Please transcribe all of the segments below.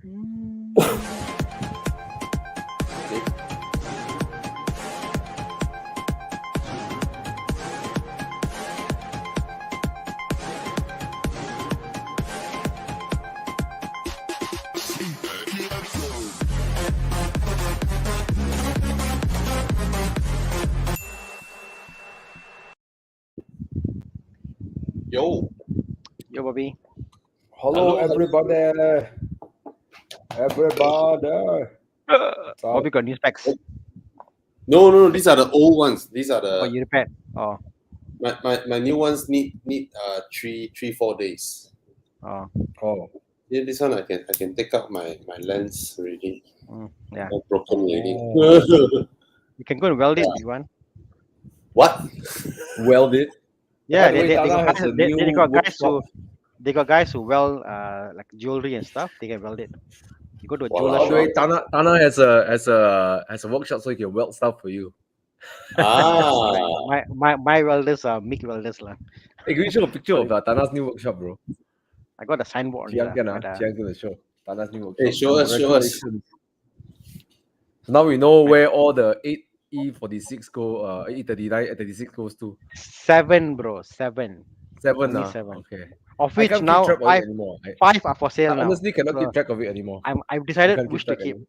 Yo, Bobby. Hello, Hello. everybody. Bobby got new specs. No, these are the old ones. These are Oh, the you repaired. Oh, my new ones need 3-4 days. oh, Oh, Yeah, this one I can take out my lens already. yeah. All broken already. You can go and weld it if you want. What? welded. Yeah, By the way, they Thana got has a guys, they new got guys who workshop. weld like jewelry and stuff. They can weld it. You go to a jeweler By the way, shop. Thana has a workshop, so he can weld stuff for you. My welders are MIG welders lah. Hey, can you show a picture of Thana's new workshop, bro? I got a signboard only lah. Chiang gonna show Thana's new workshop. Hey, show us. Congratulations. So now we know where all the 8E46 go, 839, 836 goes to. 7, bro. 7. 7, Only 7. okay. Of I which can't now keep track of it anymore. 5 are for sale I now. honestly cannot So keep track of it anymore. I've decided can't which keep to track keep.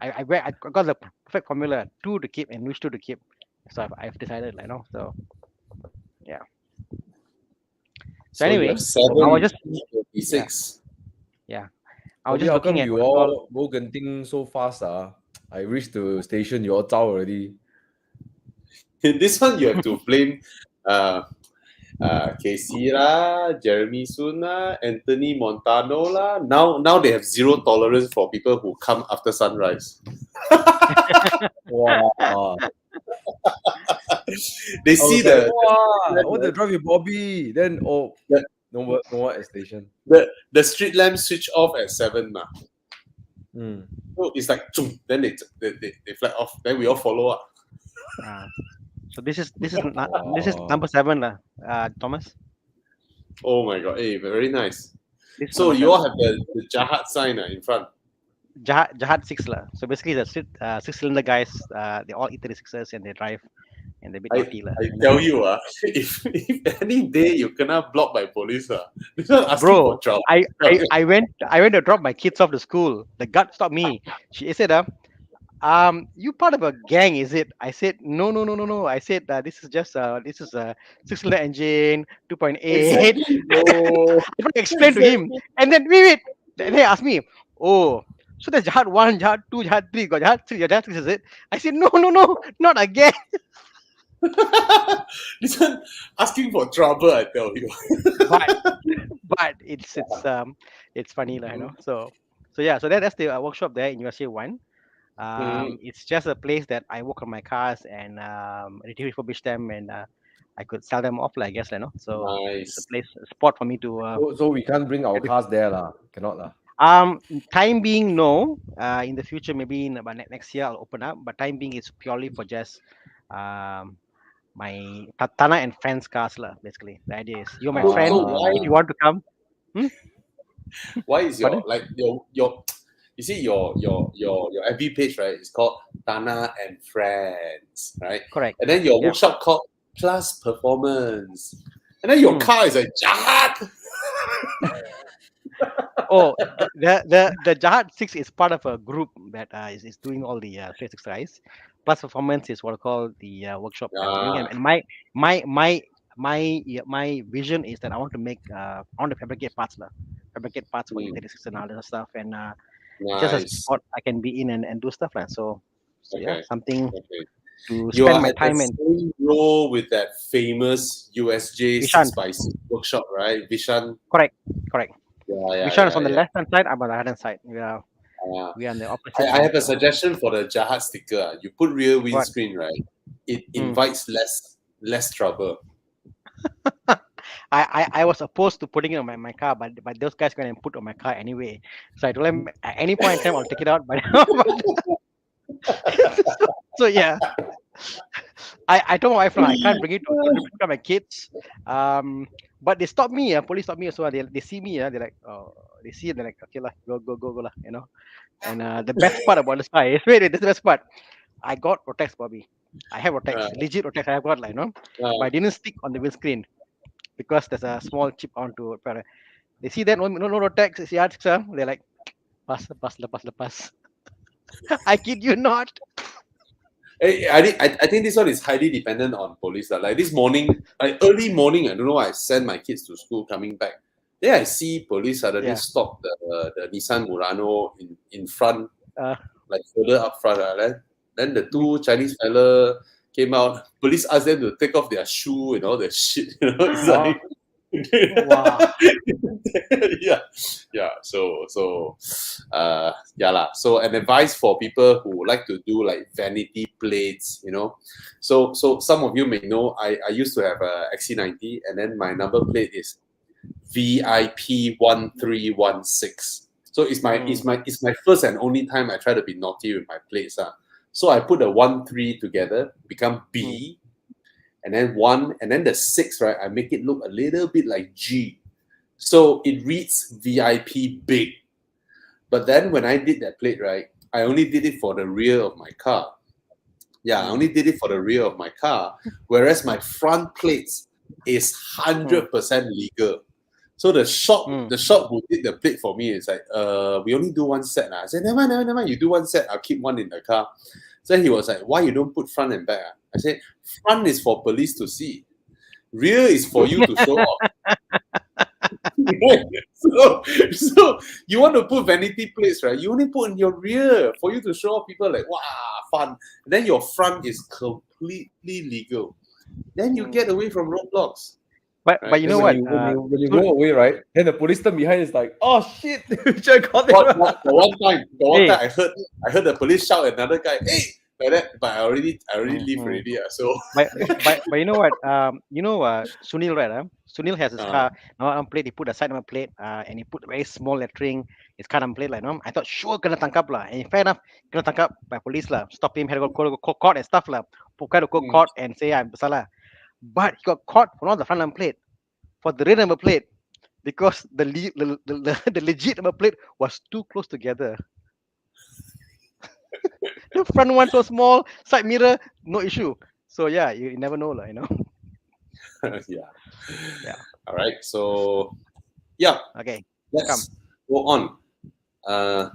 I got the perfect formula: 2 to keep and which 2 to keep. So I've decided, like, no. So yeah. So you anyway, have 7, I was just 36. I was Bobby, just how come looking at you what you call- all go genting so fast? I reached the station, you all zao already. This one you have to blame Casey lah, Jeremy Soon lah, Anthony Montano lah. Now they have zero tolerance for people who come after sunrise. Wow. They see the I want to drive with Bobby. Then no more at station. the street lamp switch off at 7 nah. So it's like then they fly off. Then we all follow up. So this is number 7 lah, Thomas. Oh my god! Hey, very nice. This is So number you all 7. have the Jahat sign in front. Jahat 6 lah. So basically the 6-cylinder guys, they all E36s and they drive and they're a bit naughty lah. I tell you, if any day you cannot block by police, this one asking for Bro, trouble. I went to drop my kids off to school. The guard stopped me. She said, you part of a gang, is it? I said, no. I said, this is just a 6-cylinder engine, 2.8. Exactly, bro. I explained to him, and then wait. Then he asked me, oh, so there's Jihad 1, Jihad 2, Jihad 3, got Jihad 3, Jihad 6, is it? I said, no, not again. This one asking for trouble, I tell you. but it's funny lah, you know. So yeah, so that's the workshop there in USA 1. It's just a place that I work on my cars and refurbish them, and I could sell them off, I guess, you know. So Nice. it's a spot for me to. So we can't bring our cars there, lah. Cannot, lah. Time being, no. In the future, maybe in about next year, I'll open up. But time being, it's purely for just my Thana and friends' cars, lah. Basically, the idea is you're my friend. If you want to come. Why is your you see your FB page, right? It's called Thana and Friends, right? Correct. And then your workshop called Plus Performance. And then your car is a Jahat. Oh, the Jahat 6 is part of a group that is doing all the trade exercise. Plus Performance is what I call the workshop. And my vision is that I want to fabricate parts for E36 and all that stuff, and just a spot I can be in and do stuff like so. Yeah, something to spend my time in. Same role with that famous USJ Spicy workshop, right? Vishan. Correct. Yeah, Vishan is on the left hand side. I'm on the right hand side. We are on the opposite. I have a suggestion for the Jahat sticker. You put rear windscreen, right? It invites less trouble. I was opposed to putting it on my car, but those guys going to put on my car anyway. So I told them at any point in time I'll take it out. But so yeah, I told my wife I can't bring it to my kids. But they stopped me. Police stopped me as well. They see me. They're like, oh, they see it, they're like, okay lah, go lah, you know. And the best part about this car is, wait, this is the best part. I got Rotex, Bobby. I have Rotex, legit Rotex. I have got, like, you know, but I didn't stick on the windscreen because there's a small chip onto it. They see that no Rotex, it's yard, they're like, pass. I kid you not. I think this one is highly dependent on police. Like this morning, like early morning, I don't know why I send my kids to school coming back. Then I see police suddenly stop the Nissan Murano in front, like further up front. Then the two Chinese fella came out. Police asked them to take off their shoe and all that shit. You know, it's like, wow. yeah. So yeah lah. So an advice for people who like to do like vanity plates, you know. So some of you may know I used to have a XC90, and then my number plate is VIP 1316. So it's my first and only time I try to be naughty with my plates. So I put the 13 together, become B, and then 1, and then the 6, right? I make it look a little bit like G. So it reads VIP big. But then when I did that plate, right, I only did it for the rear of my car. Yeah, I only did it for the rear of my car, whereas my front plates is 100% legal. So the shop who did the plate for me is like, we only do one set. I said, never mind, you do one set, I'll keep one in the car. So he was like, why you don't put front and back? I said, front is for police to see. Rear is for you to show off. So you want to put vanity plates, right? You only put in your rear for you to show off people like, wow, fun. Then your front is completely legal. Then you get away from roadblocks. But you know what? When you go away, right? Then the police turn behind is like, oh shit! The one time I heard the police shout at another guy, hey, like that. But I already leave already. So. But you know what? Sunil, right? Sunil has his car number plate. He put a side number plate, and he put very small lettering. His car number plate, like, no. I thought sure gonna tangkap lah. And fair enough, gonna tangkap by police lah. Stop him, had to go court and stuff lah. Kind of go court and say I'm salah. But he got caught for not the front number plate, for the rear number plate, because the legit number plate was too close together. The front one so small, side mirror no issue. So yeah, you never know, you know. Yeah. All right. So yeah. Okay. Let's go on.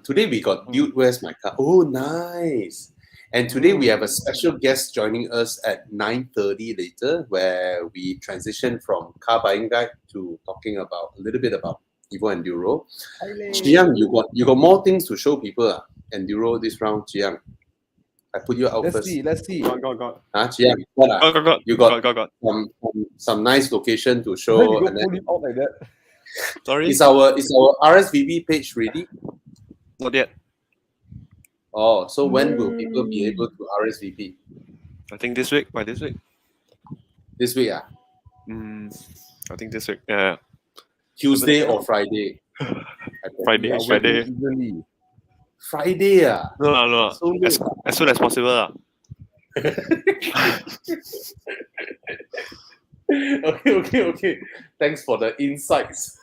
Today we got Dude, Where's My Car? Oh, nice. And today we have a special guest joining us at 9:30 later, where we transition from car buying guide to talking about a little bit about EvoEnduro. Chiang, you got more things to show people. Enduro this round, Chiang. I put you out first. Let's see. Got. Chiang, what? You got some nice location to show. Why you pull it out like that? Sorry. Is our RSVP page ready? Not yet. Oh, so when will people be able to RSVP? I think this week. By this week. This week, I think this week. Yeah. Tuesday or Friday? Friday. Friday, No. So as soon as possible. Okay. Thanks for the insights.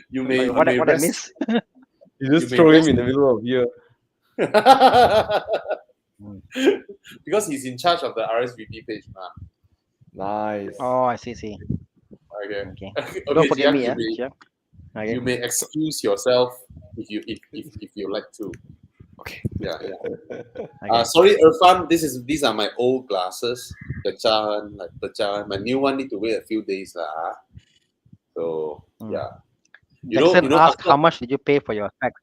You may what I rest. miss? You just throw him in the middle of here. Because he's in charge of the RSVP page. Nice. Oh, I see. Okay. Don't forget me, You may excuse yourself if you like to. Okay. Yeah. Okay. Sorry, Irfan. These are my old glasses. Pecah. My new one need to wait a few days lah. So yeah. Jackson asked how much did you pay for your specs?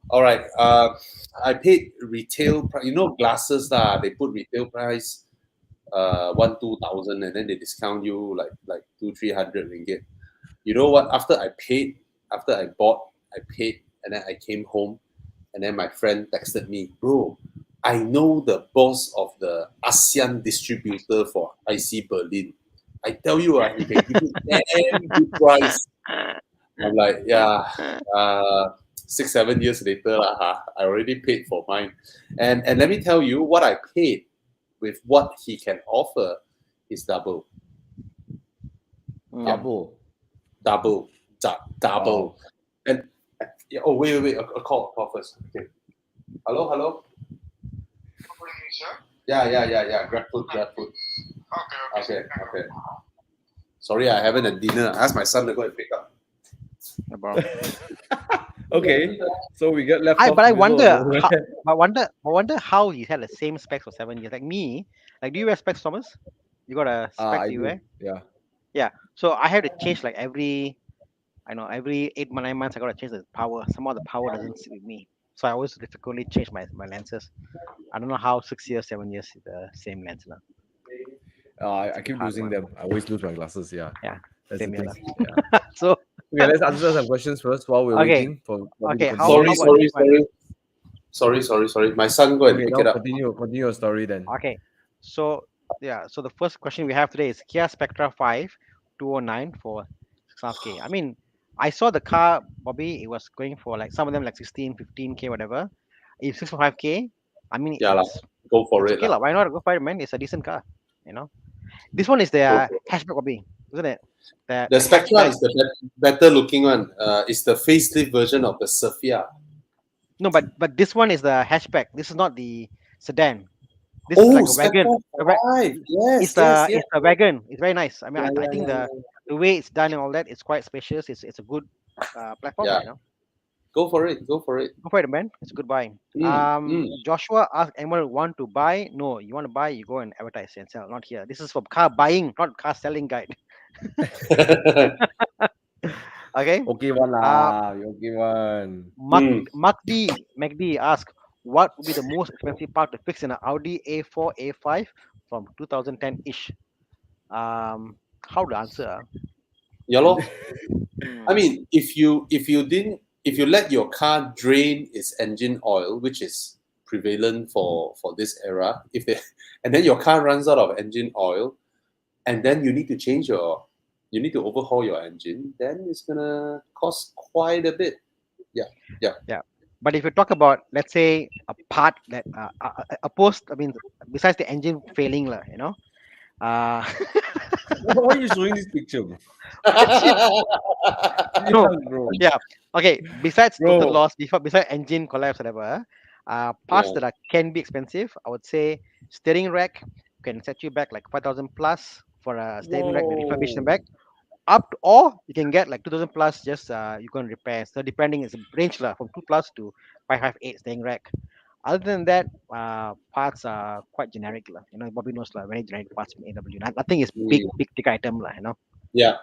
All right. I paid retail price. Glasses lah. They put retail price 1,000-2,000, and then they discount you like 200-300 ringgit. You know what? After I bought, I paid, and then I came home, and then my friend texted me, bro, I know the boss of the ASEAN distributor for IC Berlin. I tell you, he can give you damn good price. I'm like, 6-7 years later, I already paid for mine. And let me tell you, what I paid with what he can offer is double. Double. double. And oh wait, a call first. Okay. Hello. Yeah. Grab food. Okay. Sorry, I haven't had dinner. I asked my son to go and pick up. No problem. Okay, so we get left off. But I in the middle wonder, of nowhere. I wonder how he had the same specs for 7 years. Like me, like do you wear specs, Thomas? You got a spec I you do. wear? Yeah. So I have to change like every 9 months I gotta change the power. Somehow the power doesn't sit with me. So I always difficultly change my lenses. I don't know how 6 years, 7 years is the same lens now. I keep hard losing one. them. I always lose my glasses. Yeah. Yeah, That's same the here thing. lah. Yeah. So Okay, let's answer some questions first while we're Okay. waiting for Bobby to Okay, continue. how about this one? Sorry. My son go and Okay, pick now it up. continue your story then. Okay, so so the first question we have today is Kia Spectra 5 209 for 6.5K. I mean, I saw the car, Bobby, it was going for like some of them like 16, 15K, whatever. If 6.5K, I mean, Yeah, lah. it's Go for it. okay lah. Why not go for it, man? It's a decent car, you know. This one is the Go for it. hatchback, Bobby, isn't it? The Spectra is the better looking one. It's the facelift version of the Sophia. No, but this one is the hatchback. This is not the sedan. This is like a wagon. Yes, It's a wagon. It's very nice. I mean, I think the way it's done and all that, it's quite spacious. It's a good platform. Yeah. You know, Go for it. go for it, man. It's a good buy. Mm. Joshua asked anyone want to buy. No, you want to buy, you go and advertise and sell. Not here. This is for car buying, not car selling guide. Okay. Okay one lah. Okay one. MacD asked, what would be the most expensive part to fix in an Audi A4, A5 from 2010-ish? How to answer? Yeah, lor. I mean, if you let your car drain its engine oil, which is prevalent for this era, and then your car runs out of engine oil, and then you need to overhaul your engine, then it's gonna cost quite a bit. Yeah. But if you talk about, let's say, a part that besides the engine failing, you know, Why are you showing this picture? No. Bro. Yeah. Okay. Besides total Bro. loss, besides engine collapse, whatever, parts that can be expensive, I would say steering rack can set you back like 5,000 plus for a steering rack refurbishment back. Or you can get like 2,000 plus. Just you can repair. So depending, it's a range lah from 2 plus to 558 steering rack. Other than that, parts are quite generic lah. You know, Bobby knows lah, very generic parts from AW. Nothing is big ticket item lah. You know. Yeah.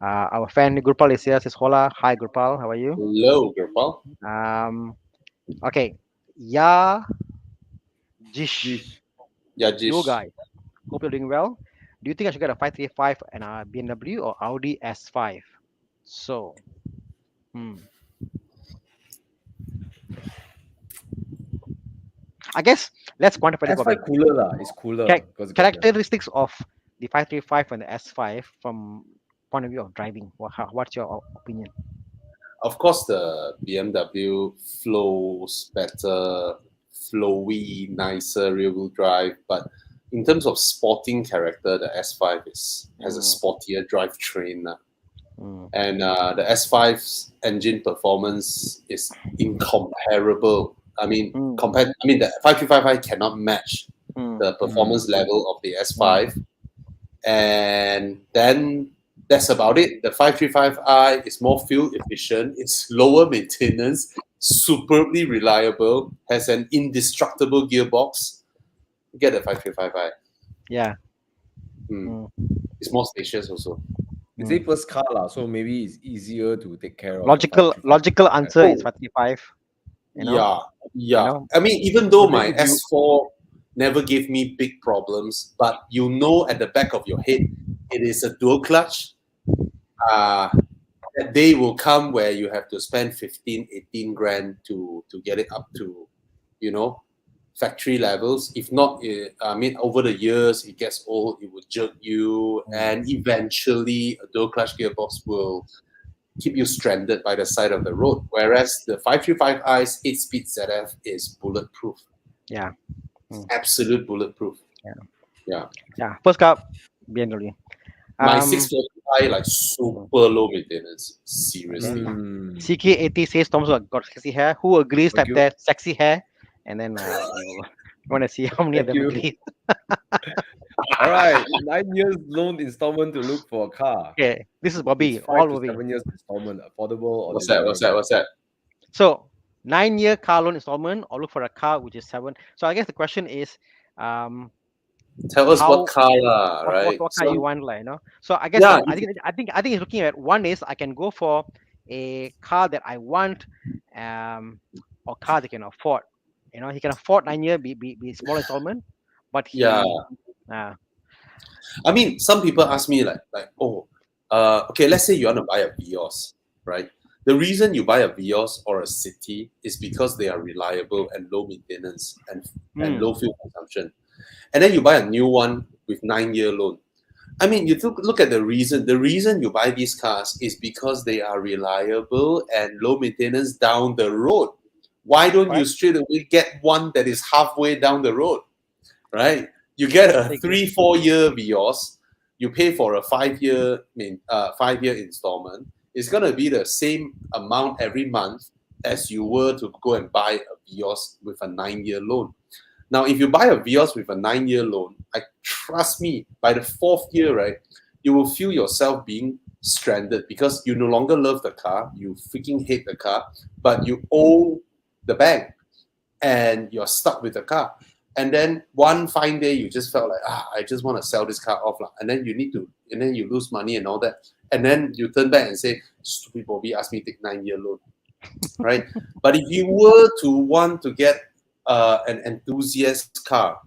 Our fan Gurpal is here. Says hola. Hi Gurpal, how are you? Hello, Gopal. Okay. Yeah. Jish. Yeah, You Jish. guys. Hope you're doing well. Do you think I should get a 535 and a BMW or Audi S5? So, I guess let's quantify it. S5 cooler lah. It's cooler. Characteristics of the 535 and the S5 from point of view of driving. What's your opinion? Of course, the BMW flows better, flowy, nicer rear-wheel drive. But in terms of sporting character, the S5 has a sportier drivetrain. And the S5's engine performance is incomparable. I mean, the 535i cannot match the performance level of the S5. And then that's about it. The 535i is more fuel efficient, it's lower maintenance, superbly reliable, has an indestructible gearbox. Get the 535i. Yeah. It's more spacious also. It's a first car lah, so maybe it's easier to take care of. Logical answer is 535. You know? Yeah. You know? I mean, even though my S4 never gave me big problems, but you know at the back of your head, it is a dual clutch. That day will come where you have to spend 15, 18 grand to get it up to, factory levels. If not, over the years, it gets old, it will jerk you, and eventually a dual clutch gearbox will keep you stranded by the side of the road. Whereas the 535i's 8-speed ZF is bulletproof. Yeah. Absolute bulletproof. Yeah. First car, BMW. My 640i like super low maintenance. Seriously. CK80 says Tom's got sexy hair. Who agrees? Thank Type you. there, sexy hair, and then you want to see how many of Thank them you. agree. All right, 9 years loan installment to look for a car. Okay, this is Bobby. It's All 5 to Bobby. 7 years installment, affordable or What's that? desirable. So 9-year car loan installment, or look for a car which is 7. So I guess the question is, Tell us how what car lah, right? what car So- you want, like, you know. So I guess Yeah, I think he's looking at, one is I can go for a car that I want, or car they can afford. You know, he can afford 9-year, be small installment, but he, Yeah. uh, I mean, some people ask me okay, let's say you want to buy a Vios, right? The reason you buy a Vios or a City is because they are reliable and low maintenance and low fuel consumption. And then you buy a new one with 9-year loan. I mean, you look at the reason. The reason you buy these cars is because they are reliable and low maintenance down the road. Why don't you straight away get one that is halfway down the road, right? You get a 3-4 year Vios, you pay for a 5-year installment. It's gonna be the same amount every month as you were to go and buy a Vios with a 9-year loan. Now, if you buy a Vios with a 9-year loan, trust me, by the 4th year, right, you will feel yourself being stranded because you no longer love the car, you freaking hate the car, but you owe the bank and you're stuck with the car. And then one fine day, you just felt like, I just want to sell this car off. And then and then you lose money and all that. And then you turn back and say, stupid Bobby asked me to take 9-year loan, right? But if you were to want to get an enthusiast car,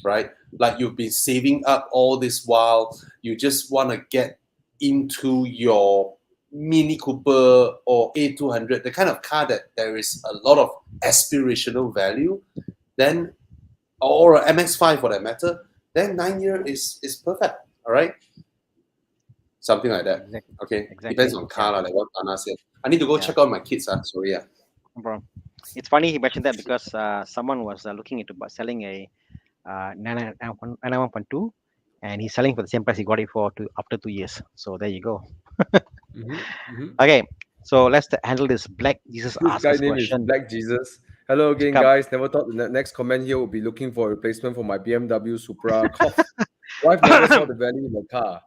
right? Like you've been saving up all this while, you just want to get into your Mini Cooper or A200, the kind of car that there is a lot of aspirational value, then, or an MX-5 for that matter, then 9-year is perfect, all right? Something like that. Okay, depends on car, like what Thana said. I need to go check out my kids. Sorry, No problem. It's funny he mentioned that because someone was looking into selling a 91.2, and he's selling for the same price he got it for after 2 years. So there you go. Okay, so let's handle this. Black Jesus This asked guy this name is question. Black Jesus. Hello again, guys. Never thought the next comment here would be looking for a replacement for my BMW Supra. Cough. Wife never saw the value in the car.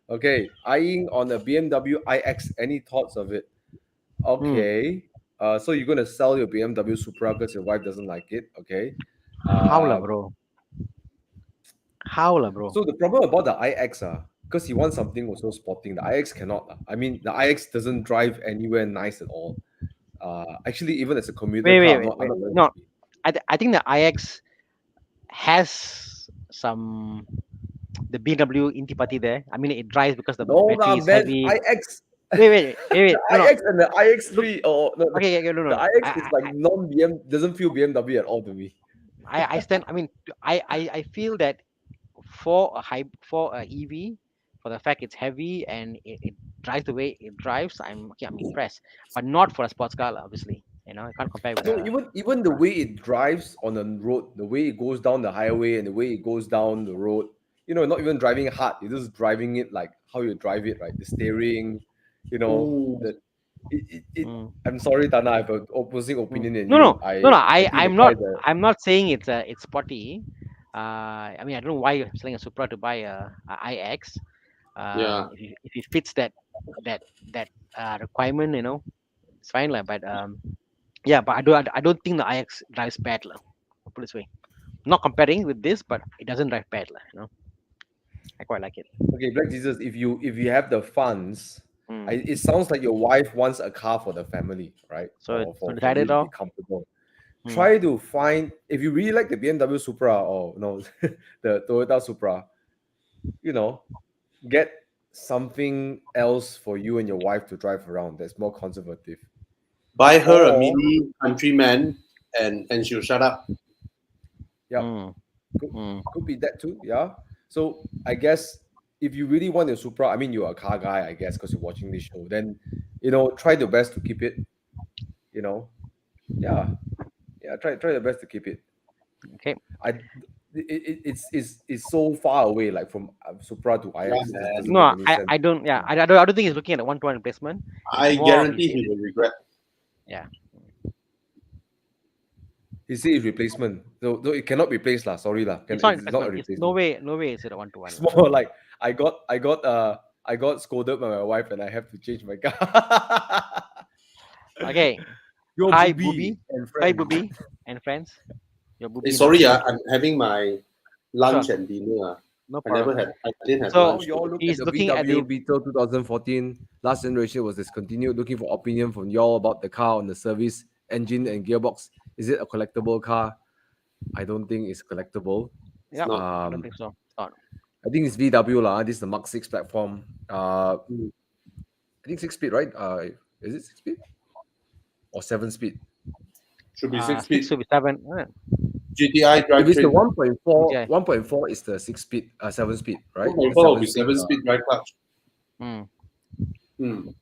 Okay, eyeing on a BMW iX. Any thoughts of it? Okay. So you're gonna sell your BMW Supra because your wife doesn't like it. Okay. How lah, bro? How lah, bro? So the problem about the iX, because he wants something also sporting. The iX cannot. I mean, the iX doesn't drive anywhere nice at all. Actually, even as a commuter car, I'm not very No, happy. I think the iX has some the BMW Intipati there. I mean, it drives because the battery is heavy. iX. Wait. The iX and the iX3. Okay, no. The iX is like non-BM. Doesn't feel BMW at all to me. I stand. I mean, I feel that for a EV, for the fact it's heavy and it drives the way it drives, I'm impressed. But not for a sports car, obviously. You know, I can't compare with. No, even the way it drives on the road, the way it goes down the highway, and the way it goes down the road. You know, not even driving hard. You're just driving it like how you drive it, right? The steering, you know. I'm sorry, Thana. I have an opposing opinion in you. No. I'm not saying it's sporty. I mean, I don't know why you're selling a Supra to buy a iX. If it fits that requirement, you know, it's fine lah. But but I don't think the iX drives bad lah. Put it this way, not comparing with this, but it doesn't drive bad lah. You know, I quite like it. Okay, Black Jesus, if you have the funds, it sounds like your wife wants a car for the family, right? So decided to be comfortable. Try to find, if you really like the BMW Supra or the Toyota Supra, you know, get something else for you and your wife to drive around that's more conservative. Buy her a Mini Countryman and she'll shut up. Yeah, could be that too. Yeah. So I guess if you really want a Supra, I mean, you're a car guy, I guess, because you're watching this show. Then, try the best to keep it. Try the best to keep it. Okay. it's so far away, like from Supra to IX. Yeah, It doesn't No, make any sense. I don't. Yeah, I don't think he's looking at a 1-to-1 replacement. I It's more of guarantee he will regret. Yeah. He say it's replacement, so it cannot be replaced lah. Sorry lah, It's not it's not a replacement. It's replacement. no way. Is it a 1-to-1? It's more like I got scolded by my wife and I have to change my car. Okay. Your Hi, booby Booby. and Hi, friends. Booby and friends. Your Booby. Hey, sorry, I'm having my lunch Sure. and dinner. No I never problem. had. I didn't have So, lunch. You all look He's at the looking at VW the- Beetle 2014 last generation was discontinued. Looking for opinion from y'all about the car on the service, engine, and gearbox. Is it a collectible car? I don't think it's collectible. Yeah, not. I don't think so. It's not. I think it's VW lah. This is the Mark 6 platform. Mm. I think 6-speed, right? Is it 6-speed or 7-speed? Should be 6 speed. 6 to be 7. GTI If it's the drivetrain. 1.4, Okay. 1.4 is the 6-speed, 7-speed, right? 1.4 The will be 7-speed, 7 speed drive clutch. Mm.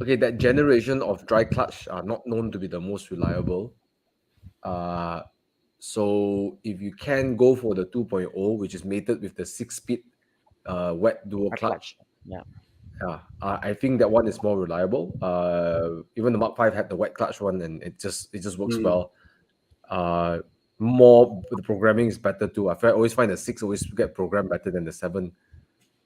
Okay, that generation of dry clutch are not known to be the most reliable. So if you can go for the 2.0, which is mated with the 6-speed wet dual clutch, Yeah. I think that one is more reliable. Even the Mark 5 had the wet clutch one, and it just works well. The programming is better too. I always find the 6 always get programmed better than the 7.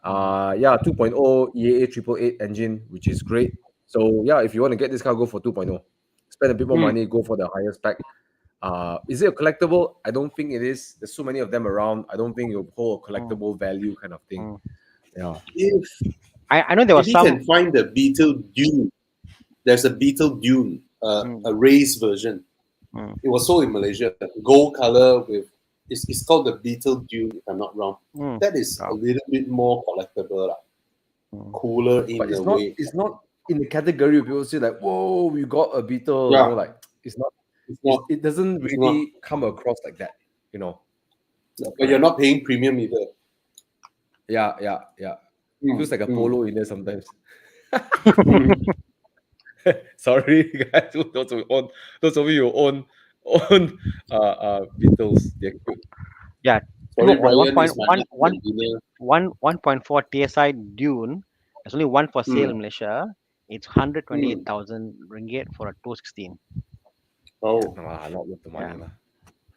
2.0 EAA 888 engine, which is great. So yeah, if you want to get this car, go for 2.0. Spend a bit more money, go for the higher spec. Is it a collectible? I don't think it is. There's so many of them around. I don't think it'll hold a collectible value kind of thing. Yeah. If I know there was you some. can find the Beetle Dune, there's a Beetle Dune, a race version. It was sold in Malaysia, gold color with. It's called the Beetle Dune, if I'm not wrong. That is a little bit more collectible, cooler in But a way. it's not in the category of people say like, whoa, you got a Beetle. Yeah. You know, like it's not. It doesn't really come across like that, you know. But you're not paying premium either. Yeah. Feels like a polo in there sometimes. Sorry, guys. Those of you who own Beetles, they're good. Yeah. Sorry, Brian, Brian, it's my lunch and dinner. 1.4 TSI Dune. There's only one for sale in Malaysia. It's 128,000 ringgit for a 216. Oh. Not worth the money.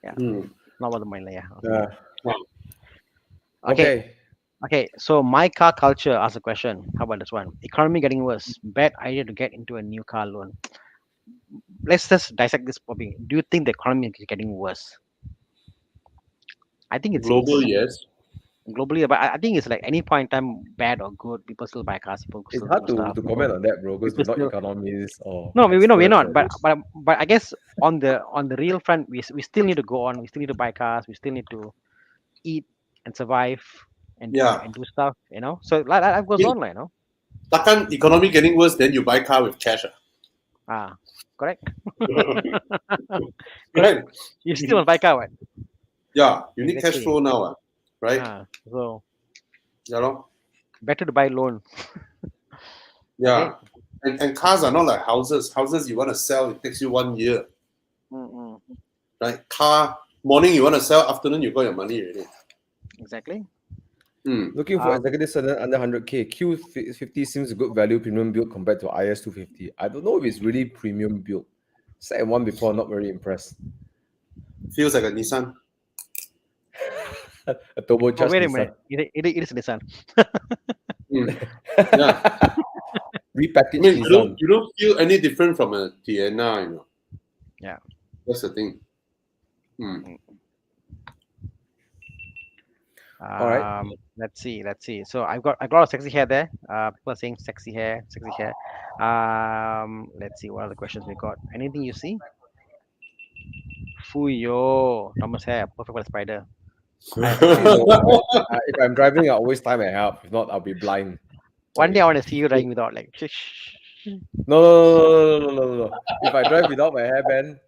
Yeah. Mm. Not worth the money. Yeah. Okay, so my car culture asks a question. How about this one? Economy getting worse. Bad idea to get into a new car loan. Let's just dissect this topic. Do you think the economy is getting worse? I think it's Global, yes. Globally, but I think it's like any point in time, bad or good, people still buy cars. People It's still hard do stuff. to comment on that, bro, because we're not still- economists or No, we're not. experts But I guess on the real front, we still need to go on. We still need to buy cars. We still need to eat and survive and do stuff. You know, so life goes on, like, you know. Takkan economy getting worse, then you buy car with cash. Correct. Right? You still want to buy car, right? Yeah, you need cash Exactly. flow now, right? So Yeah, no? better to buy loan. Yeah. And cars are not like houses. Houses you want to sell, it takes you 1 year. Right? Car, morning you want to sell, afternoon you got your money already. Exactly. Looking for executive sedan under 100k. Q50 seems a good value premium build compared to IS250. I don't know if it's really premium build. Second one before, not very impressed. Feels like a Nissan. A turbocharged Wait a Nissan. minute. It is Nissan. Yeah. Repackaged I mean, Nissan. you don't feel any different from a Thana, you know. Yeah. That's the thing. All right. Let's see. So I've got a lot of sexy hair there. People are saying sexy hair. Let's see what other questions we got. Anything you see? Fuyo, Thomas hair, perfect for the spider. If I'm driving, I always tie my hair up. If not, I'll be blind. One day I want to see you driving without like. No. If I drive without my hairband,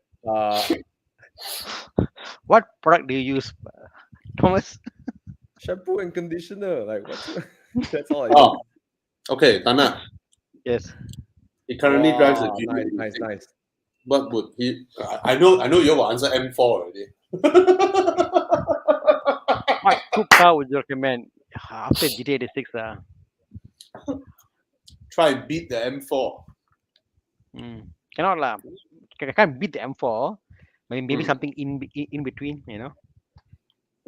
What product do you use, Thomas? shampoo and conditioner. Like what? That's all I Oh, use. okay, Thana. Yes. He currently drives a Wow, G. nice. What would he? I know you will answer M4 already. What good car would you recommend after GTA 86? Try and beat the M4. Cannot lah. I can't beat the M4. Maybe Mm. something in between, you know,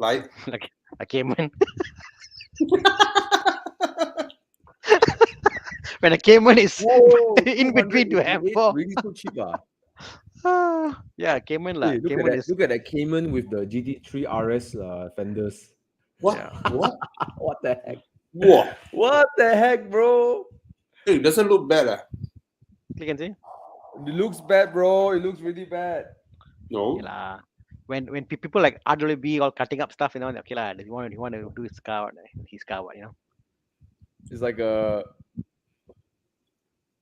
Like like a Cayman. When a Cayman is in between to M4. Really so cheap, Yeah, Cayman lah. Hey, look at that Cayman with the GT3 RS fenders. what? Yeah. What? What the heck? Whoa! What the heck, bro? Hey, it doesn't look bad. You can see. It looks bad, bro. It looks really bad. No. Okay lah. When people like RWB all cutting up stuff, you know, okay lah. You want to do his car, you know. It's like a.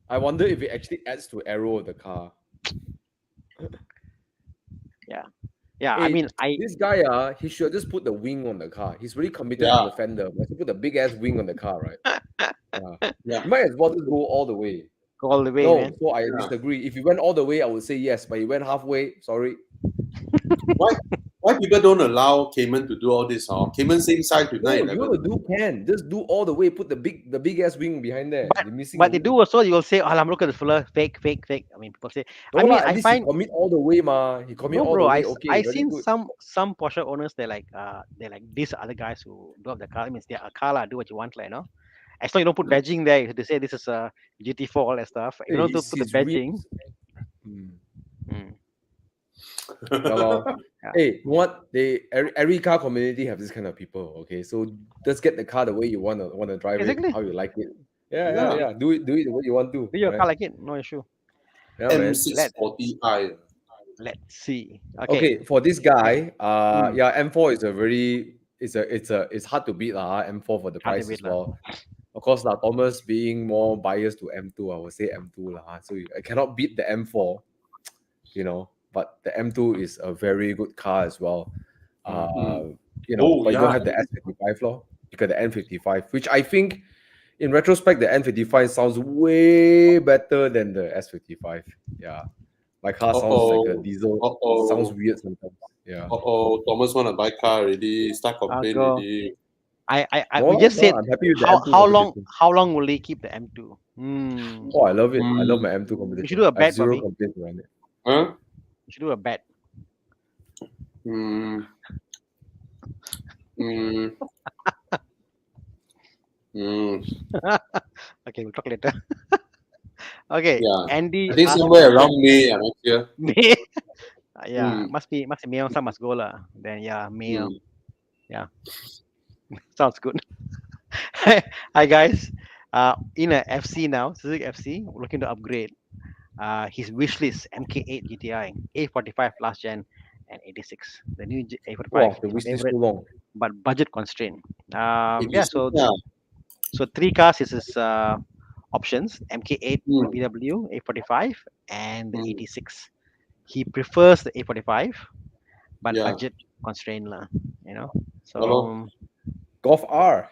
I wonder if it actually adds to aero of the car. Yeah. Hey, I mean, this guy, he should just put the wing on the car. He's really committed Yeah. to the fender. Must put the big ass wing on the car, right? Yeah. You might as well just go all the way. go all the way, No, man. so I disagree. If you went all the way, I would say yes, but you went halfway. Sorry. Why people don't allow Cayman to do all this? Cayman same size with No, you 911. want to do can just do all the way. Put the big ass wing behind there. You're missing. But they do also. You will say, "Oh, look at the fella, fake." I mean, people say. No, I mean, at I least find he commit all the way, ma. He commit no, all bro. the I way. Okay, I very seen good. some Porsche owners. They're like these other guys who do up the car. I mean, they're a car lah. Do what you want, like, you know. As long you don't put badging there, they say this is a GT4, all that stuff. You don't It's put the his badging. wheels. Yeah, lor. Yeah. Hey, you know what? Every car community have this kind of people. Okay, so just get the car the way you want to drive Exactly. it, how you like it. Yeah. Do it the way you want to. Do your right? car like it, no issue. Yeah, man. M640i. Let's see. Okay, for this guy, Mm. yeah, M4 is a very it's hard to beat M4 for the Hard to price beat as well. Of course, Thomas being more biased to M2, I would say M2 So I cannot beat the M4, you know. But the M2 is a very good car as well. You know, Oh, but you don't yeah. have the S55 law. You got the N55, which I think, in retrospect, the N55 sounds way better than the S55. Yeah, my car sounds like a diesel. Sounds weird sometimes. Yeah. Thomas want to buy car already. Start complaining go. already. We just said I'm happy with the M2 how long competition. will they keep the M2? Oh, I love it. I love my M2 competition. We should do a I have bet, Bobby. zero complaints around it. Huh? We should do a bet. Okay, we'll talk later. Okay, Yeah. Andy. I think asked somewhere around May next year. May. Yeah, Mm. must be May. Some must go lah. Then yeah, May. Mm. Yeah, sounds good. Hi guys. In a FC now, Suzuki FC, we're looking to upgrade. His wish list: MK8 GTI, A45 last gen, and 86. The new A45. Wow, the is wish is favorite, so long. but budget constraint. It Yeah. is- So yeah. so 3 cars is his options: MK8, Mm. VW, A45, and the Mm. 86. He prefers the A45, but Yeah. budget constraint lah. You know. So Hello? Golf R.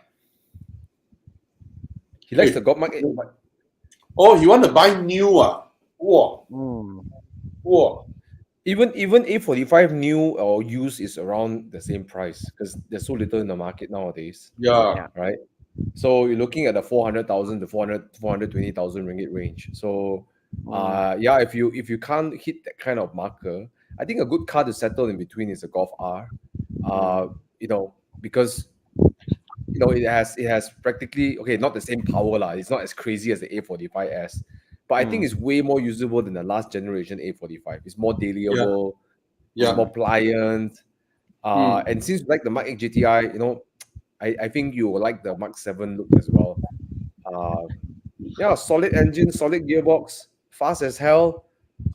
He likes Hey. the Golf Mark 8. Oh, you want to buy new? Whoa. Whoa. Even A45 new or used is around the same price because there's so little in the market nowadays, Yeah. right? So you're looking at the 400,000 to 420,000 ringgit range. So yeah, if you can't hit that kind of marker, I think a good car to settle in between is a Golf R. You know, because you know it has practically not the same power lah. It's not as crazy as the A45S, but I think it's way more usable than the last generation A45. It's more dailyable, Yeah. it's more pliant. And since you like the Mark 8 GTI, you know, I think you will like the Mark 7 look as well. Yeah, solid engine, solid gearbox, fast as hell,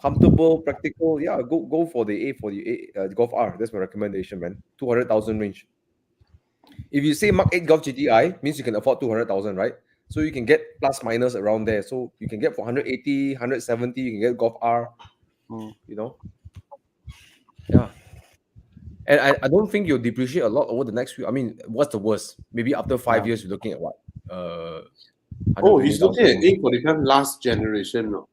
comfortable, practical. Yeah, go for the A48 Golf R. That's my recommendation, man. 200,000 range. If you say Mark 8 Golf GTI, means you can afford 200,000, right? So you can get plus minus around there. So you can get for 180, 170, you can get Golf R. You know? Yeah. And I don't think you'll depreciate a lot over the next few. I mean, what's the worst? Maybe after 5 years, you're looking at what? Oh, he's looking at 120,000. A45 last generation. No?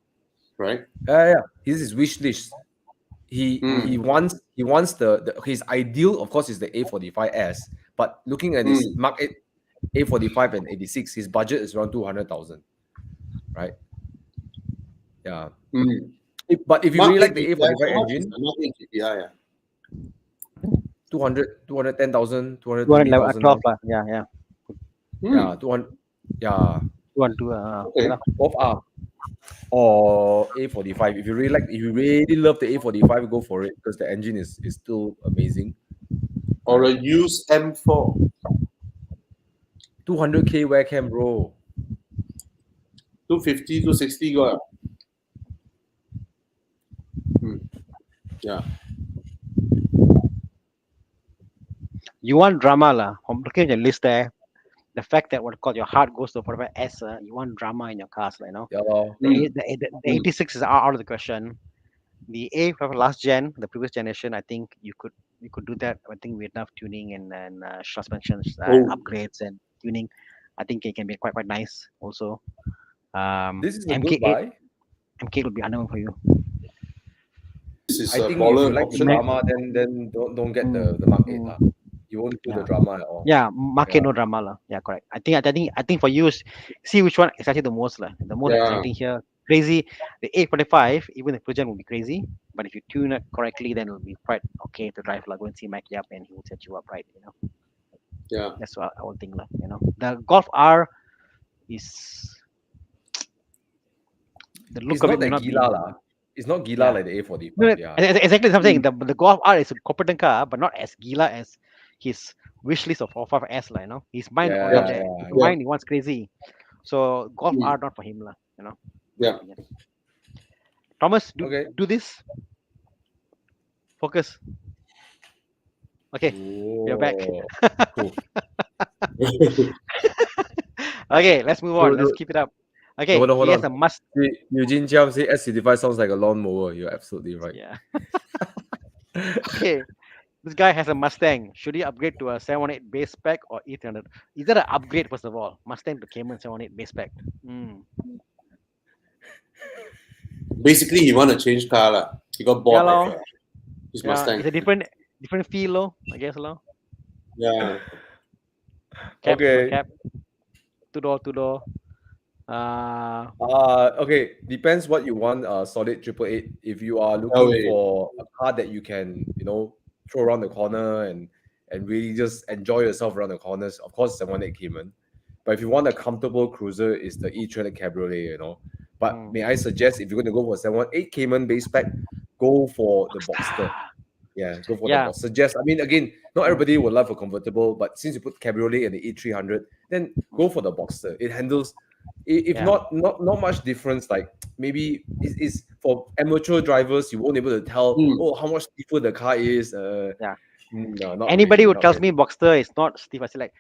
right? Yeah. This is his wish list. He wants his ideal, of course, is the A45S. But looking at his Mark 8, A45 and 86, his budget is around 200,000, right? Yeah. But if you Mark really like 8 the GTI, A45 how much is engine, the Mark 8 GTI? 210,000, 211, 220,000. 12 lah. Yeah. Yeah, 200. Yeah. 212. Okay. Yeah. Both are. Or A45. If you really love the A45, go for it because the engine is still amazing. Or a used M4. 200K where can, bro? 250, 260 got. Yeah. You want drama lah. I'm looking at your list there. The fact that your heart goes to 45S, you want drama in your cars, you know. Yeah, lor. The 86 is out of the question. The A for last gen, the previous generation, I think you could do that. I think with enough tuning and suspensions upgrades and tuning, I think it can be quite nice also. This is a MK8, good buy. MK8 would be unknown for you. This is I a think if you baller like the option. drama, then don't get the Mark 8 lah. You won't feel the drama at all. Yeah, market no drama lah. Yeah, correct. I think for you, see which one excites you the most lah. The most exciting here, crazy. The A45, even the Fujian will be crazy, but if you tune it correctly, then it will be quite okay to drive. Like go and see Mike Yap, and he will set you up right. You know. Yeah. That's what I would think lah. You know, the Golf R is the look It's of not it. that gila lah. It's not gila like the A45. No, yeah. exactly something. The Golf R is a competent car, but not as gila as his wish list of 45S lah. You know, his mind mind he wants crazy. So Golf R not for him lah. You know. Yeah. Thomas, do this. Focus. Okay, you're back. Cool. Okay, let's move on. Let's keep it up. Okay, hold on. he has a must. Eugene Chiam say S65 sounds like a lawnmower. You're absolutely right. Yeah. Okay, this guy has a Mustang. Should he upgrade to a 718 base spec or E300? Is that an upgrade first of all? Mustang to Cayman 718 base spec. Basically, he want to change car lah. He got bored of his Mustang. It's a different feel, lo, I guess, lo. Yeah. Okay. Two-door. Okay, depends what you want. Solid 888. If you are looking for a car that you can, throw around the corner and really just enjoy yourself around the corners, of course, 718 Cayman. But if you want a comfortable cruiser, it's the E300 Cabriolet, But may I suggest, if you're going to go for 718 Cayman base spec, go for the Boxster. Yeah, go for the Boxster. I mean, again, not everybody will love a convertible, but since you put Cabriolet and the E300, then go for the Boxster. It handles. Not much difference. Like maybe it's for amateur drivers, you won't be able to tell how much stiffer the car is. No, not anybody really, who tells me Boxster is not stiff, I say like,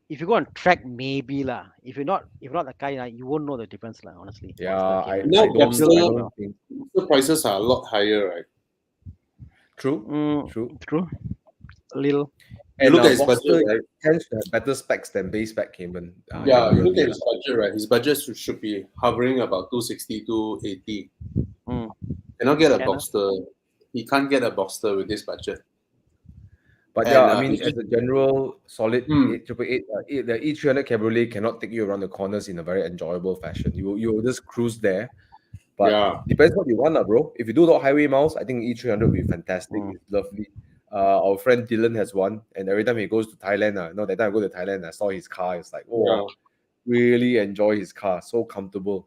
if you go on track, maybe lah. If not the car, you won't know the difference lah. Honestly. Yeah, I don't think the prices are a lot higher, right? True. A little. And look at his budget, Boxster right? tends to have better specs than base spec Cayman. You look at his budget, right? His budget should be hovering about 260 to 80. Cannot get a Boxster. He can't get a Boxster with this budget. But I mean, as a general solid 888, the E300 Cabriolet cannot take you around the corners in a very enjoyable fashion. You will just cruise there. But depends what you want, bro. If you do a lot of highway miles, I think E300 will be fantastic. It's lovely. Our friend Dylan has one, and every time he goes to Thailand, that time I go to Thailand, I saw his car. It's like, really enjoy his car. So comfortable.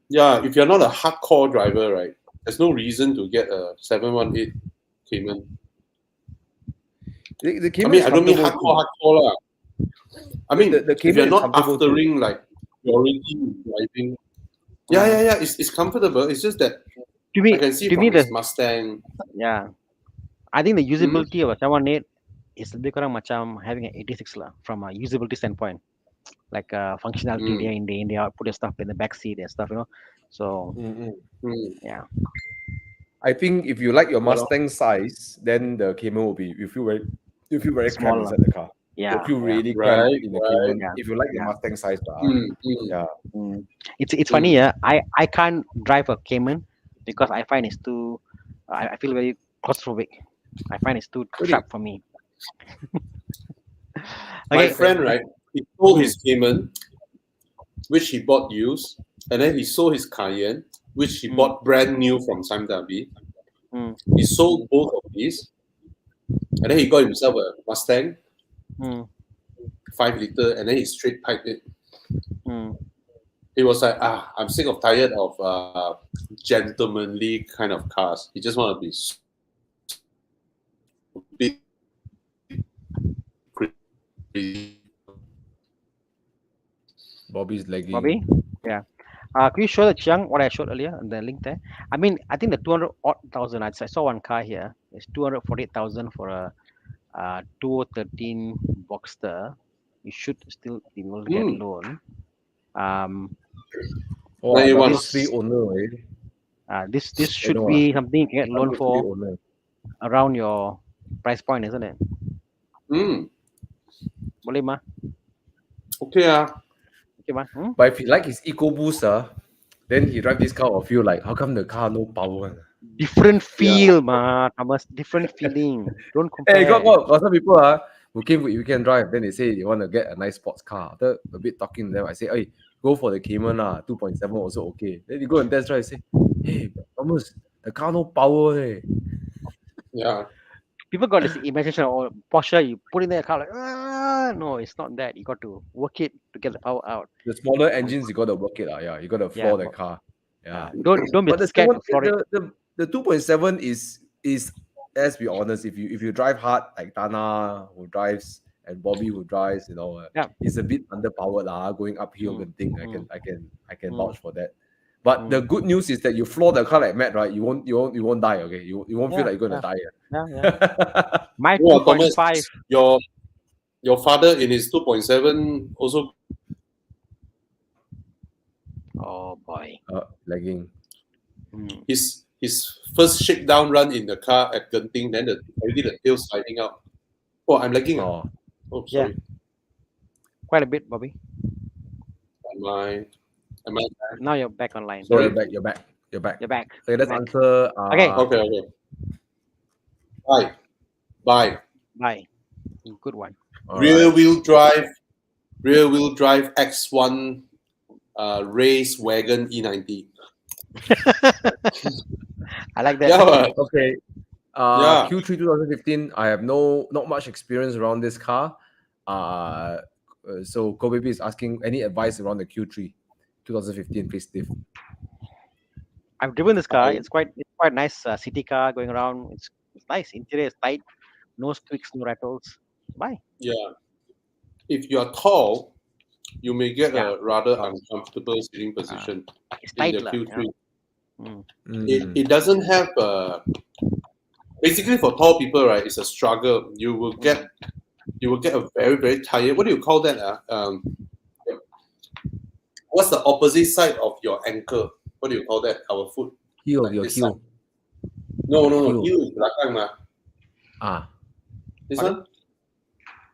Yeah, if you're not a hardcore driver, right, there's no reason to get a 718 Cayman. The Cayman I don't mean hardcore lah. I mean, the if you're not aftering like purity driving, it's comfortable. It's just that I can see from his Mustang. Yeah, I think the usability of a 718 is lebih kurang macam having an 86 lah from a usability standpoint, like functionality there in the put your stuff in the back seat and stuff, So yeah. I think if you like your Mustang size, then the Cayman will be you feel very small inside the car. Yeah, You'll feel really Right, cramped in the Cayman yeah, if you like the yeah. Mustang size. Yeah. It's funny, yeah. I can't drive a Cayman because I find it's too. I feel very claustrophobic. I find it's too Really? sharp for me. My Okay. friend, right? He sold his Cayman, which he bought used, and then he sold his Cayenne, which he bought brand new from Samdabi. Mm, He sold both of these, and then he got himself a Mustang, mm, 5 liter, and then he straight piped it. mm. He was like, I'm sick of tired of gentlemanly kind of cars. He just want to be big. Bobby's lagging. Bobby, yeah. Can you show the Chiang what I showed earlier on the link there? I mean, I think the 200 odd thousand. I saw one car here. It's 248,000 for a 2013 Boxster. You should still be able to get loan. Oh, Now you want this three owner, This should be something you can get loan for owner. around your price point, isn't it? Boleh mah? Okay, Okay mah? But if he like his EcoBoost, then he drive this car will feel like, how come the car no power? Different feel, ma. Thomas. Different feeling. Don't compare. Hey, got some people who came with weekend drive, then they say they want to get a nice sports car. After a bit talking to them, I say, hey, go for the Cayman 2.7 also okay. Then you go and test drive, say, hey, Thomas, the car no power. yeah. People got this imagination of Porsche, you put in their car like, no, it's not that. You got to work it to get the power out. The smaller engines, you got to work it out. Yeah, you got to floor the car. Yeah. Don't be But scared to floor it. the 2.7 is let's be honest, if you drive hard like Thana who drives and Bobby who drives, it's a bit underpowered going uphill and thing. I can vouch for that. But the good news is that you floor the car like Matt, right? You won't die. Okay, you won't feel like you're gonna die. Yeah. My Well, 2.5. Your father in his 2.7 also. Oh boy. Lagging. His first shakedown run in the car at Genting, then already the tail sliding out. Oh, I'm lagging. Oh, sorry. Quite a bit, Bobby. Am I? Now you're back online. So you're back. You're back. Okay, let's answer. Okay. Bye. Good one. Rear wheel drive X1 race wagon E90. I like that. Yeah. Okay. Q3 2015. I have not much experience around this car. So Kobe is asking any advice around the Q3 2015, please, Steve. I've driven this car. It's quite nice city car going around. It's nice. Interior is tight. No squeaks, no rattles. Bye. Yeah. If you are tall, you may get a rather uncomfortable sitting position it's in tight, the Q3. Yeah. It doesn't have basically for tall people, right? It's a struggle. You will get a very, very tired. What do you call that? What's the opposite side of your ankle? What do you call that? Our foot. Heel. No. Heel is belakang . This one?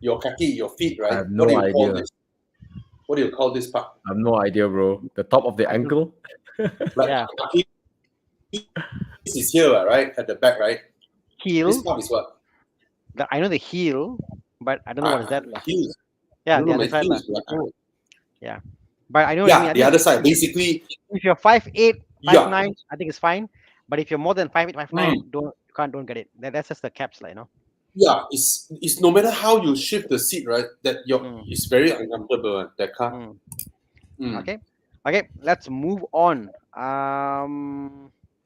Your kaki, your feet, right? I have no idea. What do you call this part? I have no idea, bro. The top of the ankle? Kaki. This is here, right? At the back, right? Heel. This part is what? I know the heel, but I don't know what is that. Heel. Yeah, the other side. Yeah. But I know what you mean. The other side. Basically, if you're 5'8", 5'9", I think it's fine. But if you're more than 5'8", 5'9", don't get it. That's just the caps, you know. Yeah, it's no matter how you shift the seat, right? That it's very uncomfortable. That car. Okay. Let's move on.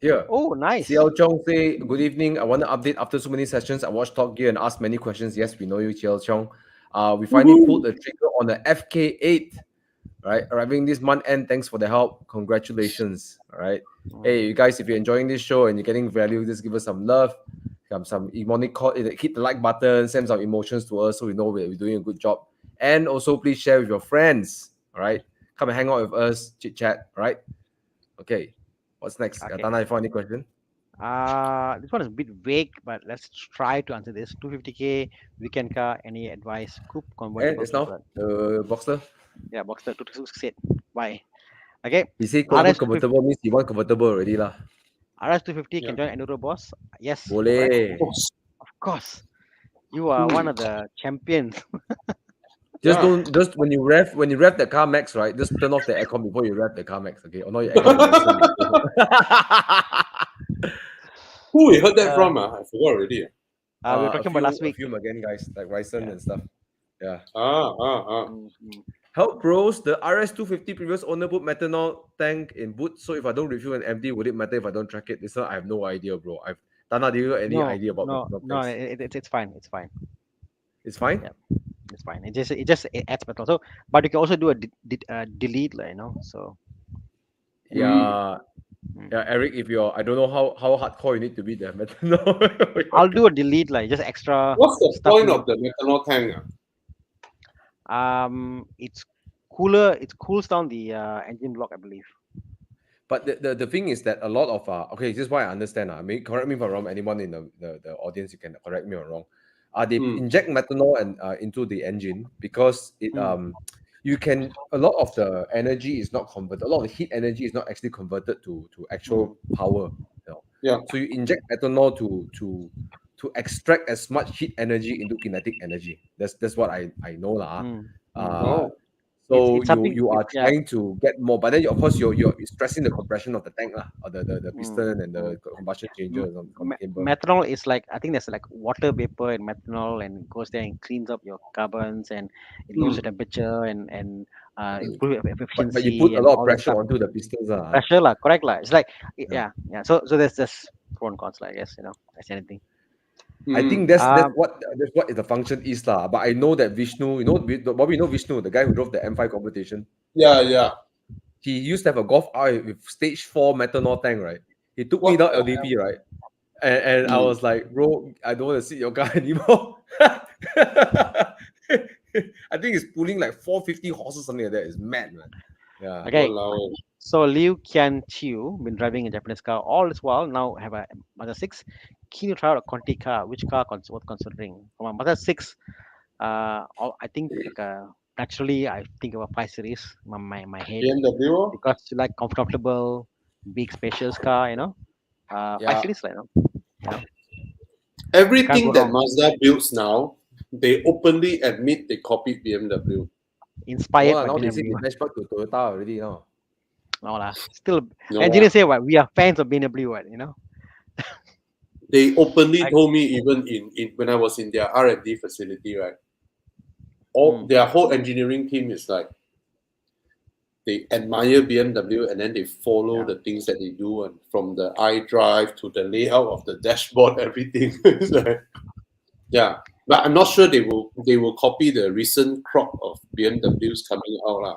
Here. Oh, nice. Xiao Chong say, good evening. I want to update after so many sessions. I watched Top Gear and asked many questions. Yes, we know you, Xiao Chong. We finally pulled the trigger on the FK8. Right, arriving this month end. Thanks for the help. Congratulations. All right. Hey, you guys, if you're enjoying this show and you're getting value, just give us some love. Some emoticon, hit the like button, send some emotions to us so we know we're doing a good job. And also, please share with your friends. All right. Come and hang out with us, chit chat. All right. Okay. What's next? Okay. Thana, you found any question? This one is a bit vague, but let's try to answer this. 250k weekend car. Any advice? Coupe, And convertible, it's now preferred. Boxer. Yeah, Boxster 268. Why? Okay. He said RS 250. convertible means he want convertible already lah. RS 250 Yeah. can join Enduro boss. Yes, correct. Boleh. Of course. You are one of the champions. Just Yeah. don't just when you rev the car max, right? Just turn off the aircon before you rev the car max, okay? Or not your aircon Who we heard that Uh, from? I forgot already. we were talking about last a week. few again, guys, like Ryson Yeah. and stuff. Yeah. Mhm. Help bros, the RS250 previous owner put methanol tank in boot. So if I don't refuel and empty, would it matter if I don't track it? This one I have no idea, bro. Tana, do you have any No, idea about no, methanol no. tanks? It's fine. It's fine. It's fine. Yeah. It's fine. It adds metal. So, but you can also do a delete, like, So Yeah. Mm. Yeah, Eric, if you're I don't know how hardcore you need to be there, methanol. I'll do a delete, like just extra What's the stuff point in of the methanol tank? It's cooler. It cools down the engine block, I believe. But the thing is that a lot of okay, this is why I understand. I mean, correct me if I'm wrong. Anyone in the audience, you can correct me if I'm wrong. They inject methanol and into the engine because it you can a lot of the energy is not converted. A lot of the heat energy is not actually converted to actual power. Yeah. So you inject methanol to extract as much heat energy into kinetic energy. That's what I know lah. Oh. So It's something. you are Yeah. trying to get more, but then of course you're stressing the compression of the tank lah, or the piston and the combustion changer on the chamber. Methanol is like, I think there's like water vapor in methanol, and it goes there and cleans up your carbons, and it lowers the temperature and improve efficiency. But you put a and lot of all that pressure stuff. onto the pistons lah. Pressure lah, correct lah. It's like yeah. So there's just pro and cons lah, I guess, that's anything. I think that's what the function is lah. But I know that Vishnu, Bobby, Vishnu, the guy who drove the M5 competition. Yeah. He used to have a Golf R with stage 4 methanol tank, right? He took me down LDP, right? And I was like, bro, I don't want to sit your car anymore. I think it's pulling like 450 horses, something like that. It's mad, man. Yeah. Okay. Walao. So Liu Qian Chiu been driving a Japanese car all this while. Now have a Mazda 6. Keen to try out a Conti car. Which car worth considering? For my Mazda 6, I think naturally I think of a 5 Series in my head, BMW? because you like comfortable, big, spacious car. 5 Series, like, Everything go that wrong. Mazda builds now, they openly admit they copied BMW. Inspired by now they say BMW. they benchmark to Toyota already now. No lah. Still, No engineers lah. say what? We are fans of BMW, what, They openly told me, even in when I was in their R&D facility, right? Their whole engineering team is like, they admire BMW and then they follow the things that they do, and from the iDrive to the layout of the dashboard, everything. It's like, yeah, but I'm not sure they will copy the recent crop of BMWs coming out lah.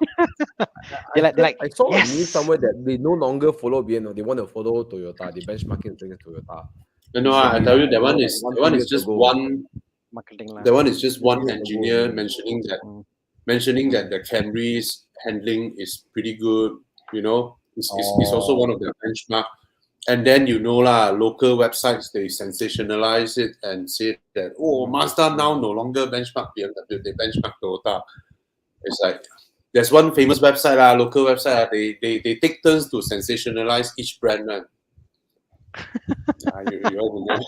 I saw a news somewhere that they no longer follow BMW. They want to follow Toyota. They benchmarking against Toyota. No, I tell you, that one is just one. Marketing lah. That one is just one 2 years engineer ago. mentioning that the Camry's handling is pretty good. It's also one of their benchmark. And then local websites, they sensationalize it and say that, Mazda now no longer benchmark BMW, they benchmark Toyota. It's like, there's one famous website, local website, they take turns to sensationalize each brand, man. You all know.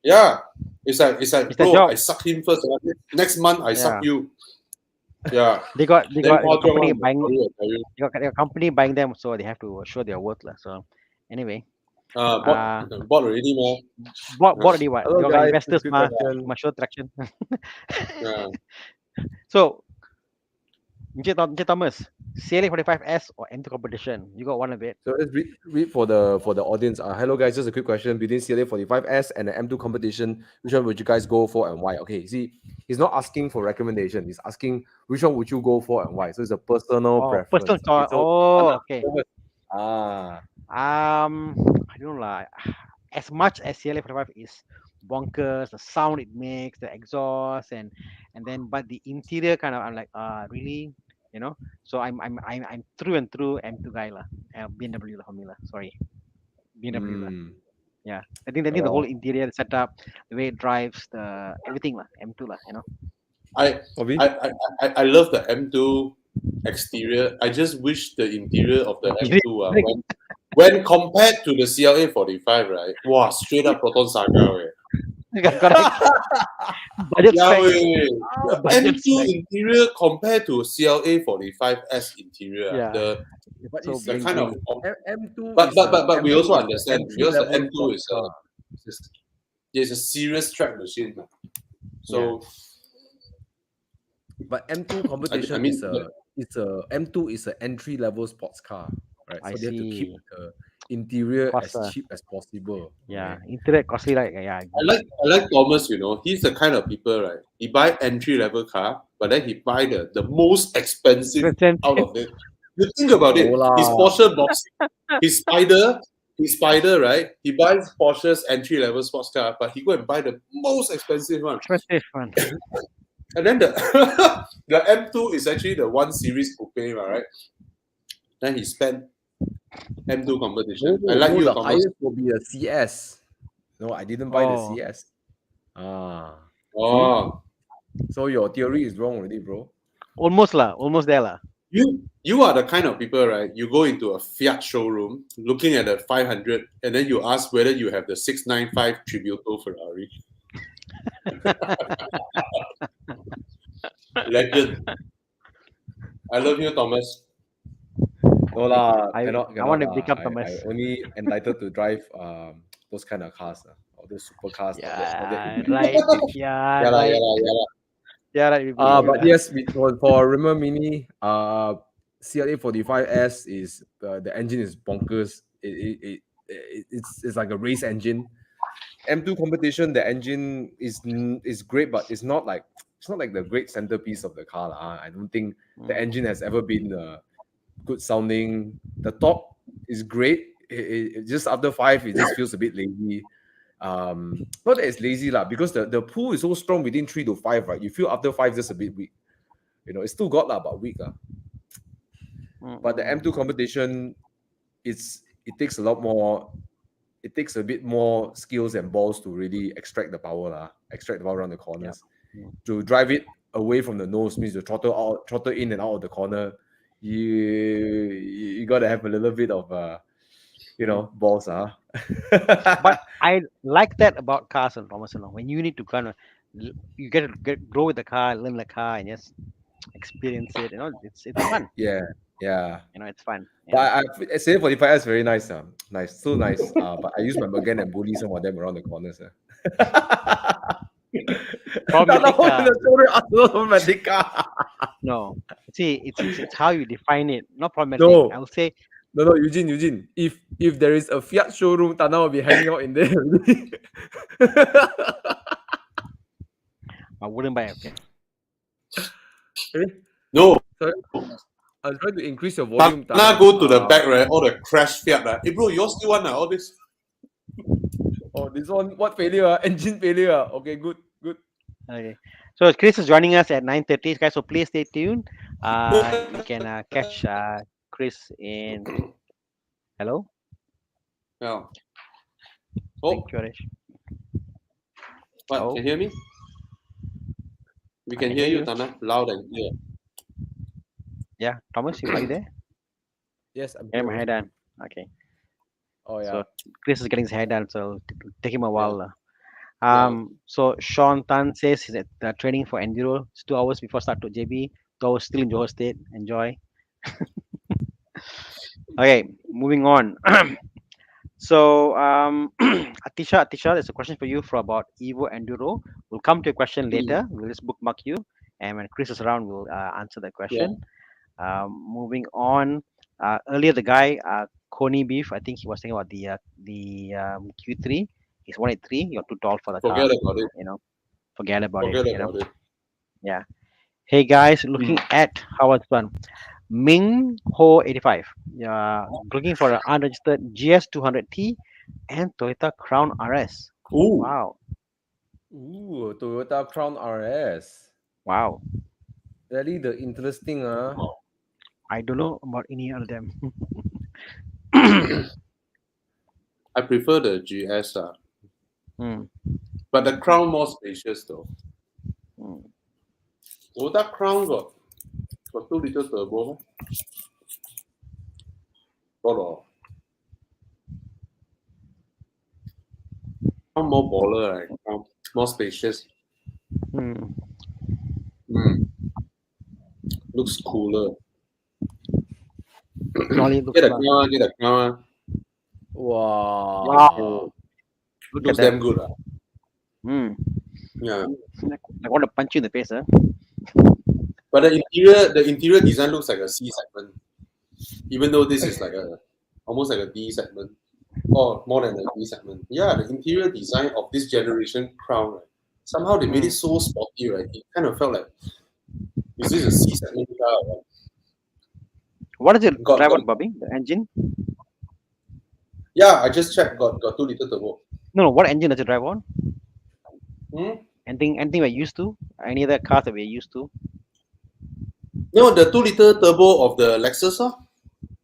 Yeah. It's like, bro, I suck him first. Next month I suck you. Yeah. They got company Then buying. I They got a company buying them, so they have to show their worth lah. So anyway, bought already, man. bought already what? Hello, They got guys. investors, Good must question. show traction. Yeah. So, Encik Thomas, CLA 45S or M2 competition? You got one of it. So let's read for the audience. Hello guys, just a quick question. Between CLA 45S and the M2 competition, which one would you guys go for and why? Okay, see, he's not asking for recommendation. He's asking which one would you go for and why. So it's a personal preference. Personal choice. Okay. Ah. I don't know lah. As much as CLA 45 is bonkers, the sound it makes, the exhaust, and then but the interior kind of, I'm like, really, you know. So I'm through and through M2 guy lah. BMW lah, Formula. Sorry, BMW lah. Mm. Yeah, I think the whole interior setup, the way it drives, the everything lah, M2 lah, you know. I Bobby? I love the M2 exterior. I just wish the interior of the M2 when compared to the CLA 45, right? Wow, straight up Proton Saga. Correct. Budget Yeah, specs. the budget M2 spec. interior compared to CLA 45S interior, Yeah. But So it's the bling kind of bling. M2 but is we M2 also is understand entry because the level M2 sports is car. it's a serious track machine. So But M2 competition mean, is a M2 is an entry level sports car, right? I So they have to keep see. the interior Cost, as cheap as possible. Yeah, okay? interior costly, like yeah. I like Thomas. He's the kind of people, right? He buy entry level car, but then he buy the most expensive out of it. You think about it. No lah. His Porsche box, his Spider, right? He buys Porsche's entry level sports car, but he go and buy the most expensive one. Expensive one. And then the the M2 is actually the 1 Series coupe, right? Then he spent M2 competition. I like you, the Thomas. highest will be a CS. No, I didn't buy the Oh. CS. Ah, Oh, so your theory is wrong already, bro. Almost there lah. you are the kind of people, right? You go into a Fiat showroom, looking at a 500, and then you ask whether you have the 695 Tributo Ferrari. Legend. I love you, Thomas. No lah, I cannot want to lah. become I Thomas. only entitled to drive those kind of cars, or those super cars. Yeah, right. Yeah, Yeah, right. yeah. Yeah, right. But yes, for Rimmer Mini, CLA 45S is the engine is bonkers. It's like a race engine. M2 competition, the engine is great, but it's not like the great centerpiece of the car. I don't think the engine has ever been good sounding. The top is great. It just after 5, it just feels a bit lazy. Not that it's lazy lah, because the pull is so strong within 3 to 5, right? You feel after 5 just a bit weak. It's still got lah, but weak lah. But the M2 competition, it takes a lot more. It takes a bit more skills and balls to really extract the power around the corners. To drive it away from the nose means to throttle in and out of the corner. You gotta have a little bit of balls. But I like that about cars and Thomas. When you need to kind of, you get to grow with the car, learn the car, and just experience it. It's fun. Yeah. It's fun. But I say 45 is very nice. Nice, so nice. But I use my Magan and bully some of them around the corners. Problematic car. No, see, it's how you define it, not problematic. No. I will say. No, Eugene. If there is a Fiat showroom, Thana will be hanging out in there. I wouldn't buy a Fiat. No. Sorry? I'm trying to increase your volume. Now go to the back, right? All the crash Fiat. Hey, bro, you all still want all this? Oh, this one, what failure? Engine failure. Okay, good. Okay. So Chris is joining us at 9:30, guys. So please stay tuned. You can catch Chris in. Hello. Yeah. Thank you, Arish. What? Oh. Can you hear me? We can hear you, Thana, loud and clear. Yeah, Thomas, are you there? Yes, I'm Getting my hair done. Okay. Oh yeah. So Chris is getting his hair done, so it'll take him a while. Yeah. So Sean Tan says he's at training for Enduro. It's 2 hours before start to JB. 2 hours still in Johor State. Enjoy. Okay, moving on. So Atisha, there's a question for you for about EvoEnduro. We'll come to a question later. We'll just bookmark you, and when Chris is around, we'll answer the question. Moving on. Earlier, the guy Coney Beef, I think he was saying about the Q3. He's 183. You're too tall for the car. Forget about it. Forget about Forget it. about it. Yeah. Hey guys, looking at how it's done. Ming Ho 85. Looking for an unregistered GS 200T and Toyota Crown RS. Ooh. Wow. Toyota Crown RS. Wow. Really the interesting. I don't know about any of them. I prefer the GS, Hmm. but the Crown more spacious though. Hmm. Oh, that Crown got 2-liter turbo. Got Crown more baller, right? Crown more spacious. Hmm. Looks cooler. Jolly looks Get a like. Crown, get a Crown. Wow. Wow. Look Looks at that. damn good. Hmm. Yeah. I want to punch you in the face, huh? But the interior design looks like a C segment, even though this is like almost like a D segment, or more than a D segment. Yeah, the interior design of this generation Crown, right? Somehow they made it so sporty, right? It kind of felt like, is this a C segment car? Right? What does it Got- drive got- on, Bobby? The engine? Yeah, I just checked. Got 2-liter turbo. No. What engine does it drive on? Hmm? Anything we're used to? Any other cars that we're used to? No, the 2-liter turbo of the Lexus.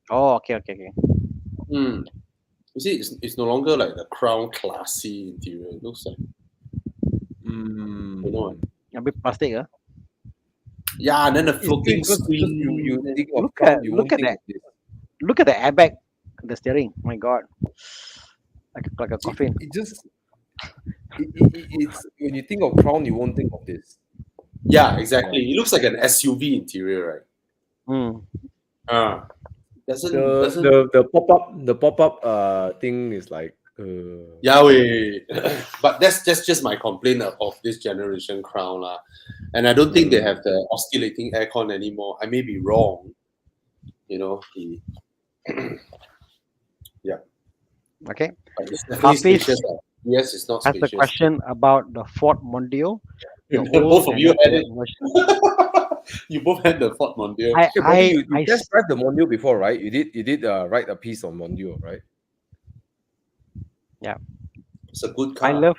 Oh, okay. Hmm. You see, it's no longer like the Crown classy interior. It looks like, you know, A bit plastic, huh? yeah, and then the It's floating because screen. you think of Look Crown, at- you look won't at think that. of this. Look at the airbag, the steering. My God, like a coffin. It just it's when you think of Crown, you won't think of this. Yeah, exactly. It looks like an SUV interior, right? Hmm. Doesn't The pop up thing is like Yahweh. But that's just my complaint of this generation Crown lah. And I don't think they have the oscillating aircon anymore. I may be wrong. You know, Okay. but it's definitely Hafiz spacious. Yes, it's not Has spacious. the question about the Ford Mondeo. The Both old of you and had the it. version. You both had the Ford Mondeo. Yeah, Bobby, you I test drive the Mondeo before, right? You did write a piece on Mondeo, right? It's a good car. I love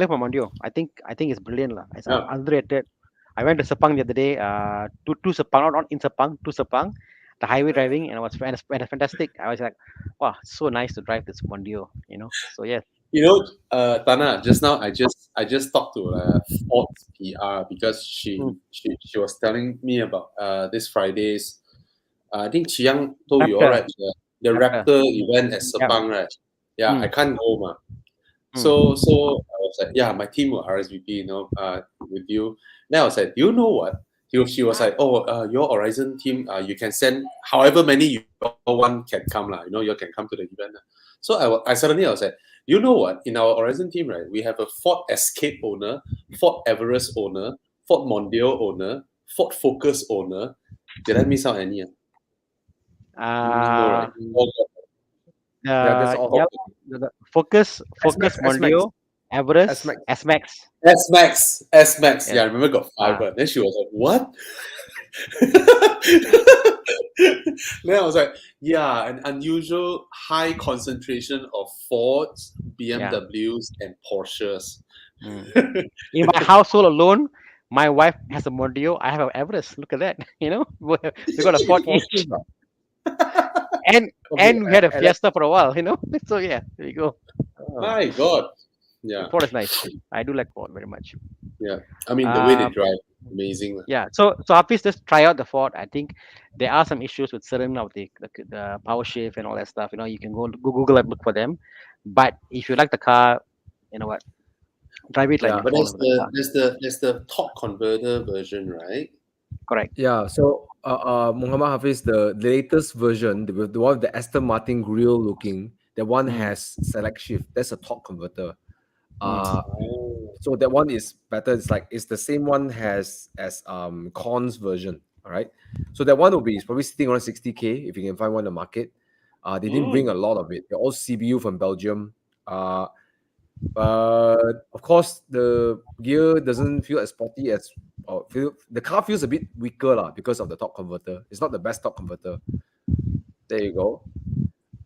my Mondeo. I think it's brilliant lah. It's Yeah. underrated. I went to Sepang the other day. To Sepang, not in Sepang, to Sepang, the highway driving, and it was fantastic. I was like, wow, so nice to drive this Mondeo. You know. So yeah. You know, Thana, just now I just talked to Ford's PR because she was telling me about this Friday's. I think Chiang told you all Raptor. right. The Raptor event at Sepang, right? Yeah, I can't go, ma. So I was like, yeah, my team will RSVP, you know, with you. Then I was like, do you know what? She was like, oh, your Horizon team, you can send however many you want can come, lah. You know, you can come to the event. Lah. So I suddenly was like, you know what? In our Horizon team, right, we have a Ford Escape owner, Ford Everest owner, Ford Mondeo owner, Ford Focus owner. Did I miss out any? No, right? That's all. The Focus S-Max. Mondeo, Everest, S-Max. S-Max. S-Max. Yeah. Yeah, I remember got 5. Then she was like, what? Then I was like, yeah, an unusual high concentration of Fords, BMWs, and Porsches. In my household alone, my wife has a Mondeo. I have an Everest. Look at that. You know, we got a Ford each. And we had a Fiesta for a while, you know. So yeah, there you go. My God. Yeah. Ford is nice. I do like Ford very much. Yeah. I mean, the way they drive, amazing. Yeah. So Hafiz, just try out the Ford. I think there are some issues with certain of the power shift and all that stuff. You know, you can go Google and look for them. But if you like the car, you know what, drive it like you But fall in the car. there's the top converter version, right? Correct. Yeah, so Muhammad Hafiz, the latest version, the one with the Aston Martin grille looking, that one has select shift. That's a torque converter. So that one is better. It's the same one as Con's version. All right. So that one will be probably sitting around 60K if you can find one in the market. They didn't bring a lot of it. They're all CBU from Belgium. But of course, the gear doesn't feel as sporty as the car feels a bit weaker lah because of the torque converter. It's not the best torque converter. There you go.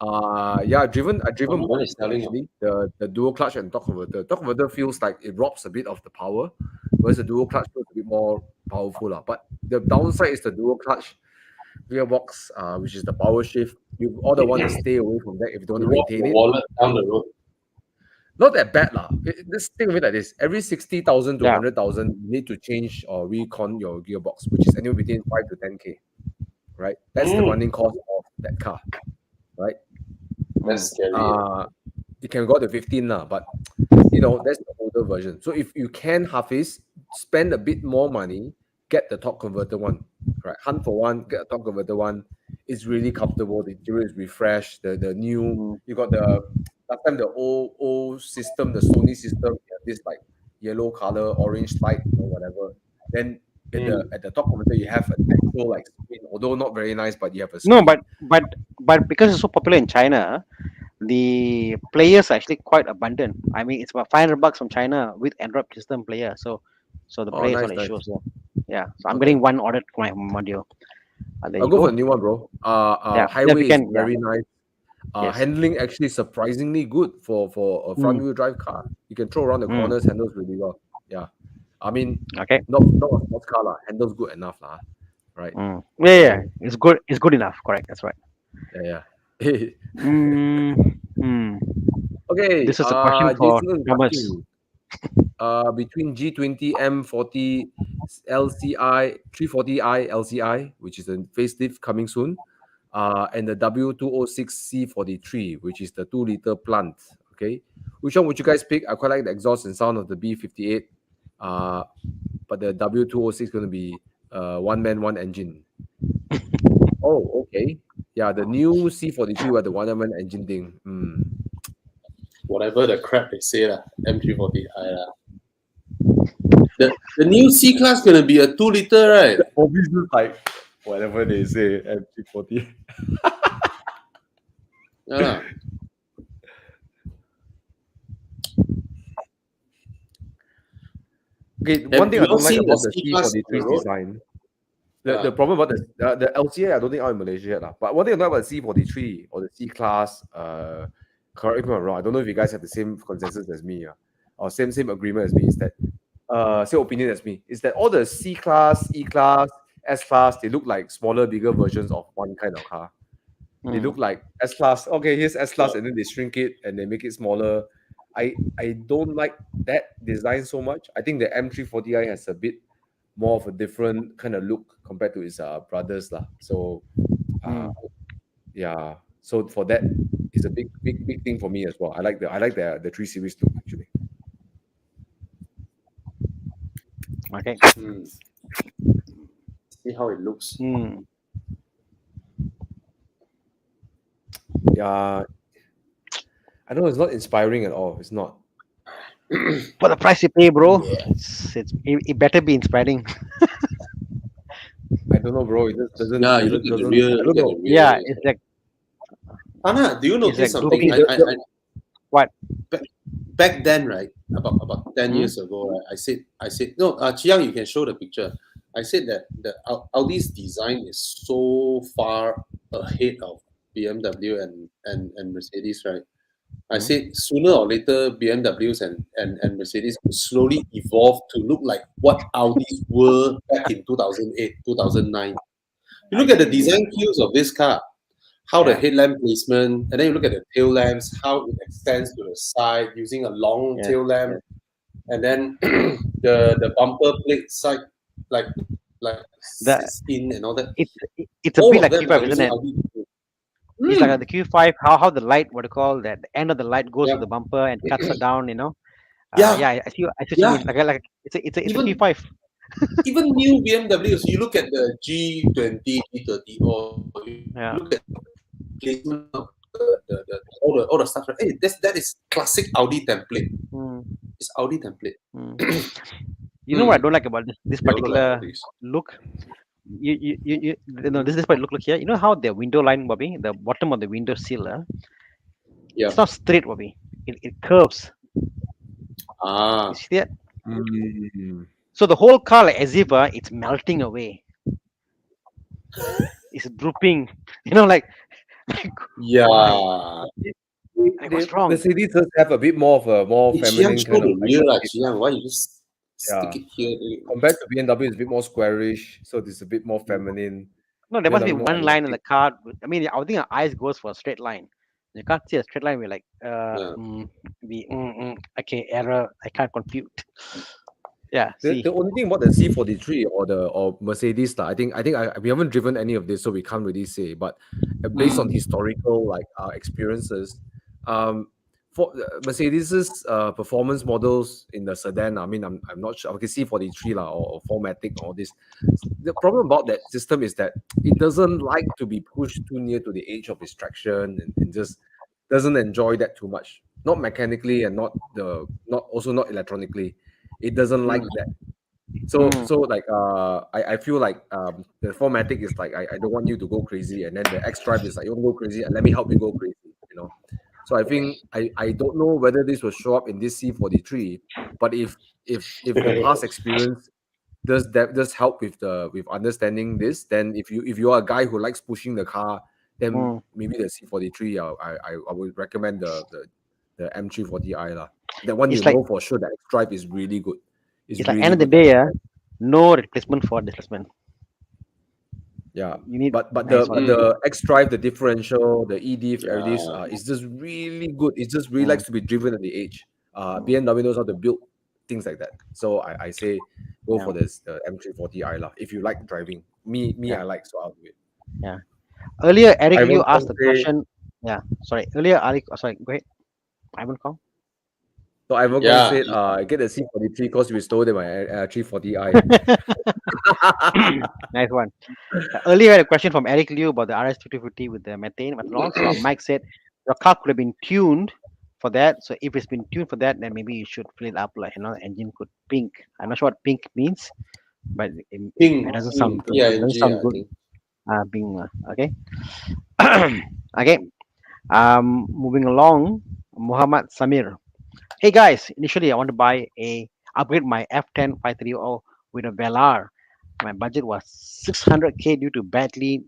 I driven both actually, the dual clutch and torque converter. Torque converter feels like it robs a bit of the power, whereas the dual clutch feels a bit more powerful lah. But the downside is the dual clutch. gearbox, which is the power shift. You order want to stay away from that if you don't You want to walk maintain your it. wallet down the road. Not that bad lah. Just think of it like this: every 60,000 to Yeah. 100,000, you need to change or recon your gearbox, which is anywhere between 5 to 10k. Right? That's the running cost of that car. Right? That's scary. It can go to 15 now, but that's the older version. So if you can hafiz, spend a bit more money, get the torque converter one. Right? Hunt for one, get a torque converter one. It's really comfortable. The interior is refreshed. The new you got the last time the old system, the Sony system, this like yellow color, orange light or whatever. Then at the top converter you have an actual like screen, although not very nice, but you have a screen. No, but because it's so popular in China, the players are actually quite abundant. I mean, it's about $500 from China with Android system player. So the players nice, on nice. issue. So yeah, so I'm Okay. getting one ordered for my Mondeo. There I'll you go go. for the new one, bro. Yeah, Highway we can, is very nice. Yes. Handling actually surprisingly good for a front wheel drive car. You can throw around the corners, handles really well. Yeah, I mean, Okay. not a sports car lah. Handles good enough lah. Right? Yeah, it's good. It's good enough. Correct. That's right. Yeah. Okay. This is a question for Jason is Thomas. asking, between G20 M40 LCI 340i LCI, which is a facelift coming soon, and the W206 C43, which is the 2-liter plant. Okay, which one would you guys pick? I quite like the exhaust and sound of the B58, but the W206 is going to be one man, one engine. Oh, okay. Yeah, the new C43 with the one man engine thing. Whatever the crap they say lah, M340i lah. The new C class gonna be a 2-liter, right? Obviously, like whatever they say, M340. Yeah. Okay, one thing I don't like seen about the the C-Class on the C43's road? design, the problem about the LCA, I don't think out in Malaysia yet. But one thing I like about the C43 or the C-Class, correct me if I'm wrong, I don't know if you guys have the same consensus as me, or same agreement as me, is that, same opinion as me, is that all the C-Class, E-Class, S-Class, they look like smaller, bigger versions of one kind of car. They look like S-Class. Okay, here's S-Class, and then they shrink it and they make it smaller. I don't like that design so much. I think the M340i has a bit more of a different kind of look compared to its brothers lah. So, yeah. So for that, it's a big thing for me as well. I like the 3 Series look actually. Okay. See how it looks. Yeah, I know it's not inspiring at all. It's not. For the price you pay, bro, it better be inspiring. I don't know, bro. It just doesn't. Yeah, you look at the rear. I don't know. Yeah, it's like. Thana, do you notice like something? What? Back then, right? About 10 years ago, right? I said no. Chiang, you can show the picture. I said that the Audi's design is so far ahead of BMW and Mercedes, right? I said sooner or later BMWs and Mercedes will slowly evolve to look like what Audis were back in 2008, 2009. You look at the design cues of this car, how the headlamp placement, and then you look at the tail lamps, how it extends to the side using a long tail lamp, and then the bumper plate side like sits in and all that. It's a bit like Q5, isn't it? It's like the Q5, how the light, what do you call that? The end of the light goes to the bumper and cuts it down, I see. Like it's a Q5. Even new BMWs, you look at the G20, G30, or you look at the placement of all the stuff. Right? Hey, that is classic Audi template. It's Audi template. You know what I don't like about this particular look? You know, this part look here. You know how the window line, Bobby, the bottom of the window sill, it's not straight, Bobby. It curves. You see that? So the whole car, like as if it's melting away. It's drooping. You know, like what's wrong? Mercedes does have a bit more of a feminine kind of real why you just stick it here? Compared to BMW, it's a bit more squarish, so it's a bit more feminine. No, there must be I'm not one line in the unlucky. car. I mean, I would think our eyes goes for a straight line. You can't see a straight line. We're like, Yeah. okay, error. I can't compute. Yeah, see. The only thing about the C43 or Mercedes, we haven't driven any of this, so we can't really say. But based on historical experiences, for Mercedes's performance models in the sedan, I mean, I'm not sure. Okay, C43 or 4MATIC, all this. The problem about that system is that it doesn't like to be pushed too near to the edge of its traction and just doesn't enjoy that too much. Not mechanically and not electronically. It doesn't like that. So I feel like the 4MATIC is like I don't want you to go crazy, and then the X Drive is like, you want to go crazy and let me help you go crazy, you know. So I think I don't know whether this will show up in this C43, but if the past experience does help with understanding this, then if you are a guy who likes pushing the car, then maybe the C43 I would recommend the M340i lah. That one, It's you like know for sure that X Drive is really good. it's like end of the day, no replacement for displacement. Yeah, You need but nice one. the X Drive, the differential, the EDIF, everything is just really good. It just really likes to be driven at the edge. BMW knows how to build things like that. So I say go for this M340i lah. If you like driving, me I like, so I'll do it. Yeah. Earlier, Eric Ivan Liu asked the Kong say- question. Yeah. Sorry. Earlier, Eric. Sorry. Go ahead. Ivan Kong. So Ivan Yeah. said, get a C43 because we stole them my 340i. Nice one. Earlier, I had a question from Eric Liu about the RS250 with the methanol. So Mike said your car could have been tuned for that. So if it's been tuned for that, then maybe you should fill it up like, the engine could pink. I'm not sure what pink means, but it doesn't sound good. It doesn't sound good. Being okay. Okay. Moving along, Muhammad Samir. Hey guys, initially I want to upgrade my F10 530 with a Velar. My budget was 600k due to badly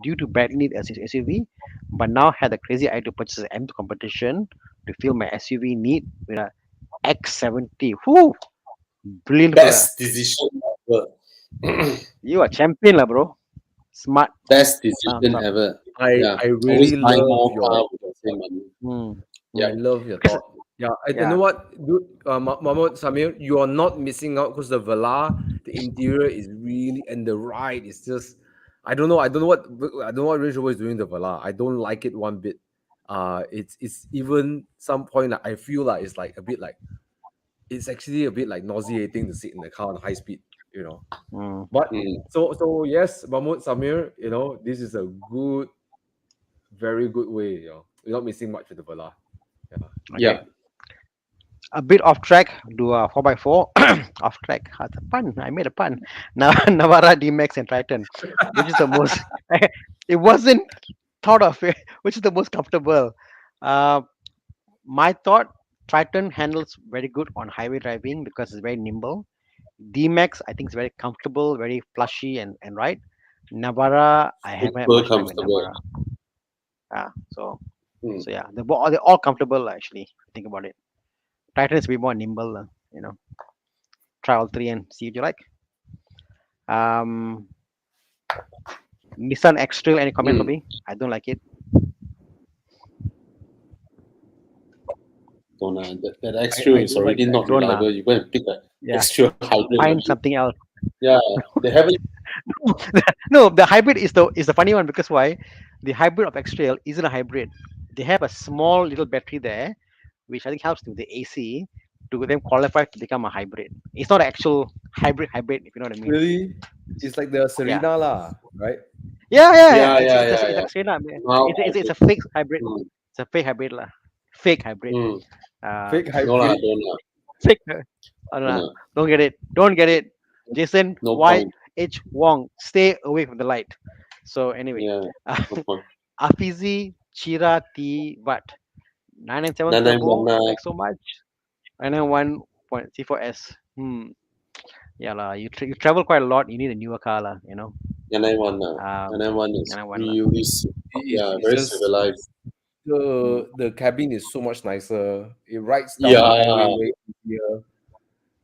need a SUV, but now had the crazy idea to purchase an M2 competition to fill my SUV need with a X70. Whoo! Brilliant. Best decision ever. You are champion, bro. Smart. Best decision ever. I Always really buy love more your car with the same money. I love your thought. Yeah, you know what, dude, Mahmoud Samir, you are not missing out because the Velar, the interior is really, and the ride is just, I don't know what Range Rover is doing the Velar. I don't like it one bit. It's even some point I feel like it's like a bit like, it's actually a bit like nauseating to sit in the car on high speed, you know. But so yes, Mahmoud Samir, you know, this is a good, very good way, you know. You're not missing much with the Velar. Yeah. A bit off track, do a 4x4 off track. That's a pun. I made a pun. Now Navara, D-Max, and Triton, which is the most. It wasn't thought of it, which is the most comfortable. My thought, Triton handles very good on highway driving because it's very nimble. D-Max, I think, is very comfortable, very plushy and right. Navara, I haven't had much time with comfortable. Navara. So yeah, they're all comfortable actually. Think about it. Titan is a bit more nimble, you know. Try all three and see what you like. Nissan X2, any comment for me? I don't like it. Thana, that X2 is already like not reliable. You go and pick an extra hybrid. Find something else. Yeah, they haven't. No, the hybrid is the funny one because why? The hybrid of X-Trail isn't a hybrid. They have a small little battery there, which I think helps with the AC to then qualify to become a hybrid. It's not an actual hybrid, if you know what I mean. Really? It's like the Serena lah, right? Yeah. Yeah. It's like Serena. Wow. It's a fake hybrid. It's a fake hybrid lah. Fake hybrid. Fake hybrid. No lah, don't lah. Fake. Don't get it. Jason point. H Wong, stay away from the light. So anyway, No point. Afizi Chira T Wat 997 turbo, thanks so much. 991.C4S. Yeah lah. You travel quite a lot. You need a newer car lah. You know. 991 lah. 991 is 991 really, It's very just- civilized. The cabin is so much nicer. It rides down Yeah. the highway way easier.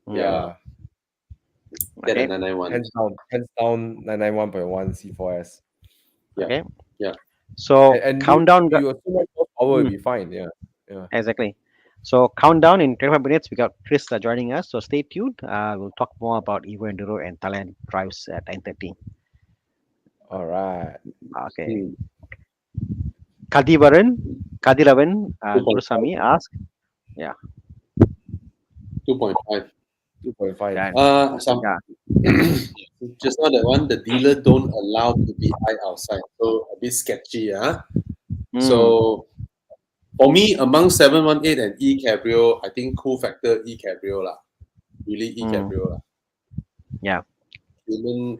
Yeah. Get Okay. a 991. Hands down 991.1 C4S. Yeah. Okay. Yeah. So And countdown. you so much more power will Mm. be fine. Yeah. Exactly. So countdown in 25 minutes. We got Chris joining us. So stay tuned. We'll talk more about EvoEnduro and Thailand drives at 9:30. All right. Okay. Hmm. Kadiravan, 2.5. Gurusami asked. 2.5. 2.5. Yeah. Some Yeah. just now that one, the dealer don't allow PPI outside, so a bit sketchy, Mm. So for me, among 718 and E Cabrio, I think cool factor E Cabrio lah. Really E Cabrio lah. Yeah.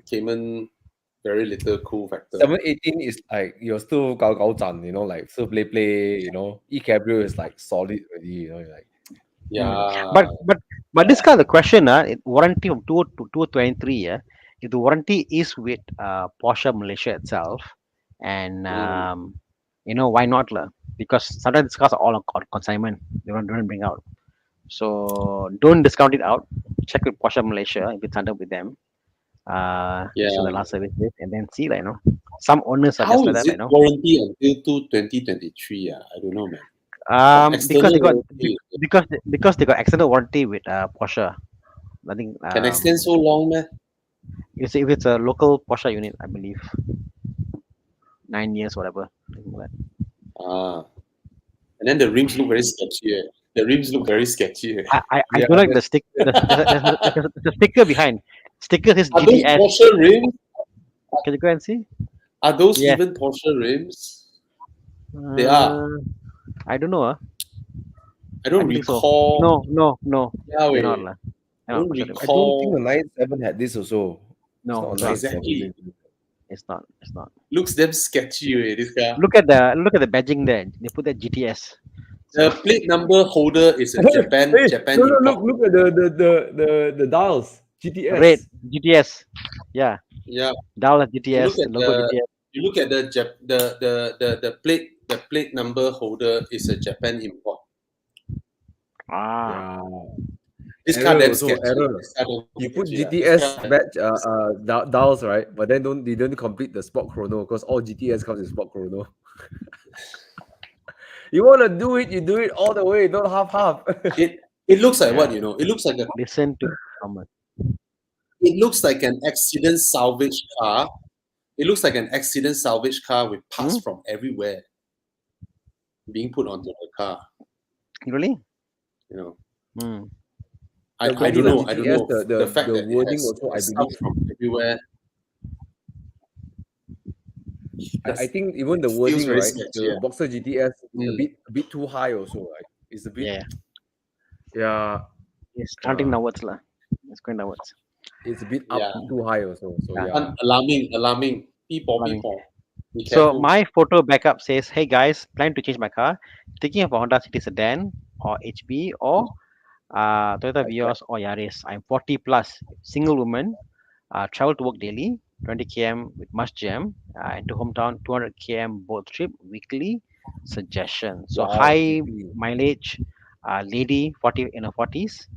Cayman, very little cool factor. 718 is like you're still gao zhan, like still play, E-Cabrio is like solid already, like. Yeah. But this kind of question, warranty from 2023, if the warranty is with Porsche Malaysia itself, and why not lah? Because sometimes these cars are all on consignment. They don't bring out. So don't discount it out. Check with Porsche Malaysia if it's under with them. Just in the last service date, and then see, some owners are How just like is that, it warranty until 2023? I don't know, man. Because they got warranty. because they got extended warranty with Porsche. I think Can extend so long, man. if it's a local Porsche unit, I believe 9 years, whatever. Like that. And then the rims look very sketchy. The rims look very sketchy. I Yeah, don't like the stick. The sticker behind. Sticker says Are those GTS. Porsche rims? Can you go and see? Are those Yeah. even Porsche rims? They are. I don't know. I don't think so. recall. No. Yeah, They're wait. not lah. I don't I don't think recall. the 97 had this also. No, It's not exactly. 97. it's not. It's not. Looks damn sketchy, this guy. Look at the badging there. They put that GTS. The plate number holder is a Japan. Hey, Japan no, import. look at the dials. GTS. Red GTS. Yeah. Yeah. Dial GTS. Look at Logo GTS. You look at the plate. The plate number holder is a Japan import. Ah. Yeah. This Error car damn also, sketchy. error. This car damn You put sketchy, GTS badge dials, right? But then they don't complete the sport chrono because all GTS comes in sport chrono. You want to do it, you do it all the way, not half. It looks like what, It looks like Listen to Thomas. it looks like an accident salvage car. It looks like an accident salvage car with parts from everywhere being put onto the car. Really? I The don't know. I GTS, don't know. the fact the that it wording has also, I stuff believe. from everywhere. I think even the feels wording, very right? sketchy, The Boxer GTS Mm. a bit too high also, right? It's a bit Yeah. It's counting downwards lah. It's going downwards. it's a bit up Yeah. too high also. So Yeah. Alarming. People. Be So careful. my photo backup says, "Hey guys, plan to change my car. Thinking of a Honda City sedan or HB or Toyota Vios or Yaris. I'm 40 plus, single woman, travel to work daily, 20 km with much jam, and to hometown 200 km both trip weekly. Suggestion. So Wow, high weekly. mileage, lady 40 in her 40s.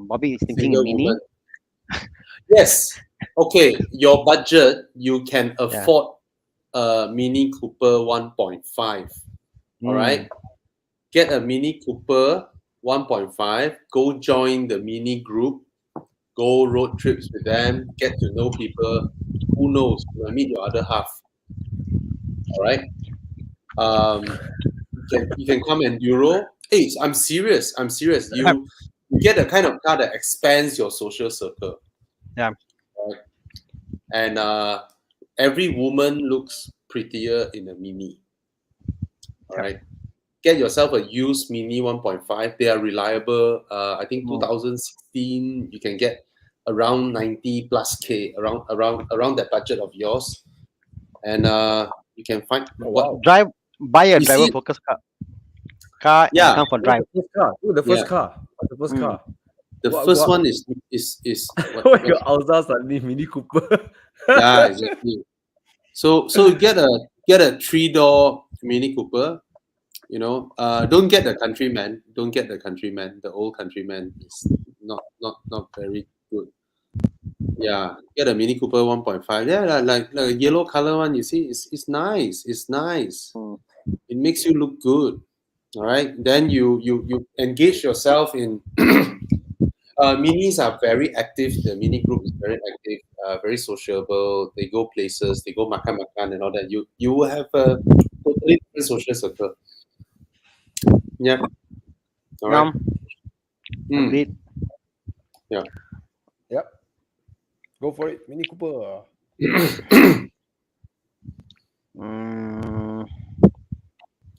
Bobby is thinking Single mini. woman. Yes. Okay. Your budget, you can afford a Mini Cooper 1.5. All right. Get a Mini Cooper 1.5. Go join the Mini group. Go road trips with them. Get to know people. Who knows? You will meet your other half. All right. You can come enduro. Hey, I'm serious. You get a kind of car that expands your social circle. Yeah. Right? And every woman looks prettier in a Mini. All right. Get yourself a used Mini 1.5. They are reliable. I think 2016 you can get around 90 plus K, around that budget of yours, and you can find buy a You driver see- focused car Yeah. and come for drive. The first car. The first car. The What- first what- one is what- Oh my god, Alza suddenly Mini Cooper. yeah, exactly. So get a 3-door Mini Cooper. Don't get the Countryman. Don't get the Countryman. The old Countryman is not very good. Yeah, get a Mini Cooper 1.5. Yeah, like a yellow color one. You see, it's nice. It's nice. It makes you look good. All right. Then you engage yourself in. Minis are very active. The mini group is very active, very sociable. They go places. They go makan and all that. You will have a totally different social circle. Yeah. All right. Agreed. Yeah. Yep. Go for it, Mini Cooper.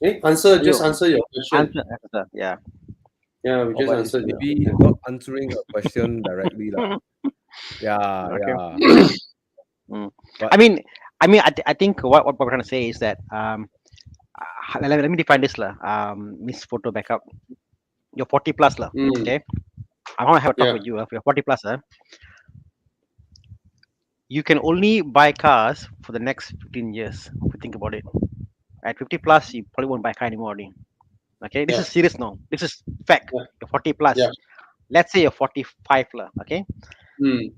Just answer your question. Answer. Yeah. Yeah, we just But it's answered. maybe not answering a question directly, lah. Yeah, Okay. yeah. I mean, I think what we're trying to say is that let me define this lah. Miss photo backup. You're 40 plus lah. Okay. I want to have a talk with you. If you're 40 plus, you can only buy cars for the next 15 years. If you think about it, at 50 plus, you probably won't buy a car anymore. Okay, this is serious now. This is fact. You're 40 plus. Yeah. Let's say you're 45 lah. Okay. Mm.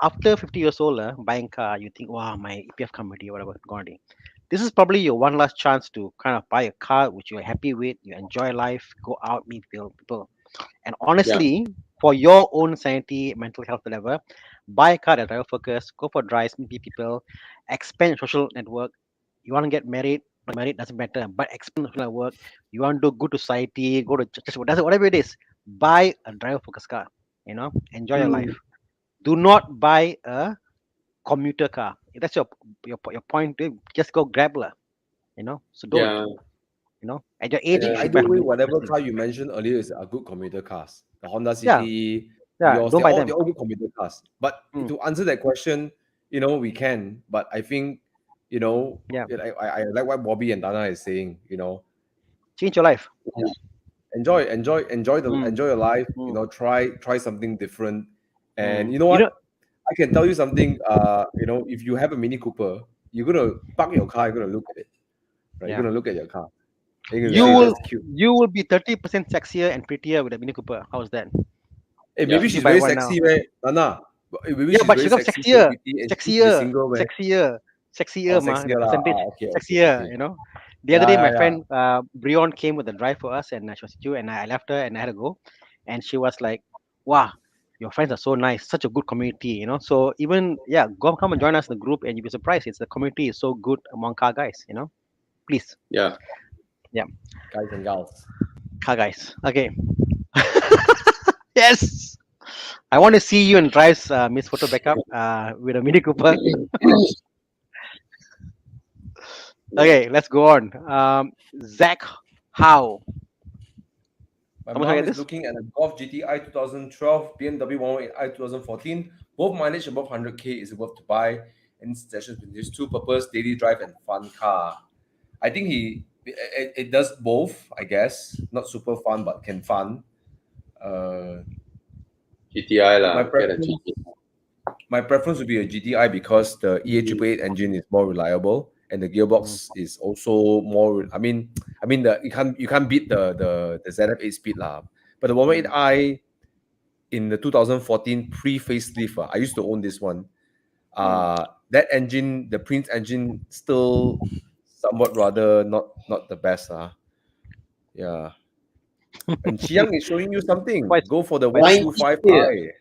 After 50 years old, buying car, you think, wow, my EPF come already, whatever, gone already. This is probably your one last chance to kind of buy a car which you're happy with, you enjoy life, go out, meet people. And honestly, for your own sanity, mental health, whatever, buy a car that driver focus, go for drives, meet people, expand your social network. You want to get married doesn't matter, but expand your social network. You want to do good to society, go to church, whatever it is, buy a driver focus car. Enjoy your life. Do not buy a commuter car. If that's your point, just go grab lah. So don't. At your age, you should buy Either way, something whatever expensive. car you mentioned earlier is a good commuter cars. The Honda City, yours, don't buy them. they're all good commuter cars. But to answer that question, we can. But I think, I like what Bobby and Thana is saying. Change your life. Enjoy your life. Try something different. And you know what? I can tell you something. If you have a Mini Cooper, you're gonna park your car. You're gonna look at it. Right? You're gonna look at your car. You will be 30% sexier and prettier with a Mini Cooper. How's that? Hey, maybe she's very sexy, right? Nana. Maybe but she's sexier. Sexier, ma. The percentage. Okay, sexier, The other day, my friend Brion came with a drive for us, and she was you, and I left her, and I had to go, and she was like, "Wow, your friends are so nice, such a good community, So even come and join us in the group, and you'll be surprised. The community is so good among car guys, Please. Yeah. Guys and gals. Car guys. Okay. Yes. I want to see you and drives Miss Photo Backup with a Mini Cooper. Okay, let's go on. Zach Howe. My mom is looking at a Golf Gti 2012, BMW 118i 2014. Both mileage above 100k is worth to buy. And suggestions with these two: purpose, daily drive, and fun car. I think it does both, I guess. Not super fun, but can fun. GTI lah. My preference would be a GTI because the EA888 engine is more reliable and the gearbox is also more. I mean, you can't beat the ZF 8-speed lah. But the 118i in the 2014 pre-facelift, I used to own this one. That engine, the Prince engine, still somewhat rather not the best. Yeah. And Chiang is showing you something. Go for the 125i.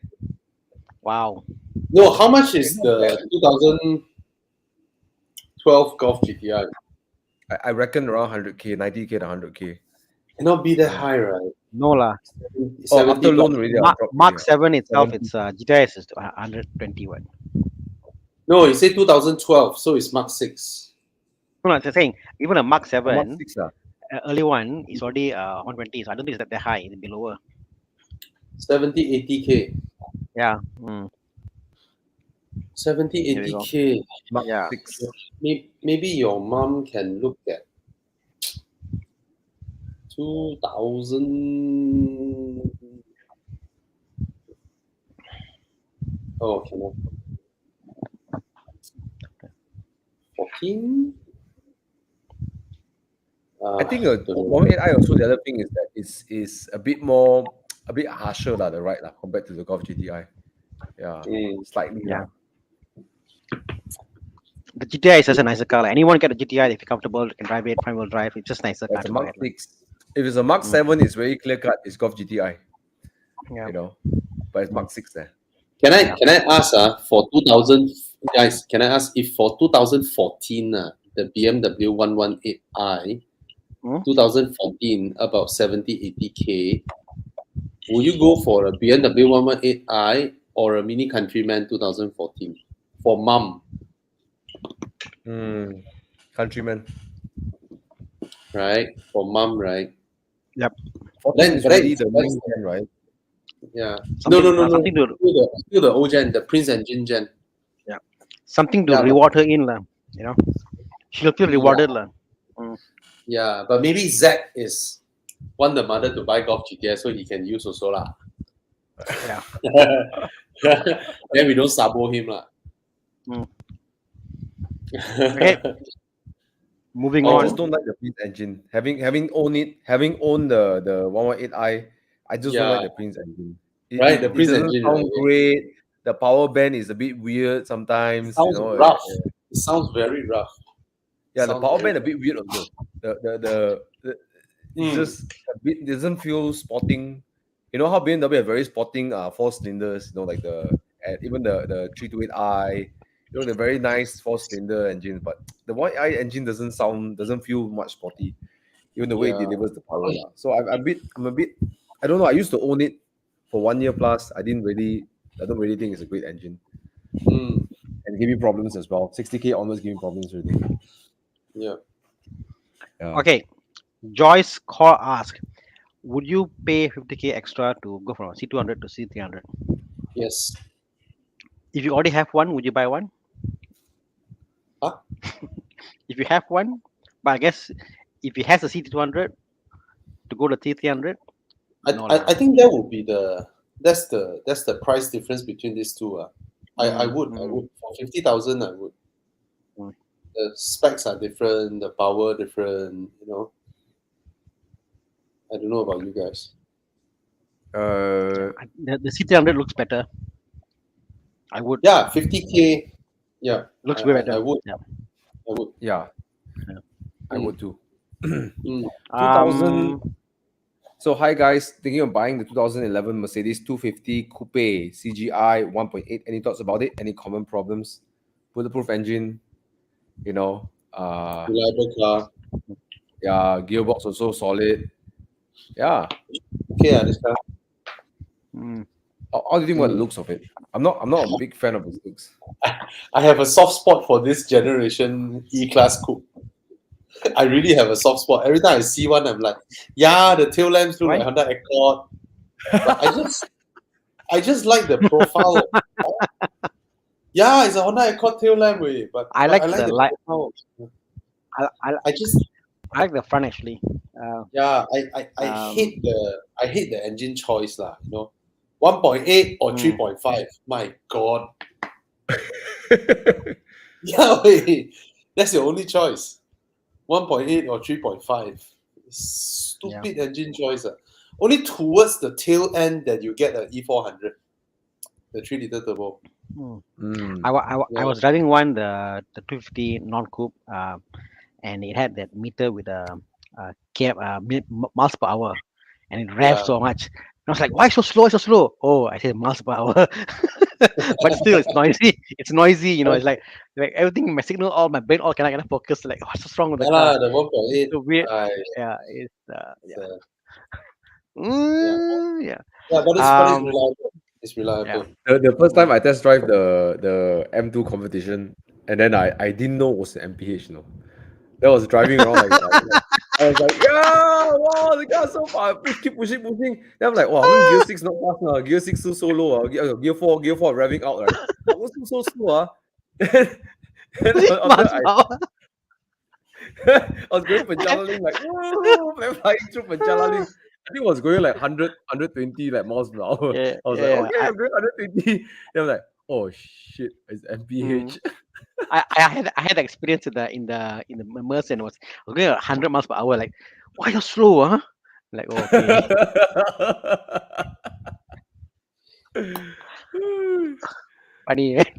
Wow. No, how much is the 2012 Golf GTI? I reckon around 100k, 90k to 100k. Cannot be that high, right? No lah. After loan already. Mark 7 itself, it's GTI is 121. No, you say 2012, so it's Mark 6. No, I'm saying even a Mark 7. Mark 6, early one is already 120, so I don't think it's that high. It'll be lower. 70, 80k. Yeah. 70, 80k. Yeah. Maybe your mom can look at 2000. Oh, cannot. 14. I think 118i also, the other thing is that it's a bit more a bit harsher the ride compared to the Golf GTI. Yeah, slightly. Yeah. The GTI is just a nicer car. Like, anyone get a GTI if you're comfortable, you can drive it, front wheel drive. It's just nicer car It's a to Mark ride. Like. 6. If it's a Mark 7, it's very clear cut. It's Golf GTI. Yeah. You know, but it's Mark 6 there. Can I ask for 2000 guys? Can I ask if for 2014 the BMW 118i 2014 about 70-80K, will you go for a BMW 118i or a Mini Countryman 2014 for mum? Countryman. Right, for mum, right? Yep. Then really the main gen, right? Yeah. Something, No. something to Still the old gen, the Prince Engine gen. yeah, something to Yeah, reward her in, you know. She'll feel rewarded, Yeah, but maybe Zach is want the mother to buy Golf GTI so he can use also lah. Yeah. Then we don't sabo him lah. Okay. Moving I on. just don't like the Prince engine. Having owned the 118i, I just don't like the Prince engine. Right, the Prince doesn't engine, sound right? great. The power band is a bit weird sometimes. Sounds rough. It sounds very rough. Yeah, the Sounds power very band a bit weird also. It's just a bit doesn't feel sporting. You know how BMW have very sporting 4 cylinders, like even the 328i, they're very nice 4-cylinder engines, but the 1i engine doesn't feel much sporty, even the way it delivers the power. So I'm a bit, I don't know. I used to own it for 1 year plus. I don't really think it's a great engine. And it gave me problems as well. 60K onwards gave me problems already. Yeah. Okay. Joyce Core asked, would you pay 50K extra to go from C200 to C300? Yes. If you already have one, would you buy one? Huh? If you have one, but I guess if he has a C200 to go to T300, I think that would be that's the price difference between these two. I would for 50,000 I would. The specs are different, the power different, I don't know about you guys. the C300 looks better. I would. Yeah, 50K. Yeah, looks way better. I would. Yeah. I would. Yeah. I would too. 2000. So hi guys, thinking of buying the 2011 Mercedes 250 Coupe CGI 1.8. Any thoughts about it? Any common problems? Bulletproof engine, Reliable car. Yeah, gearbox also solid. Yeah. Okay, this car. How do you think about the looks of it? I'm not a big fan of the looks. I have a soft spot for this generation E-Class coupe. I really have a soft spot. Every time I see one, I'm like, yeah, the tail lamps look like Honda Accord. But I just like the profile. Yeah, it's a Honda Accord tail lamp way, but I like the light. profile. I like the front actually. Yeah, I hate the engine choice lah. 1.8 or 3.5. My God. Yeah, wait. That's your only choice. 1.8 or 3.5. Stupid engine choice. Only towards the tail end that you get an E400, the 3-liter turbo. I was driving one, the 250 non-coupe, and it had that meter with miles per hour, and it revved so much. I was like, why so slow? So slow. Oh, I said miles per hour. But still, it's noisy. It's noisy, It's like everything, my signal, all my brain, all cannot focus. Like, what's so wrong with the car? The 1.8. So weird. Yeah, but it's reliable. It's reliable. The first time I test drive the M2 competition, and then I didn't know it was an MPH. That was driving around like that. I was like, yeah, wow, the car's so far. Keep pushing. Then I'm like, wow, gear 6 not fast now. Gear 6 still so low. Gear 4 revving out, right? What's so slow? I was going for Jalaling, like, whoa, flying through for Jalaling. I think it was going like 100, 120 like miles per hour. I was like, okay, I'm going 120. Then I'm like, oh shit, it's MPH. I had experience in the Merc, and was going 100 miles per hour. Like, why you slow, huh? Like, okay. Funny, right?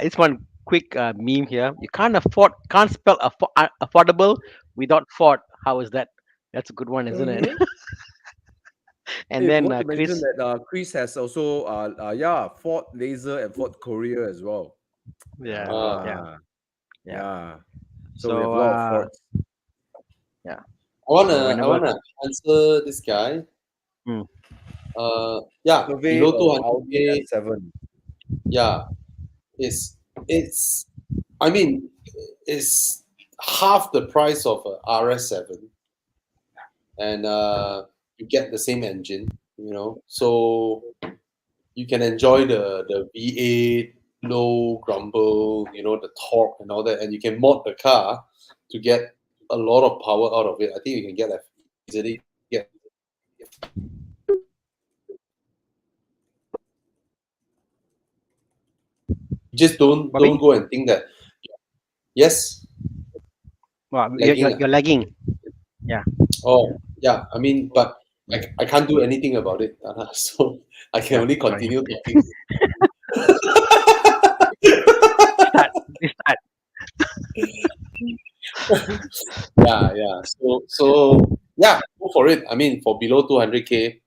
It's one quick meme here. You can't spell affordable without Ford. How is that? That's a good one, isn't it? Mhm. And Hey, then forgot to mention Chris, that Chris has also Ford Laser and Ford Courier as well. yeah, yeah, Ah, yeah. yeah. So we have So a lot of Fords. yeah. So I whenever, wanna answer this guy. mm, Yeah, Survey below of Audi 200k. S7. Yeah, it's. I mean, it's half the price of a RS7, and you get the same engine. So you can enjoy the V8 low grumble, the torque and all that, and you can mod the car to get a lot of power out of it. I think you can get like easily get. Just don't Bobby, go and think that. Yes, wow, lagging. you're lagging. Yeah. Oh yeah, I mean, but I can't do anything about it, so I can Yeah. only Sorry. continue talking. Start. Please start. Yeah. So yeah, go for it. I mean, for below 200k,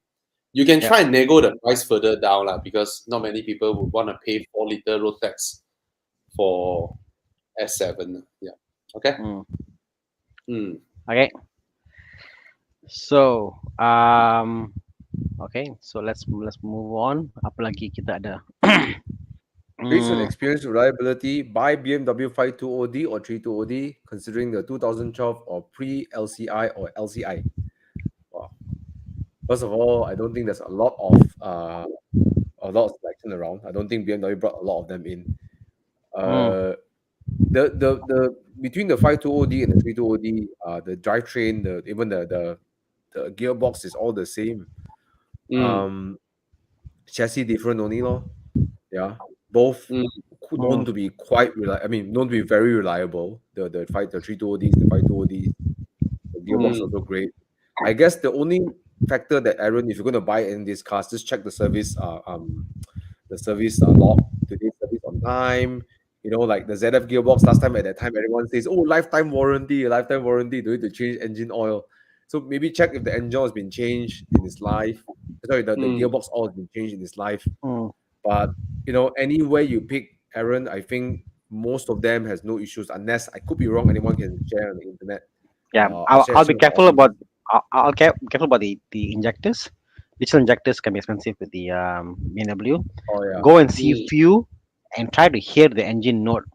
you can Yeah. try and nego the price further down, because not many people would want to pay 4-liter road tax for S7. Yeah. Okay. Mm. Hmm. Okay. So okay. So let's move on. Apa lagi kita ada? Based on Mm, experience reliability, buy BMW 520D or 320D, considering the 2012 or pre-LCI or LCI. Wow. First of all, I don't think there's a lot of selection around. I don't think BMW brought a lot of them in. mm, Uh, the between the 520D and the 320D, the drivetrain, even the gearbox is all the same. Mm. Um, chassis different only lor. Yeah, both Mm. known mm, to be quite I mean, known to be very reliable. The 320Ds, the 520Ds, the gearbox Mm. also great. I guess the only factor that Aaron, if you're going to buy in these cars, just check the service log. Do they service on time? Like the ZF gearbox last time, at that time everyone says, oh, lifetime warranty, don't need to change engine oil. So maybe check if the engine has been changed in its life. Sorry, the Mm. gearbox oil has been changed in its life. mm. But anywhere you pick, Aaron, I think most of them has no issues, unless I could be wrong. Anyone can share on the internet. Yeah. I'll I'll be share the careful Audi. about. Be careful about the injectors. Digital injectors can be expensive with the BMW. Oh yeah. Go and see Mm. few and try to hear the engine note.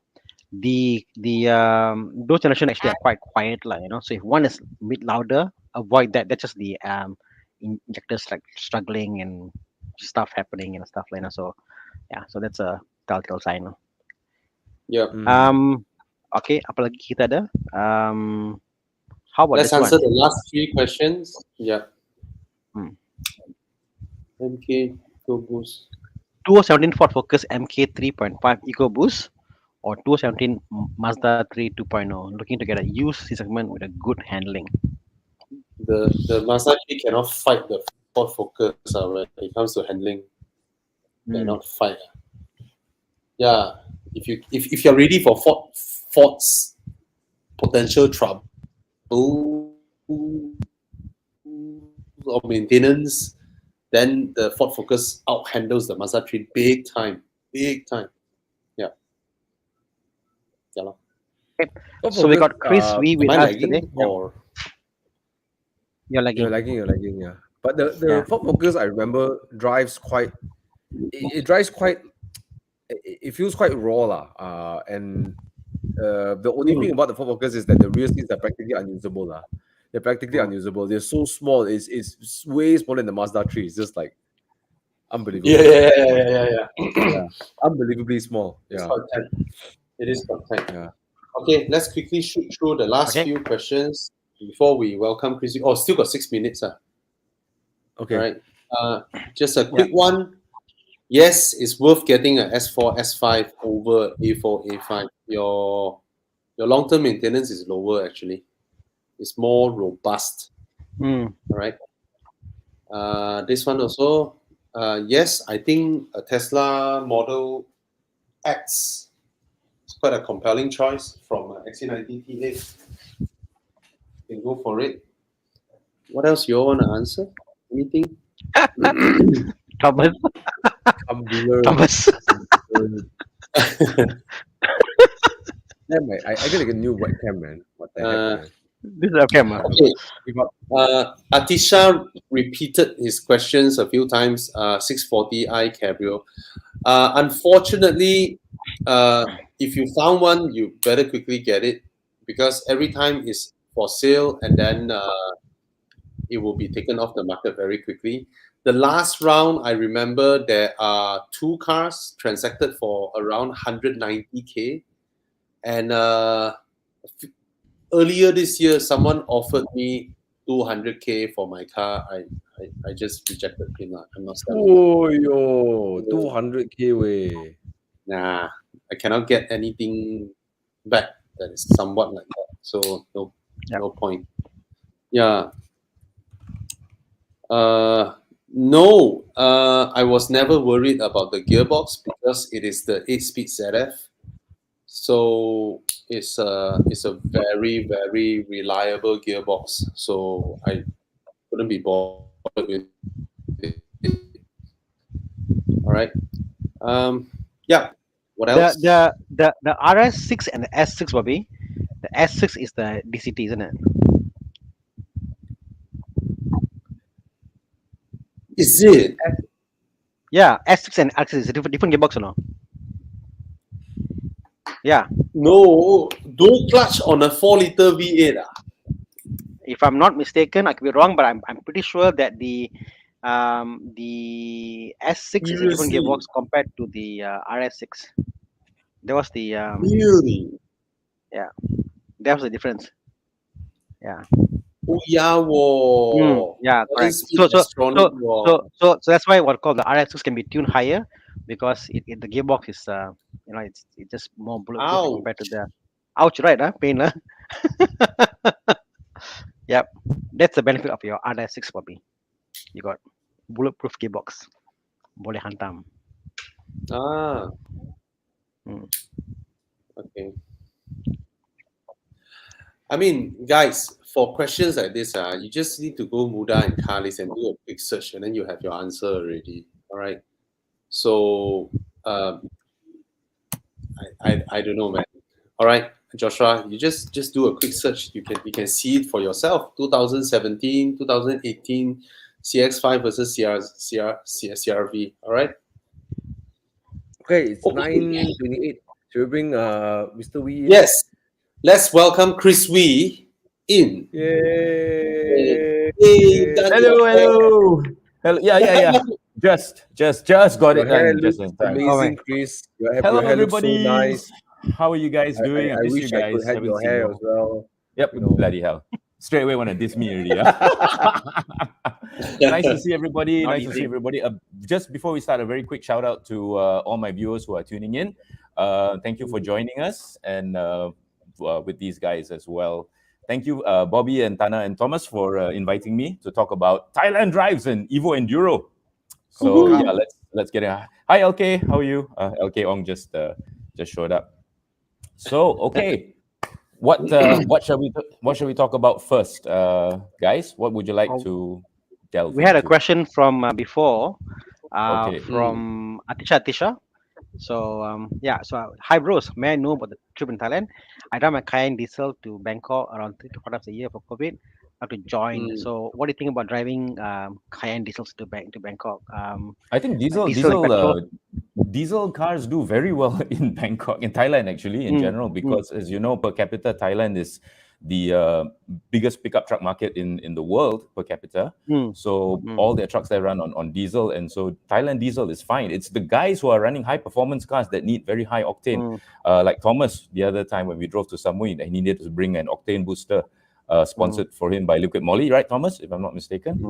The those generation actually are quite quiet, like, so if one is a bit louder, avoid that. That's just the injectors like struggling and stuff happening and stuff like that. So yeah, so that's a telltale sign. Yeah. Mhm. Okay, apa lagi kita ada? How about Let's this one? answer the last 3 questions. Yeah. Hmm. MK Go Boost. 2017 Ford Focus MK 3.5 EcoBoost or 2017 Mazda 3 2.0, looking to get a used C segment with a good handling. The Mazda 3 cannot fight the Ford Focus when it comes to handling. Cannot fight. Yeah. If you're ready for Ford's potential trouble or maintenance, then the Ford Focus out handles the Mazda 3 big time. Big time. Yeah. Yeah. Lor. Ford So we Focus, got Chris V with Am I us lagging today. Yeah, or you're you're lagging. lagging, yeah. But the Yeah. Ford Focus, I remember, drives quite. It drives quite. It feels quite raw lah. And the only thing about the Ford Focus is that the rear seats are practically unusable lah. They're practically Mm. unusable. They're so small. It's way smaller than the Mazda 3. It's just like unbelievable. yeah. Yeah, unbelievably small. It's Yeah, quite tight. It is quite tight. yeah. Okay, let's quickly shoot through the last Okay. few questions before we welcome Chris. Oh, still got 6 minutes. All Okay. right. Just a quick one. Yes, it's worth getting a S4, S5 over A4, A5. Your long-term maintenance is lower actually. It's more robust. Mm. All right. This one also. Yes, I think a Tesla Model X is quite a compelling choice from XC90 T8. You can go for it. What else you all want to answer? Anything? Thomas. Tumbler. Thomas. Damn, I gotta get a new webcam, man. What the heck, man? This is okay, man. Okay. Give up. Atisha repeated his questions a few times. 640i Cabrio. Unfortunately, if you found one, you better quickly get it because every time is for sale and then it will be taken off the market very quickly. The last round, I remember there are 2 cars transacted for around 190K. And earlier this year, someone offered me 200K for my car. I just rejected him. I'm not selling. Oh, yo, 200K way. Nah, I cannot get anything back that is somewhat like that. So no point. Yeah. No, I was never worried about the gearbox because it is the 8-speed ZF. So it's a very, very reliable gearbox. So I couldn't be bothered with it. All right. Yeah. What else? The RS6 and the S6, Bobby. The S6 is the DCT, isn't it? Is it? Yeah, S6 and RS6 is a different gearbox or no? Yeah. No, dual clutch on a 4-liter V8. If I'm not mistaken, I could be wrong, but I'm pretty sure that the S6 is a different Seriously? gearbox compared to the RS6. That was the Really? that was the difference. Yeah. Oh yeah, whoa. Yeah, correct. So that's why what called the RS6 can be tuned higher because the gearbox is it's just more bulletproof compared to the ouch, right? Pain, huh? Yep, that's the benefit of your RS6, Bobby. You got bulletproof gearbox. Boleh hantam. Okay. I mean, guys, for questions like this, you just need to go Muda and Carlis and do a quick search, and then you have your answer already. All right. So, I don't know, man. All right, Joshua, you just do a quick search. You can see it for yourself. 2017, 2018, CX5 versus CRV. All right. Okay, it's 9:28. Should we bring Mr. Wee in? Yes. Let's welcome Chris Wee in. Yay! Hello. Yeah. Just got it done just in time. Amazing, Chris. Hello, your hair looks everybody. so nice. How are you guys doing? I miss wish you guys. I could have Haven't your seen hair you. as well. Yep, bloody hell. Straight away want to diss me already. Nice to see everybody. Just before we start, a very quick shout out to all my viewers who are tuning in. Thank you for joining us and with these guys as well. Thank you, Bobby and Thana and Thomas, for inviting me to talk about Thailand drives and EvoEnduro. So yeah, let's get it. Hi LK, how are you? LK Ong just showed up. So okay, what shall we talk about first, guys? What would you like to delve into? We had a question from before, from Atisha. So hi bros, may I know about the trip in Thailand? I drive my Cayenne diesel to Bangkok around 3 to 4 times a year for COVID. I have to join. So what do you think about driving Cayenne diesels to Bangkok? I think diesel cars do very well in Bangkok, in Thailand actually, in general, because as you know, per capita, Thailand is the biggest pickup truck market in the world per capita. So all their trucks they run on diesel, and so Thailand diesel is fine. It's the guys who are running high performance cars that need very high octane. Like Thomas the other time when we drove to Samui, he needed to bring an octane booster sponsored for him by Liquid Moly, right, Thomas, if I'm not mistaken?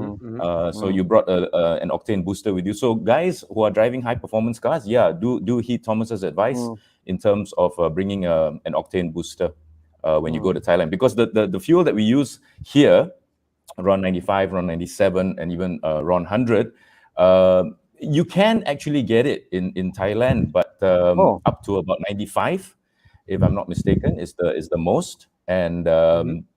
So you brought an octane booster with you. So guys who are driving high performance cars, do heed Thomas's advice in terms of bringing an octane booster when you go to Thailand, because the fuel that we use here RON 95, RON 97, and even RON 100. You can actually get it in Thailand, but up to about 95, if I'm not mistaken, is the most. And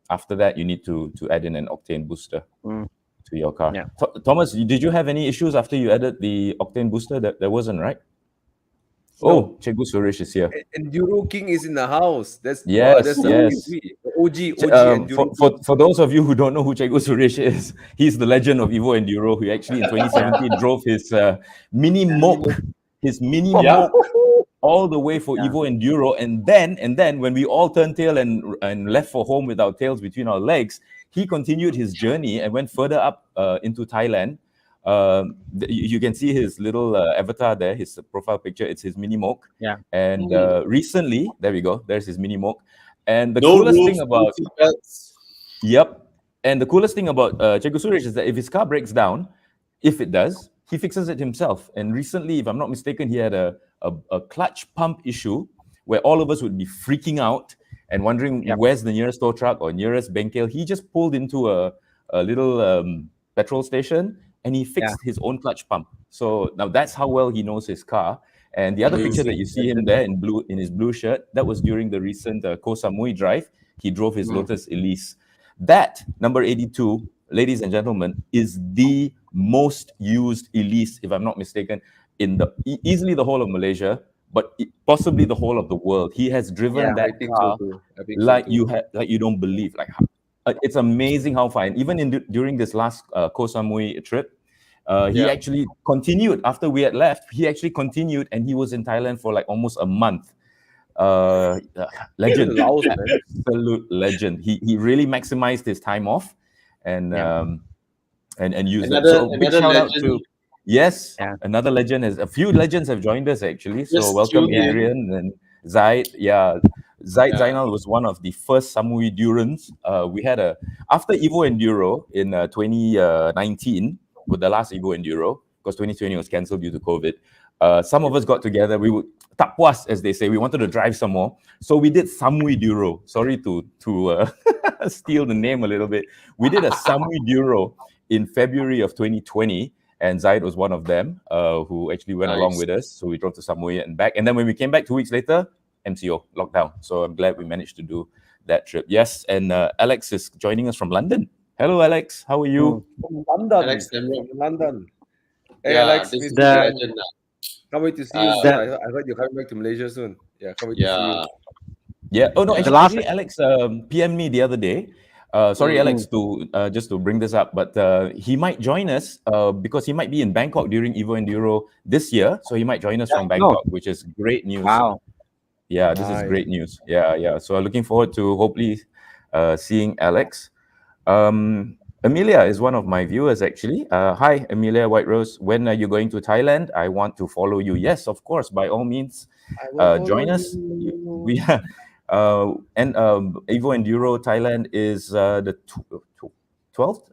after that, you need to add in an octane booster to your car. Yeah. Thomas, did you have any issues after you added the octane booster? There wasn't, right? Oh, Cikgu Suresh is here. Enduro King is in the house. That's Yes. the OG Enduro. For those of you who don't know who Cikgu Suresh is, he's the legend of EvoEnduro, who actually in 2017 drove his mini moke, all the way for EvoEnduro, and then when we all turned tail and left for home with our tails between our legs, he continued his journey and went further up into Thailand. You can see his little avatar there, his profile picture. It's his mini moke. Yeah. And recently, there we go. There's his mini moke. And the coolest thing about and the coolest thing about Cikgu Suresh is that if his car breaks down, if it does, he fixes it himself. And recently, if I'm not mistaken, he had a clutch pump issue where all of us would be freaking out and wondering where's the nearest tow truck or nearest bengkel. He just pulled into a little petrol station and he fixed his own clutch pump. So now that's how well he knows his car. And the other picture that you see him there in his blue shirt, that was during the recent Koh Samui drive. He drove his Lotus Elise. That, number 82, ladies and gentlemen, is the most used Elise, if I'm not mistaken, in easily the whole of Malaysia, but possibly the whole of the world. He has driven that car you don't believe. It's amazing how far. And even during this last Koh Samui trip, he actually continued after we had left. He actually continued, and he was in Thailand for like almost a month. Legend, absolute legend. He really maximized his time off, and used it. So big shout out to another legend. A few legends have joined us actually. So welcome Adrian and Zaid. Zaid Zainal was one of the first Samui Durans. We had after EvoEnduro in 2019, with the last EvoEnduro, because 2020 was cancelled due to COVID. Some of us got together. We would tak puas, as they say. We wanted to drive some more, so we did Samui Duro. Sorry to steal the name a little bit. We did a Samui Duro in February of 2020, and Zaid was one of them who actually went along with us. So we drove to Samui and back, and then when we came back 2 weeks later, MCO lockdown. So I'm glad we managed to do that trip. Yes, and Alex is joining us from London. Hello, Alex. How are you? London. London. Hey, Alex. Can't wait to see you soon. I heard you're coming back to Malaysia soon. Yeah, can't wait to see you. Yeah. Oh no, actually Alex PM'd me the other day. Sorry, Alex, to just to bring this up, but he might join us because he might be in Bangkok during EvoEnduro this year. So he might join us from Bangkok, which is great news. Wow. Yeah, this is great news. Yeah. So I'm looking forward to hopefully seeing Alex. Amelia is one of my viewers actually. Hi, Amelia White Rose. When are you going to Thailand? I want to follow you. Yes, of course. By all means, join us. We and EvoEnduro Thailand is the 12th,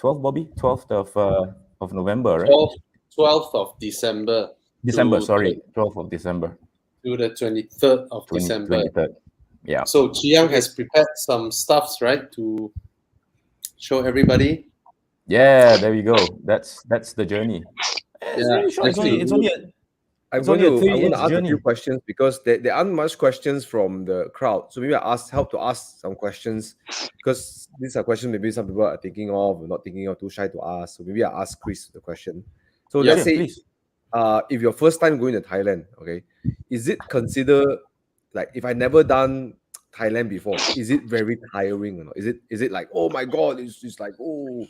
Bobby, 12th of November, right? 12th of December. 12th of December. To the 23rd of December. 23rd. Yeah. So Chiang has prepared some stuffs, right, to show everybody. Yeah, there we go. That's the journey. It's only I want to ask a few questions because there aren't much questions from the crowd. So maybe help to ask some questions because these are questions maybe some people are thinking of or not thinking of, too shy to ask. So maybe I ask Chris the question. So let's say if your first time going to Thailand, okay, is it considered like if I never done Thailand before, is it very tiring or not? Is it like, oh my god, it's like what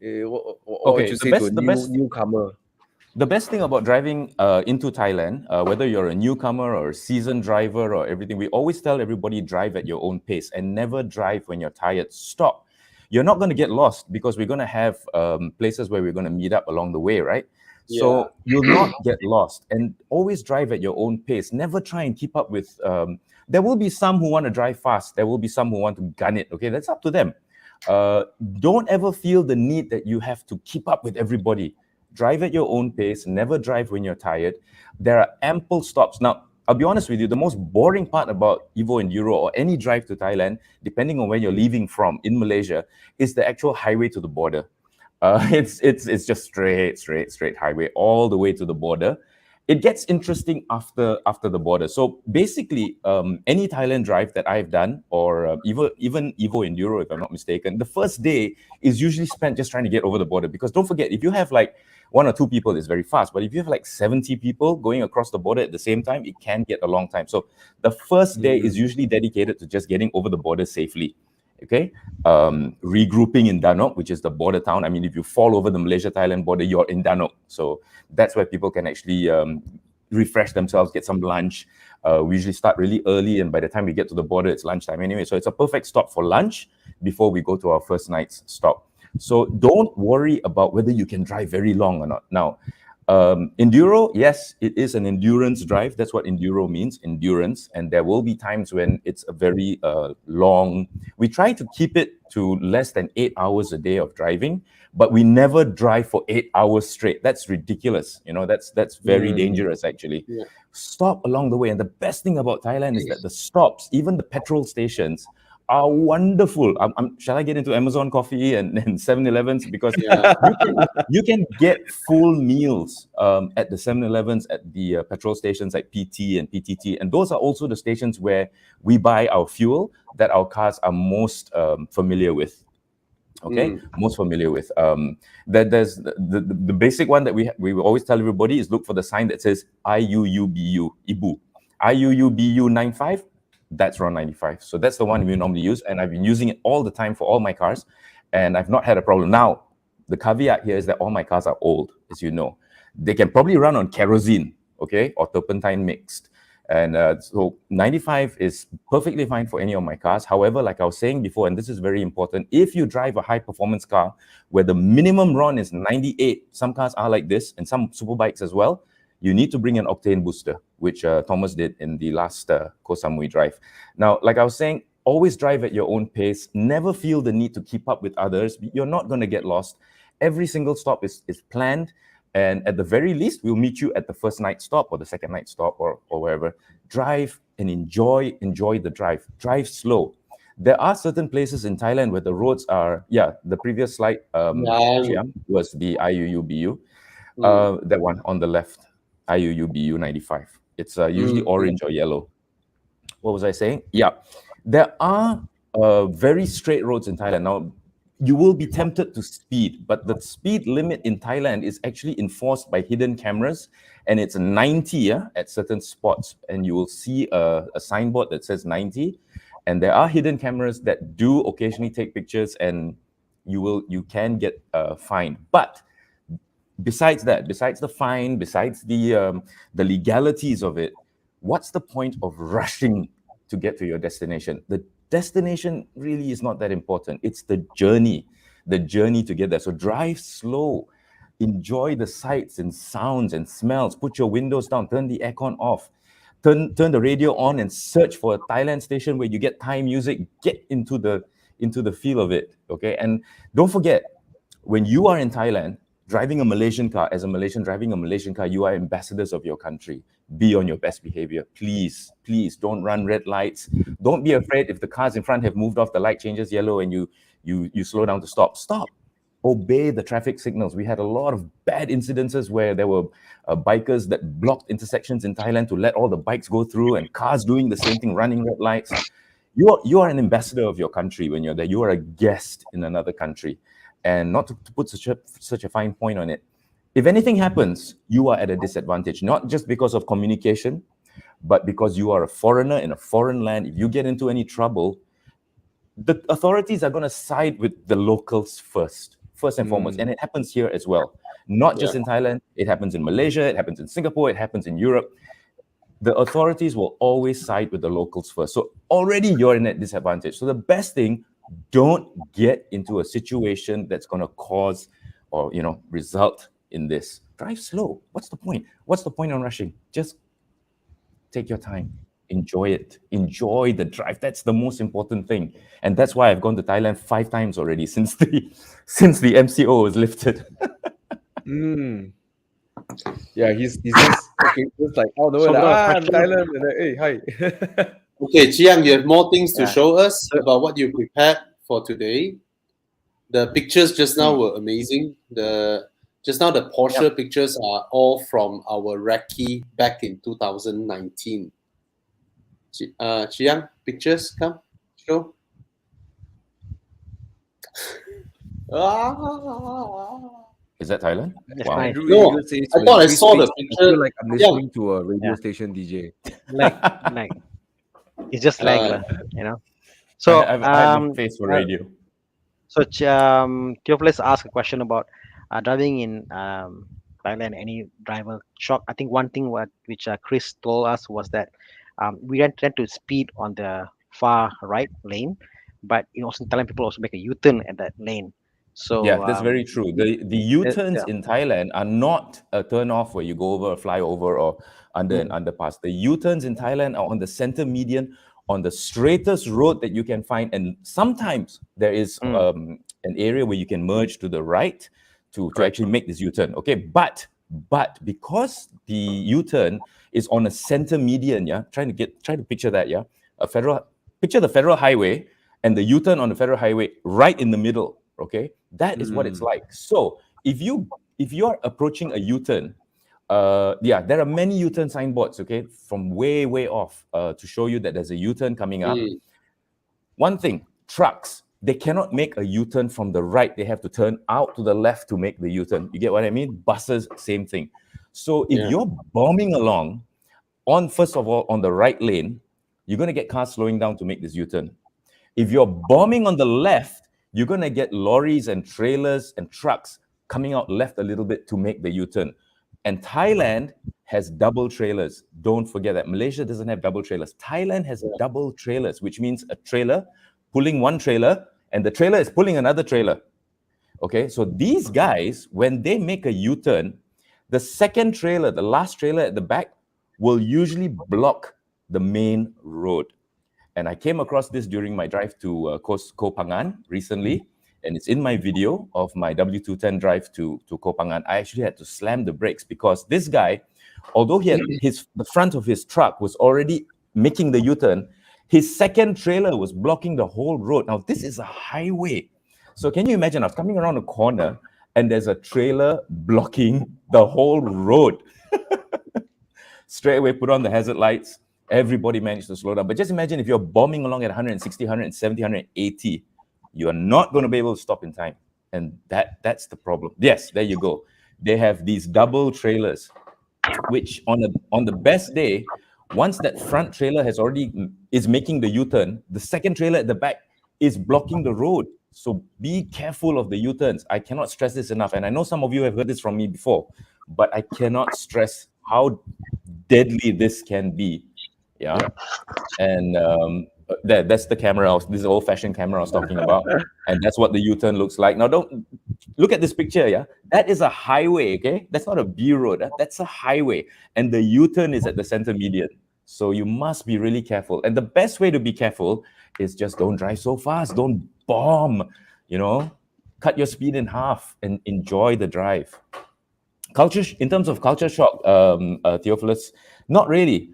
you say to a newcomer? The best thing about driving into Thailand, whether you're a newcomer or a seasoned driver or everything, we always tell everybody drive at your own pace and never drive when you're tired. Stop. You're not going to get lost because we're going to have places where we're going to meet up along the way, right? Yeah. So you'll not get lost, and always drive at your own pace. Never try and keep up with. There will be some who want to drive fast. There will be some who want to gun it. Okay, that's up to them. Don't ever feel the need that you have to keep up with everybody. Drive at your own pace. Never drive when you're tired. There are ample stops. Now, I'll be honest with you, the most boring part about EvoEnduro or any drive to Thailand, depending on where you're leaving from in Malaysia, is the actual highway to the border. It's just straight highway all the way to the border. It gets interesting after the border. So basically, any Thailand drive that I've done, or even EvoEnduro, if I'm not mistaken, the first day is usually spent just trying to get over the border. Because don't forget, if you have like 1 or 2 people, it's very fast. But if you have like 70 people going across the border at the same time, it can get a long time. So the first day is usually dedicated to just getting over the border safely. Okay, regrouping in Danok, which is the border town. I mean, if you fall over the Malaysia-Thailand border, you're in Danok. So that's where people can actually refresh themselves, get some lunch. We usually start really early, and by the time we get to the border, it's lunchtime anyway. So it's a perfect stop for lunch before we go to our first night's stop. So don't worry about whether you can drive very long or not. Now, enduro, yes, it is an endurance drive. That's what enduro means, endurance. And there will be times when it's a very long. We try to keep it to less than 8 hours a day of driving, but we never drive for 8 hours straight. That's ridiculous. You know, that's very dangerous, actually. Yeah. Stop along the way. And the best thing about Thailand is that the stops, even the petrol stations, are wonderful. Shall I get into Amazon Coffee and 7-Elevens? Because you can get full meals at the 7-Elevens, at the petrol stations like PT and PTT. And those are also the stations where we buy our fuel that our cars are most familiar with. Okay, most familiar with. There's the basic one that we will always tell everybody is look for the sign that says IUUBU, IBU. IUUBU 95. That's RON 95. So that's the one we normally use. And I've been using it all the time for all my cars. And I've not had a problem. Now, the caveat here is that all my cars are old, as you know. They can probably run on kerosene, okay, or turpentine mixed. And so 95 is perfectly fine for any of my cars. However, like I was saying before, and this is very important, if you drive a high-performance car where the minimum RON is 98, some cars are like this, and some superbikes as well, you need to bring an octane booster, which Thomas did in the last Koh Samui drive. Now, like I was saying, always drive at your own pace. Never feel the need to keep up with others. You're not going to get lost. Every single stop is planned. And at the very least, we'll meet you at the first night stop or the second night stop or wherever. Drive and enjoy the drive. Drive slow. There are certain places in Thailand where the roads are, the previous slide was the IUUBU. That one on the left. IUUBU 95. It's usually orange or yellow. What was I saying? Yeah. There are very straight roads in Thailand. Now, you will be tempted to speed, but the speed limit in Thailand is actually enforced by hidden cameras, and it's 90 at certain spots. And you will see a signboard that says 90. And there are hidden cameras that do occasionally take pictures, and you can get fined. But besides that, besides the fine, besides the legalities of it, what's the point of rushing to get to your destination? The destination really is not that important. It's the journey to get there. So drive slow, enjoy the sights and sounds and smells. Put your windows down, turn the aircon off, turn the radio on, and search for a Thailand station where you get Thai music. Get into the feel of it. Okay, and don't forget, when you are in Thailand, driving a Malaysian car, as a Malaysian driving a Malaysian car, you are ambassadors of your country. Be on your best behavior. Please don't run red lights. Don't be afraid if the cars in front have moved off, the light changes yellow, and you slow down to stop. Stop. Obey the traffic signals. We had a lot of bad incidences where there were bikers that blocked intersections in Thailand to let all the bikes go through, and cars doing the same thing, running red lights. You are an ambassador of your country when you're there. You are a guest in another country. And not to put such a fine point on it, if anything happens, you are at a disadvantage, not just because of communication, but because you are a foreigner in a foreign land. If you get into any trouble, the authorities are going to side with the locals first and foremost. And it happens here as well. Not just in Thailand, it happens in Malaysia, it happens in Singapore, it happens in Europe. The authorities will always side with the locals first. So already you're in that disadvantage. So the best thing, don't get into a situation that's going to cause or result in this. Drive slow. What's the point? What's the point on rushing? Just take your time. Enjoy it. Enjoy the drive. That's the most important thing. And that's why I've gone to Thailand 5 times already since the MCO was lifted. Yeah, he's just okay, just like oh no, So like, got a I'm question? Thailand, and then, hey, hi. Okay, Chiang, you have more things to Yeah. show us about what you prepared for today. The pictures just now were amazing. Just now the Porsche pictures are all from our recce back in 2019. Chiang, pictures come show. Is that Thailand? That's Wow. nice. Andrew No, Eagle says, I when thought I Chris saw the speaks, I picture. feel like I'm Yeah. listening to a radio Yeah. station DJ. Like it's just like you know. So I have a face for radio. So Theophilus asked a question about driving in Thailand. Any driver shock? I think one thing which Chris told us was that we tend to speed on the far right lane, but also in Thailand people also make a U-turn at that lane. So Yeah, that's very true. The U-turns yeah. in Thailand are not a turn off where you go over a flyover or under an underpass. The U-turns in Thailand are on the center median, on the straightest road that you can find, and sometimes there is an area where you can merge to the right to actually make this U-turn. Okay, but because the U-turn is on a center median, yeah, try to picture that, yeah, picture the federal highway and the U-turn on the federal highway right in the middle. Okay, that is what it's like. So if you're approaching a U-turn, there are many U-turn signboards, okay, from way off to show you that there's a U-turn coming up. One thing, trucks, they cannot make a U-turn from the right. They have to turn out to the left to make the U-turn. You get what I mean? Buses, same thing. So if you're bombing along first of all, on the right lane, you're going to get cars slowing down to make this U-turn. If you're bombing on the left, you're going to get lorries and trailers and trucks coming out left a little bit to make the U-turn. And Thailand has double trailers. Don't forget that. Malaysia doesn't have double trailers. Thailand has double trailers, which means a trailer pulling one trailer and the trailer is pulling another trailer. Okay, so these guys, when they make a U-turn, the second trailer, the last trailer at the back, will usually block the main road. And I came across this during my drive to Koh Phangan recently, and it's in my video of my W210 drive to Koh Phangan. I actually had to slam the brakes because this guy, although he had the front of his truck was already making the U-turn, his second trailer was blocking the whole road. Now, this is a highway. So can you imagine, I was coming around a corner and there's a trailer blocking the whole road. Straight away, put on the hazard lights. Everybody managed to slow down. But just imagine if you're bombing along at 160, 170, 180, you're not going to be able to stop in time. And that's the problem. Yes, there you go. They have these double trailers, which on the best day, once that front trailer is making the U-turn, the second trailer at the back is blocking the road. So be careful of the U-turns. I cannot stress this enough. And I know some of you have heard this from me before, but I cannot stress how deadly this can be. Yeah. And that's the camera. This is an old-fashioned camera I was talking about. And that's what the U-turn looks like. Now, don't look at this picture, yeah? That is a highway, okay? That's not a B road. That's a highway. And the U-turn is at the center median. So you must be really careful. And the best way to be careful is just don't drive so fast. Don't bomb, cut your speed in half and enjoy the drive. In terms of culture shock, Theophilus, not really.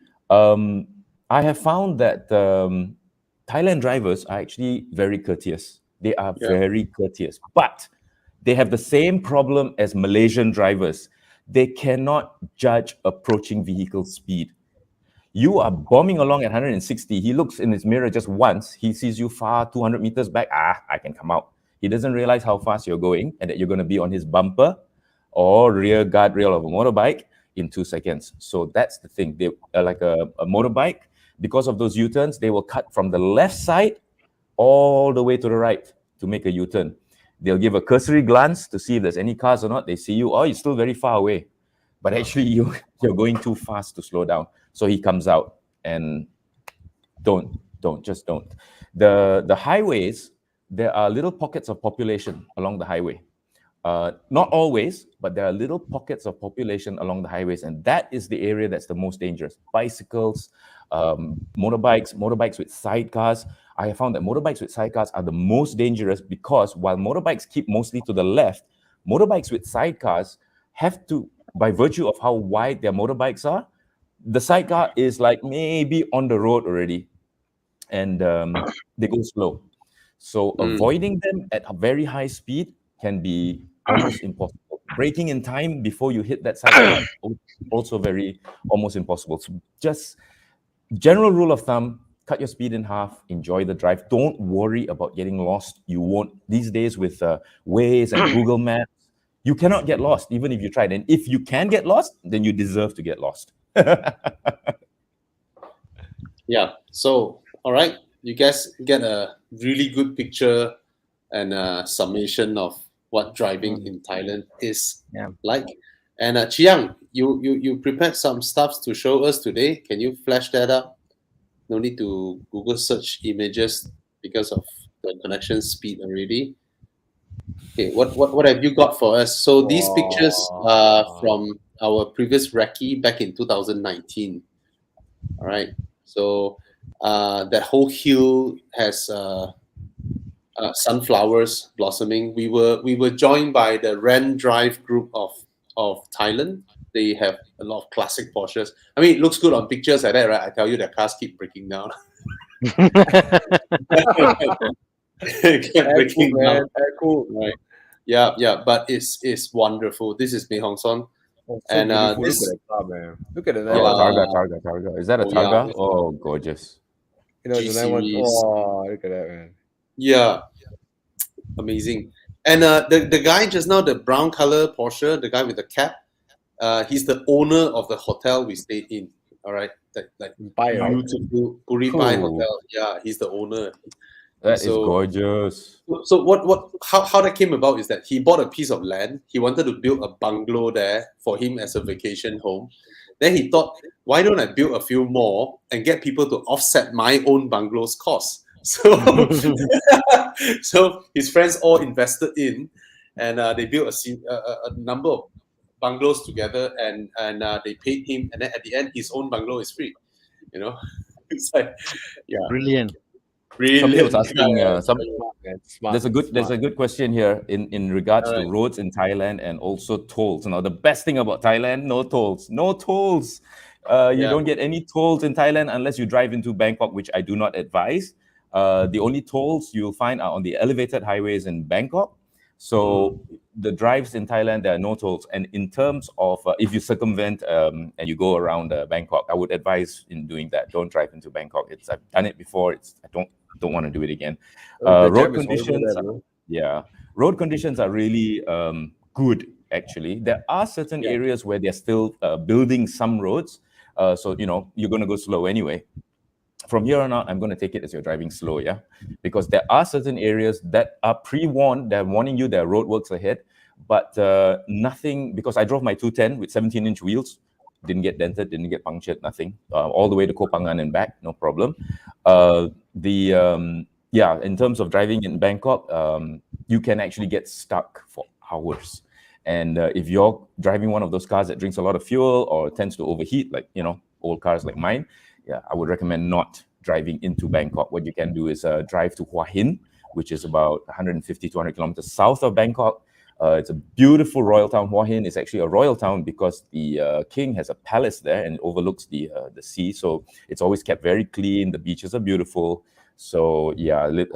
I have found that Thailand drivers are actually very courteous. They are very courteous, but they have the same problem as Malaysian drivers. They cannot judge approaching vehicle speed. You are bombing along at 160. He looks in his mirror just once. He sees you far 200 meters back. I can come out. He doesn't realize how fast you're going and that you're going to be on his bumper or rear guardrail of a motorbike in 2 seconds. So that's the thing. They like a motorbike. Because of those U-turns, they will cut from the left side all the way to the right to make a U-turn. They'll give a cursory glance to see if there's any cars or not. They see you, you're still very far away. But actually, you're going too fast to slow down. So he comes out and don't. The highways, there are little pockets of population along the highway. Not always, but there are little pockets of population along the highways, and that is the area that's the most dangerous. Bicycles, motorbikes with sidecars. I have found that motorbikes with sidecars are the most dangerous because while motorbikes keep mostly to the left, motorbikes with sidecars have to by virtue of how wide their motorbikes are, the sidecar is like maybe on the road already, and they go slow. So avoiding them at a very high speed can be almost impossible. Braking in time before you hit that sidecar also almost impossible. So just general rule of thumb, cut your speed in half, enjoy the drive. Don't worry about getting lost. You won't. These days with Waze and Google Maps, you cannot get lost even if you tried. And if you can get lost, then you deserve to get lost. Yeah. So, all right, you guys get a really good picture and a summation of what driving in Thailand is like. And Chiang, you prepared some stuff to show us today. Can you flash that up? No need to Google search images because of the connection speed already. Okay, what have you got for us? So these pictures are from our previous recce back in 2019. All right. So that whole hill has sunflowers blossoming. We were joined by the Ren Drive group of Thailand. They have a lot of classic Porsches. I mean, it looks good on pictures like that, right? I tell you, their cars keep breaking down. Breaking down. Cool. Right. Yeah. But it's wonderful. This is Mei Hong Son. And this, look at that car, man. Look at the Targa. Is that a Oh, Targa? yeah. Oh, gorgeous. it's a G-series. Oh, look at that, man. Yeah, amazing. And the guy just now, the brown color Porsche, the guy with the cap, he's the owner of the hotel we stayed in. All right, that beautiful Puripai Hotel. Yeah, he's the owner. That is gorgeous. So how that came about is that he bought a piece of land. He wanted to build a bungalow there for him as a vacation home. Then he thought, why don't I build a few more and get people to offset my own bungalow's costs? So, so his friends all invested in, and they built a number of bungalows together, and they paid him, and then at the end, his own bungalow is free. You know, it's like, yeah, Brilliant. Somebody was asking. Smart. There's a good question here in regards to roads in Thailand and also tolls. Now, the best thing about Thailand, no tolls. You don't get any tolls in Thailand unless you drive into Bangkok, which I do not advise. The only tolls you'll find are on the elevated highways in Bangkok. So the drives in Thailand, there are no tolls. And in terms of if you circumvent and you go around Bangkok, I would advise in doing that. Don't drive into Bangkok. I've done it before. I don't want to do it again. Road conditions are really good, actually. There are certain areas where they're still building some roads. So, you're going to go slow anyway. From here on out, I'm going to take it as you're driving slow, because there are certain areas that are pre-warned. They're warning you there are roadworks ahead, but nothing, because I drove my 210 with 17-inch wheels, didn't get dented, didn't get punctured, nothing. All the way to Koh Phangan and back, no problem. In terms of driving in Bangkok, you can actually get stuck for hours. And if you're driving one of those cars that drinks a lot of fuel or tends to overheat, like, old cars like mine, I would recommend not driving into Bangkok. What you can do is drive to Hua Hin, which is about 150, 200 kilometers south of Bangkok. It's a beautiful royal town. Hua Hin is actually a royal town because the king has a palace there and it overlooks the sea. So it's always kept very clean. The beaches are beautiful. So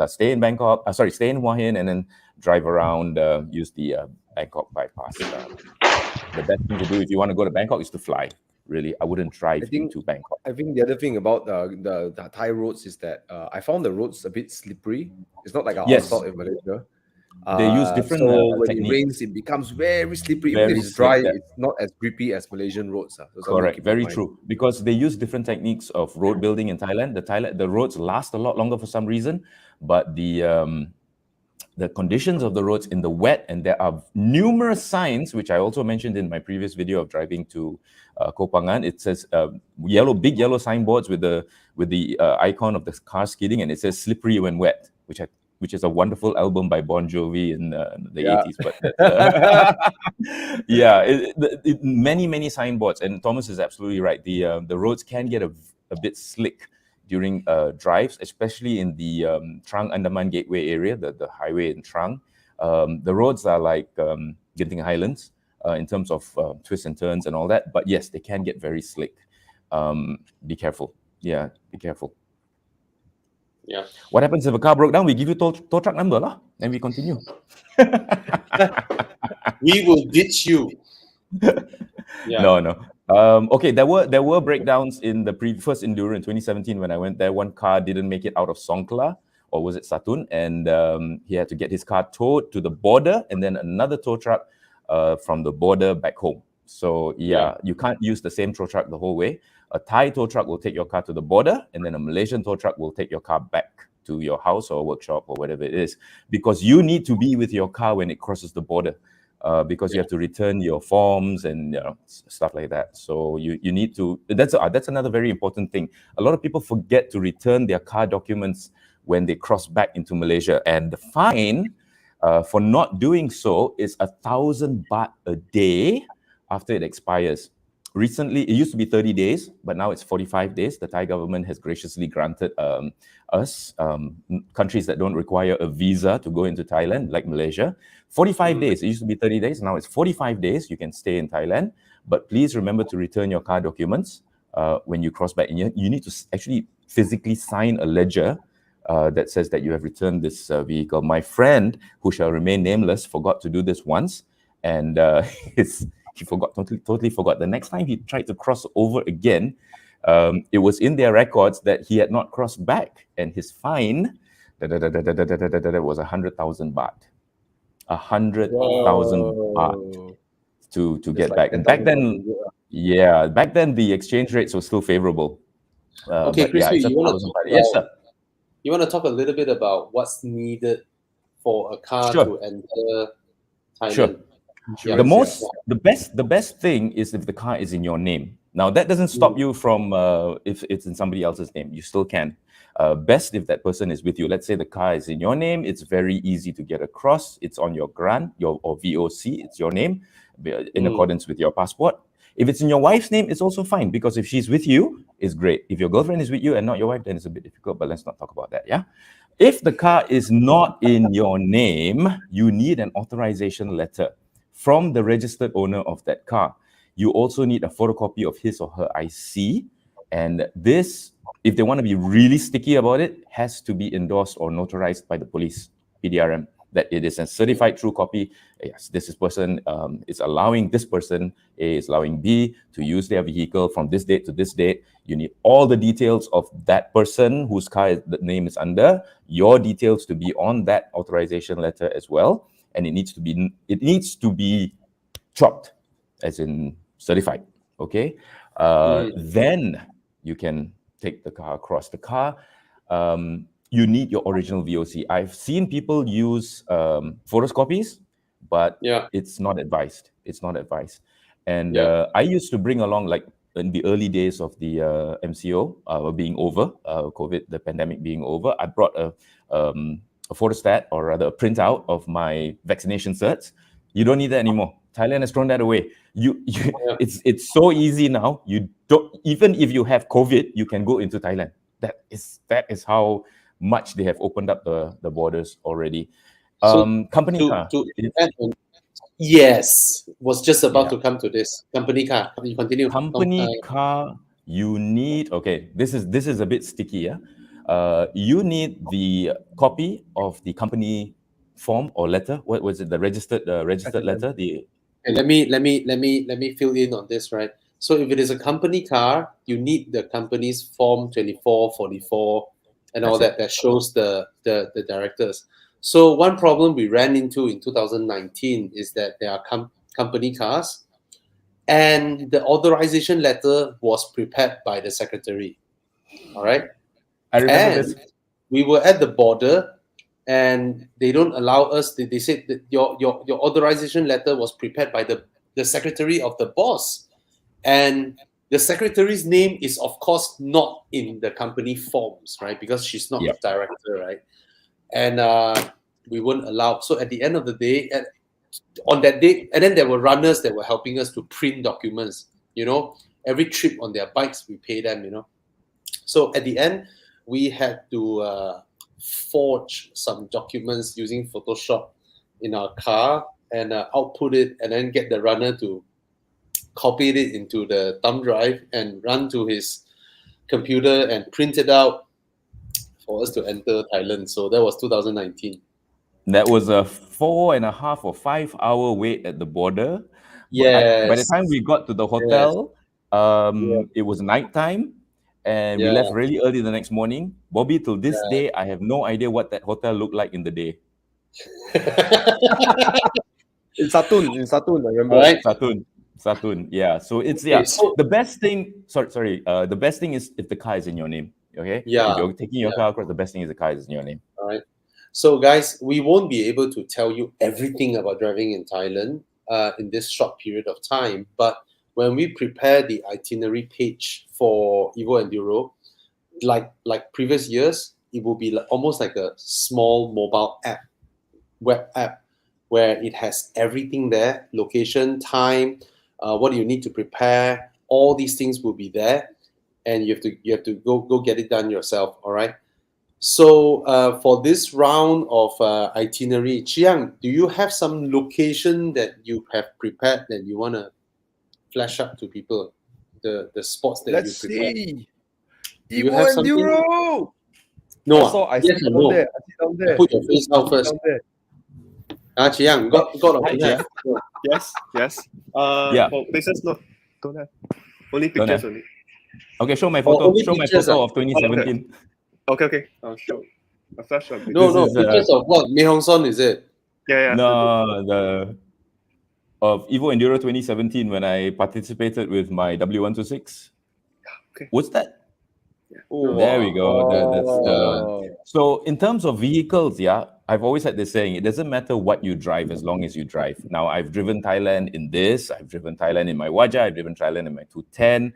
stay in Bangkok. Stay in Hua Hin and then drive around. Use the Bangkok bypass. The best thing to do if you want to go to Bangkok is to fly. Really, I wouldn't drive into Bangkok. I think the other thing about the Thai roads is that I found the roads a bit slippery. It's not like our asphalt in Malaysia. They use different when techniques. it rains, it becomes very slippery. Very If it's dry, slippery. it's not as grippy as Malaysian roads. So Correct, very true. Because they use different techniques of road building in Thailand. The roads last a lot longer for some reason, but the conditions of the roads in the wet, and there are numerous signs, which I also mentioned in my previous video of driving to Koh Phangan. It says big yellow signboards with the icon of the car skidding, and it says "slippery when wet," which is a wonderful album by Bon Jovi in the 80s. But many signboards, and Thomas is absolutely right. The roads can get a bit slick during drives, especially in the Trang Andaman Gateway area, the highway in Trang. The roads are like Genting Highlands. in terms of twists and turns and all that. But yes, they can get very slick. Be careful. Yeah, be careful. Yeah. What happens if a car broke down? We give you tow truck number lah, and we continue. We will ditch you. Yeah. No. Okay, there were breakdowns in the first Enduro in 2017 when I went there. One car didn't make it out of Songkla, or was it Satun? And he had to get his car towed to the border, and then another tow truck from the border back home. So yeah, you can't use the same tow truck the whole way. A Thai tow truck will take your car to the border, and then a Malaysian tow truck will take your car back to your house or workshop or whatever it is, because you need to be with your car when it crosses the border. Because you have to return your forms and stuff like that. So you need to. That's another very important thing. A lot of people forget to return their car documents when they cross back into Malaysia, and the fine for not doing so is 1,000 baht a day after it expires. Recently, it used to be 30 days, but now it's 45 days. The Thai government has graciously granted us, countries that don't require a visa to go into Thailand, like Malaysia, 45 days. It used to be 30 days. Now it's 45 days. You can stay in Thailand. But please remember to return your car documents when you cross back. And you need to actually physically sign a ledger that says that you have returned this vehicle. My friend, who shall remain nameless, forgot to do this once. And he forgot, totally forgot. The next time he tried to cross over again, it was in their records that he had not crossed back, and his fine was 100,000 baht. 100,000 baht to get back. And back then, back then the exchange rates were still favorable. Okay, Chris, yes, sir. You want to talk a little bit about what's needed for a car to enter Thailand? Sure. Yeah. The best thing is if the car is in your name. Now that doesn't stop you from if it's in somebody else's name, you still can. Best if that person is with you. Let's say the car is in your name, it's very easy to get across. It's on your grant, or VOC, it's your name, in accordance with your passport. If it's in your wife's name, it's also fine, because if she's with you, it's great. If your girlfriend is with you and not your wife, then it's a bit difficult, but let's not talk about that, yeah? If the car is not in your name, you need an authorization letter from the registered owner of that car. You also need a photocopy of his or her IC. And this, if they want to be really sticky about it, has to be endorsed or notarized by the police, PDRM, that it is a certified true copy. Yes, this person is allowing this person, A is allowing B to use their vehicle from this date to this date. You need all the details of that person whose car the name is under, your details to be on that authorization letter as well. And it needs to be chopped, as in certified. Okay, then you can take the car across. The car, you need your original VOC. I've seen people use photocopies, but it's not advised. It's not advised. And I used to bring along, like in the early days of the MCO being over, COVID, the pandemic being over, I brought a photostat, or rather a printout of my vaccination certs. You don't need that anymore. Thailand has thrown that away. It's so easy now. You don't, even if you have COVID, you can go into Thailand. That is how much they have opened up the borders already. Company car. Yes, was just about to come to this. Company car. You continue. Company car. You need. Okay, this is a bit sticky. Yeah. You need the copy of the company form or letter. What was it? The registered letter. Let me fill in on this, right? So if it is a company car, you need the company's form 2444 and all that shows the directors. So one problem we ran into in 2019 is that there are company cars, and the authorization letter was prepared by the secretary. All right. I remember this. We were at the border, and they don't allow us. They said that your authorization letter was prepared by the secretary of the boss, and the secretary's name is of course not in the company forms, right? Because she's not the director, right? And we weren't allowed. So at the end of the day, on that day, and then there were runners that were helping us to print documents. Every trip on their bikes, we pay them. So at the end, we had to forge some documents using Photoshop in our car, and output it, and then get the runner to copy it into the thumb drive and run to his computer and print it out for us to enter Thailand. So that was 2019. That was a 4.5 or 5 hour wait at the border. Yes. By the time we got to the hotel, it was nighttime, and we left really early the next morning. Bobby, till this day, I have no idea what that hotel looked like in the day. In Satun, I remember. Right. Satun, yeah. So it's so the best thing. Sorry. The best thing is if the car is in your name. Okay. Yeah. If you're taking your car across, the best thing is the car is in your name. All right. So guys, we won't be able to tell you everything about driving in Thailand in this short period of time. But when we prepare the itinerary page for EvoEnduro, like previous years, it will be almost like a small mobile app, web app, where it has everything there: location, time, what do you need to prepare. All these things will be there, and you have to go get it done yourself. All right. So for this round of itinerary, Chiang, do you have some location that you have prepared that you want to flash up to people? The spots that Let's you prepared. see. You have something? EvoEnduro. No, I yes sit or down no? there. I sit down there. Put your face out first. Down there. Chiang, got Hi, Chiang. Yes. Yeah. For places, no, don't have. Only Don't pictures have. only. Okay, show my photo. only Show my pictures, photo of 2017. Okay. I'll show. A flash of No, This is, pictures of what? Mei Hong Son, is it? Yeah. No, of EvoEnduro 2017 when I participated with my W126. Okay. What's that? Oh, There we go. Oh. So in terms of vehicles, I've always had this saying, it doesn't matter what you drive as long as you drive. Now, I've driven Thailand in this, I've driven Thailand in my Wajah, I've driven Thailand in my 210.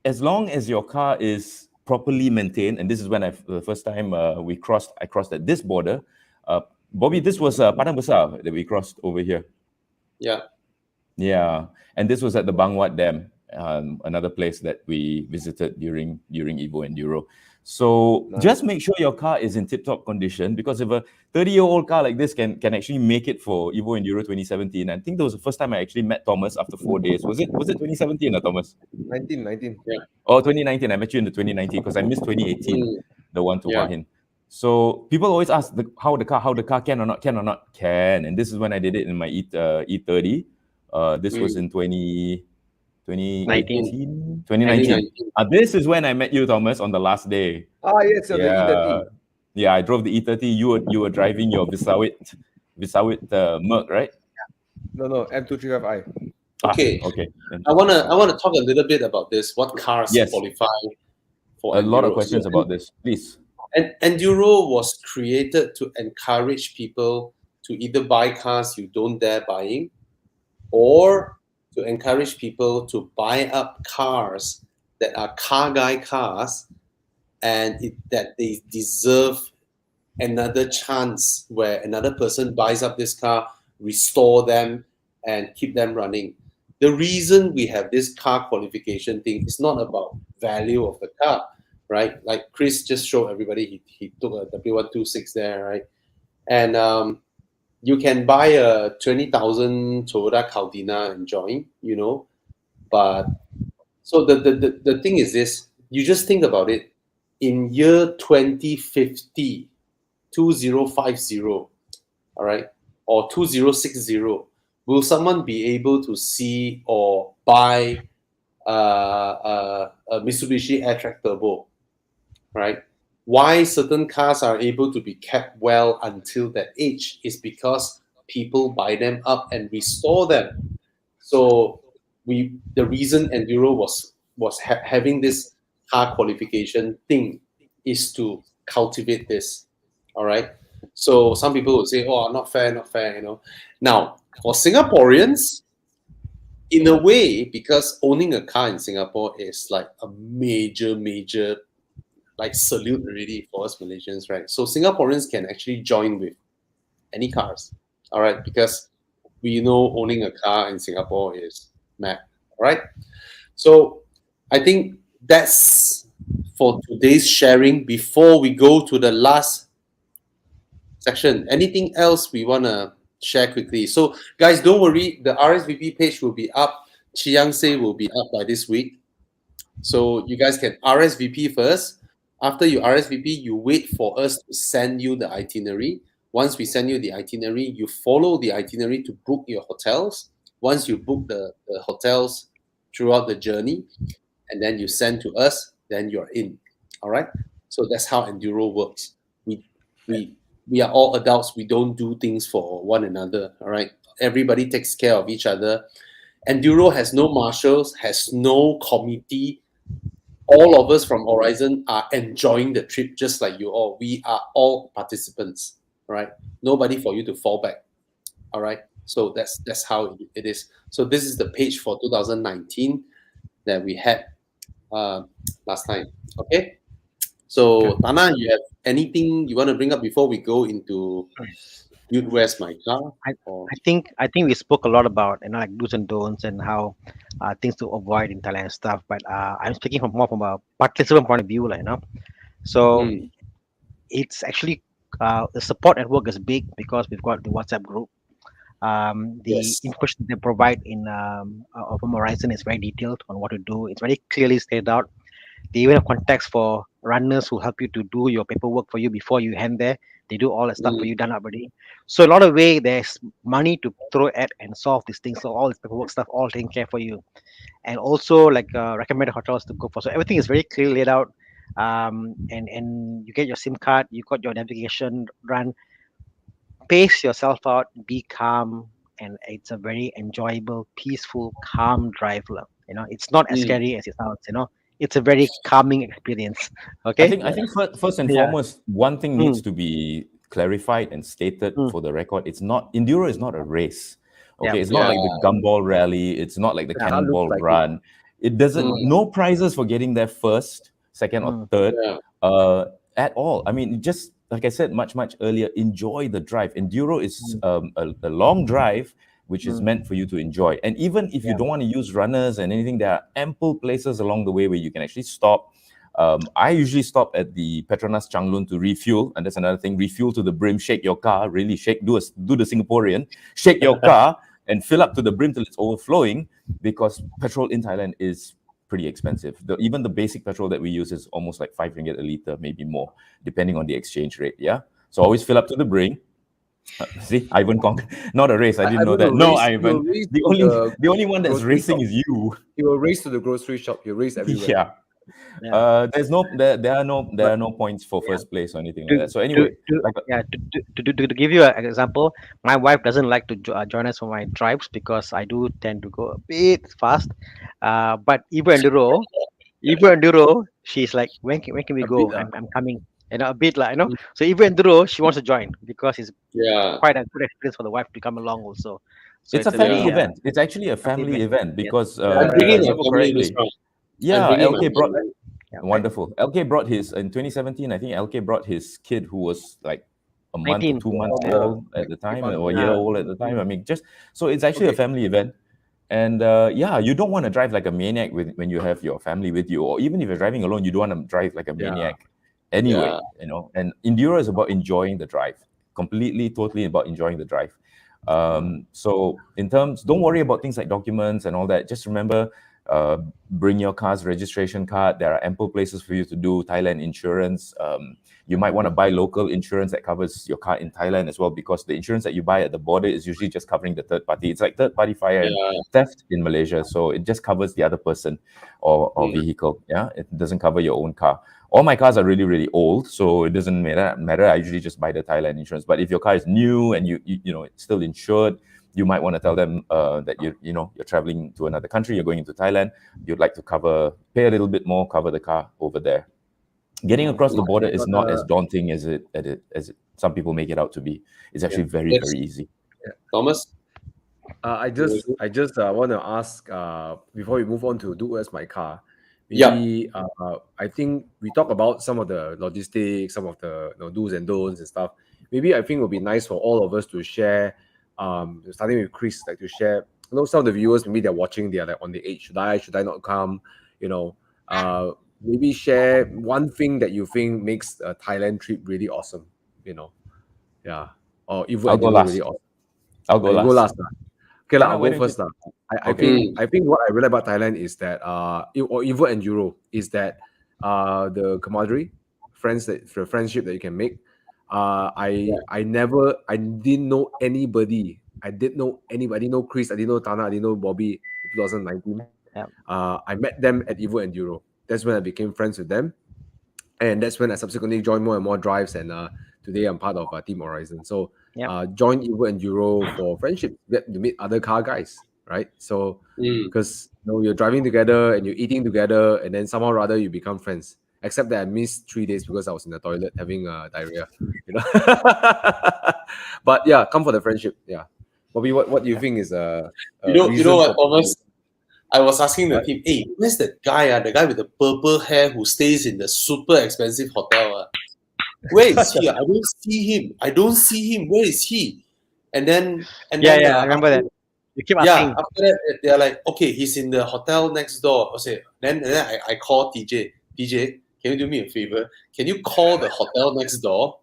As long as your car is properly maintained, and this is when the first time I crossed at this border. Bobby, this was Padang Besar that we crossed over here. Yeah, and this was at the Bangwat Dam, another place that we visited during EvoEnduro. So just make sure your car is in tip-top condition, because if a 30-year-old car like this can actually make it for EvoEnduro 2017, I think that was the first time I actually met Thomas after 4 days. Was it 2017, Thomas? 19. Yeah. Oh, 2019. I met you in the 2019 because I missed 2018, the one to Hua Hin. So people always ask how the car can or not. And this is when I did it in my E30. This was in 2019. This is when I met you, Thomas, on the last day. Yes, the E30. Yeah, I drove the E30. You were driving your Visawit Merc, right? No, M235i. Okay. Okay. I wanna talk a little bit about this. What cars qualify for a lot of Enduro? questions about this, please. And Enduro was created to encourage people to either buy cars you don't dare buying, or to encourage people to buy up cars that are car guy cars, and that they deserve another chance where another person buys up this car, restore them, and keep them running. The reason we have this car qualification thing is not about value of the car, right? Like Chris just showed everybody, he took a W126 there, right? And you can buy a 20,000 Toyota Caldina and join, but so the thing is this: you just think about it. In year 2050, all right, or 2060, will someone be able to see or buy a Mitsubishi Airtrack Turbo, right? Why certain cars are able to be kept well until that age is because people buy them up and restore them. So the reason Enduro was having this car qualification thing is to cultivate this. All right. So some people would say, "Oh, not fair." Now, for Singaporeans, in a way, because owning a car in Singapore is like a major like salute already for us Malaysians, right? So Singaporeans can actually join with any cars, all right? Because we know owning a car in Singapore is mad, all right? So I think that's for today's sharing. Before we go to the last section, anything else we want to share quickly. So guys, don't worry. The RSVP page will be up. Chiangse will be up by this week. So you guys can RSVP first. After you RSVP, you wait for us to send you the itinerary. Once we send you the itinerary, you follow the itinerary to book your hotels. Once you book the hotels throughout the journey, and then you send to us, then you're in. All right. So that's how Enduro works. We are all adults. We don't do things for one another. All right. Everybody takes care of each other. Enduro has no marshals, has no committee. All of us from Horizon are enjoying the trip just like you all. We are all participants, right? Nobody for you to fall back. All right. So that's how it is. So this is the page for 2019 that we had last time. Okay. So Thana, you have anything you want to bring up before we go into Where's My Car? I think we spoke a lot about like do's and don'ts and how things to avoid in Thailand and stuff. But I'm speaking more from a participant point of view, like, So it's actually the support network is big because we've got the WhatsApp group. The information they provide in from Horizon is very detailed on what to do. It's very clearly stated out. They even have contacts for runners who help you to do your paperwork for you before you hand there. They do all that stuff for you done already. So a lot of way there's money to throw at and solve these things. So all this paperwork stuff all taken care for you, and also like recommended hotels to go for. So everything is very clearly laid out. And you get your SIM card, you got your navigation run. Pace yourself out, be calm, and it's a very enjoyable, peaceful, calm drive. It's not as scary as it sounds. It's a very calming experience. Okay. I think first and foremost, one thing needs to be clarified and stated for the record. It's not Enduro is not a race. Okay, it's not like the gumball rally. It's not like the cannonball run. It doesn't no prizes for getting there first, second, or third at all. I mean, just like I said much earlier, enjoy the drive. Enduro is a long drive which is meant for you to enjoy. And even if you don't want to use runners and anything, there are ample places along the way where you can actually stop. I usually stop at the Petronas Changlun to refuel, and that's another thing. Refuel to the brim, shake your car, really shake, do the Singaporean, shake your car and fill up to the brim till it's overflowing, because petrol in Thailand is pretty expensive. Even the basic petrol that we use is almost like 5 ringgit a liter, maybe more, depending on the exchange rate. Yeah. So always fill up to the brim. See, Ivan conquered. Not a race. I didn't know that. No, Ivan. The only one that's racing is you. You will race to the grocery shop. You race everywhere. Yeah. There are no points for first place or anything like that. So anyway, to give you an example, my wife doesn't like to join us for my drives because I do tend to go a bit fast. But EvoEnduro, she's like, when can we go? I'm coming. A bit like, So EvoEnduro, she wants to join because it's quite a good experience for the wife to come along also. So it's a family event. It's actually a family event because I'm bringing my family this round. Yeah, LK brought wonderful. LK brought his in 2017. I think LK brought his kid who was like a month or 2 months old at the time, or a year old at the time. I mean, just so it's actually a family event. And you don't want to drive like a maniac when you have your family with you, or even if you're driving alone, you don't want to drive like a maniac anyway. And Enduro is about enjoying the drive, completely, totally about enjoying the drive. So in terms, don't worry about things like documents and all that. Just remember, bring your car's registration card. There are ample places for you to do Thailand insurance. You might want to buy local insurance that covers your car in Thailand as well, because the insurance that you buy at the border is usually just covering the third party. It's like third party fire and theft in Malaysia. So it just covers the other person or vehicle. Yeah, it doesn't cover your own car. All my cars are really, really old, so it doesn't matter. I usually just buy the Thailand insurance. But if your car is new and you it's still insured, you might want to tell them that you're traveling to another country, you're going into Thailand, you'd like to pay a little bit more, cover the car over there. Getting across the border is not as daunting as some people make it out to be. It's actually very, very easy. Thomas? I just want to ask before we move on to Where's My Car. Maybe I think we talk about some of the logistics, some of the do's and don'ts and stuff. Maybe I think it would be nice for all of us to share. Starting with Chris, like to share. Some of the viewers, maybe they're watching, they're like on the edge. Should I not come? Maybe share one thing that you think makes a Thailand trip really awesome. Or even I'll go last. really awesome. I'll go You last. go last. Lah. Okay, Thana, I'll why go don't first. you- I Okay. think what I really like about Thailand is that or EvoEnduro is that the camaraderie, the friendship that you can make. I didn't know anybody. I didn't know anybody. I didn't know Chris. I didn't know Thana. I didn't know Bobby in 2019. Yeah. I met them at EvoEnduro. That's when I became friends with them, and that's when I subsequently joined more and more drives. And today I'm part of Team Horizon. So Yeah. join EvoEnduro for friendship. Get to meet other car guys, right? So because you're driving together and you're eating together, and then somehow or other you become friends. Except that I missed 3 days because I was in the toilet having diarrhea. But yeah, come for the friendship. Yeah, Bobby, what do you think is a You know reason what, for Thomas? I was asking the What? team, hey, where's the guy? The guy with the purple hair who stays in the super expensive hotel. Where is he? I don't see him. Where is he? And then I remember that. You keep asking. after that they're like, okay, he's in the hotel next door. Okay, then I call TJ. TJ, can you do me a favor? Can you call the hotel next door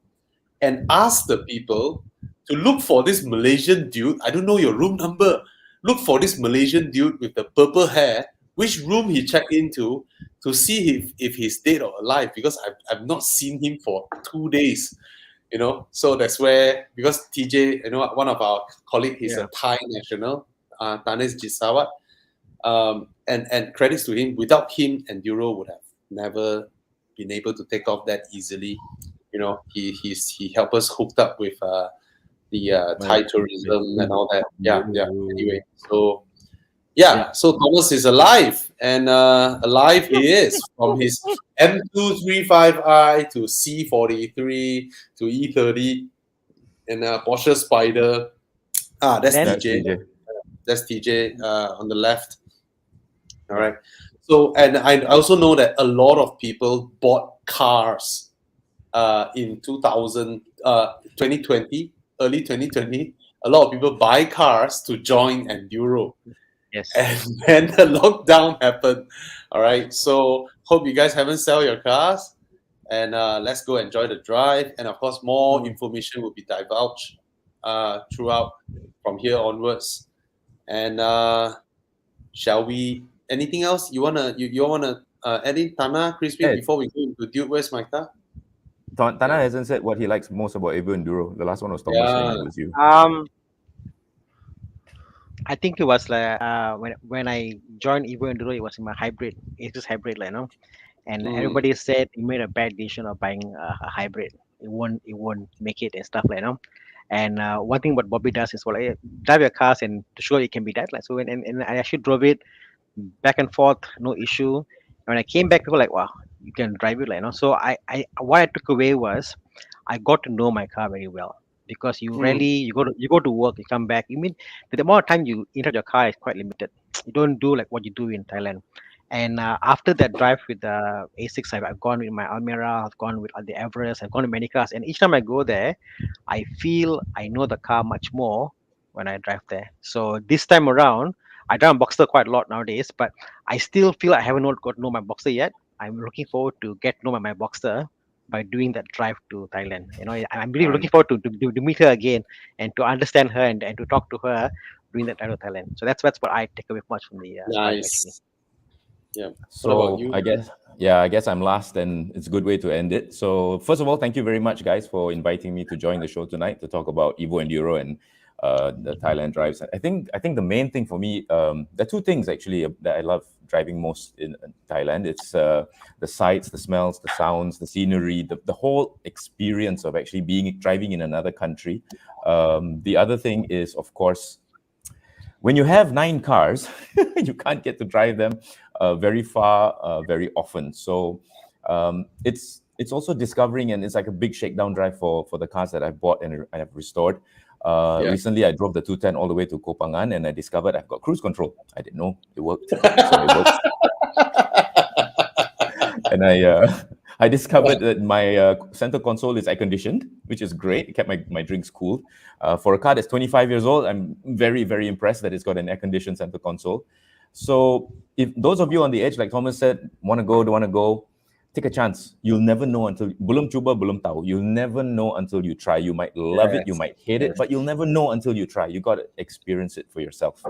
and ask the people to look for this Malaysian dude? I don't know your room number. Look for this Malaysian dude with the purple hair. Which room he checked into to see if he's dead or alive, because I've not seen him for 2 days. So that's where, because TJ, one of our colleagues, he's a Thai national, Tanis Jisawat, and credits to him. Without him, Enduro would have never been able to take off that easily. He helped us hooked up with the Thai tourism and all that. Yeah. Anyway, so so Thomas is alive, and alive he is, from his M235i to C43 to E30 and Porsche Spider. That's Then- TJ. That's TJ on the left. All right. So, and I also know that a lot of people bought cars in 2020, early 2020. A lot of people buy cars to join Enduro. Yes. And then the lockdown happened. All right. So hope you guys haven't sell your cars. And let's go enjoy the drive. And of course, more information will be divulged throughout from here onwards. And shall we? Anything else you wanna add in, Thana, Crispy, Yeah. before we go into Dude, Where's My Car? Thana hasn't said what he likes most about EvoEnduro. The last one was Thomas, and it was you. I think it was like when I joined EvoEnduro, it was in my hybrid. It's just hybrid, and everybody said you made a bad decision of buying a hybrid. It won't make it and stuff And one thing what Bobby does is drive your cars and to show it can be that. So and I actually drove it back and forth, no issue. When I came back, people were like, wow, you can drive it, So what I took away was I got to know my car very well. Because you rarely you go to work, you come back. You mean the amount of time you interact your car is quite limited. You don't do like what you do in Thailand. And after that drive with the A6, I've gone with my Almera, I've gone with the Everest, I've gone to many cars. And each time I go there, I feel I know the car much more when I drive there. So this time around, I drive a Boxster quite a lot nowadays, but I still feel I haven't got to know my Boxster yet. I'm looking forward to get to know my Boxster by doing that drive to Thailand. I'm really looking forward to meet her again and to understand her and to talk to her during that drive to Thailand. So that's what I take away much from the drive, actually. Nice. Yeah. So What about you? I guess I'm last, and it's a good way to end it. So first of all, thank you very much, guys, for inviting me to join the show tonight to talk about EvoEnduro and the Thailand drives. I think the main thing for me, there are two things actually that I love driving most in Thailand. It's the sights, the smells, the sounds, the scenery, the whole experience of actually driving in another country. The other thing is, of course, when you have 9 cars, you can't get to drive them very far, very often. So it's also discovering, and it's like a big shakedown drive for the cars that I've bought and I have restored. Recently, I drove the 210 all the way to Koh Phangan, and I discovered I've got cruise control. I didn't know it worked. So it works. And I discovered that my center console is air conditioned, which is great. It kept my drinks cool. For a car that's 25 years old, I'm very, very impressed that it's got an air conditioned center console. So if those of you on the edge, like Thomas said, want to go, don't want to go, take a chance. You'll never know until belum cuba belum tahu. You'll never know until you try. You might love it, you might hate it, but you'll never know until you try. You got to experience it for yourself.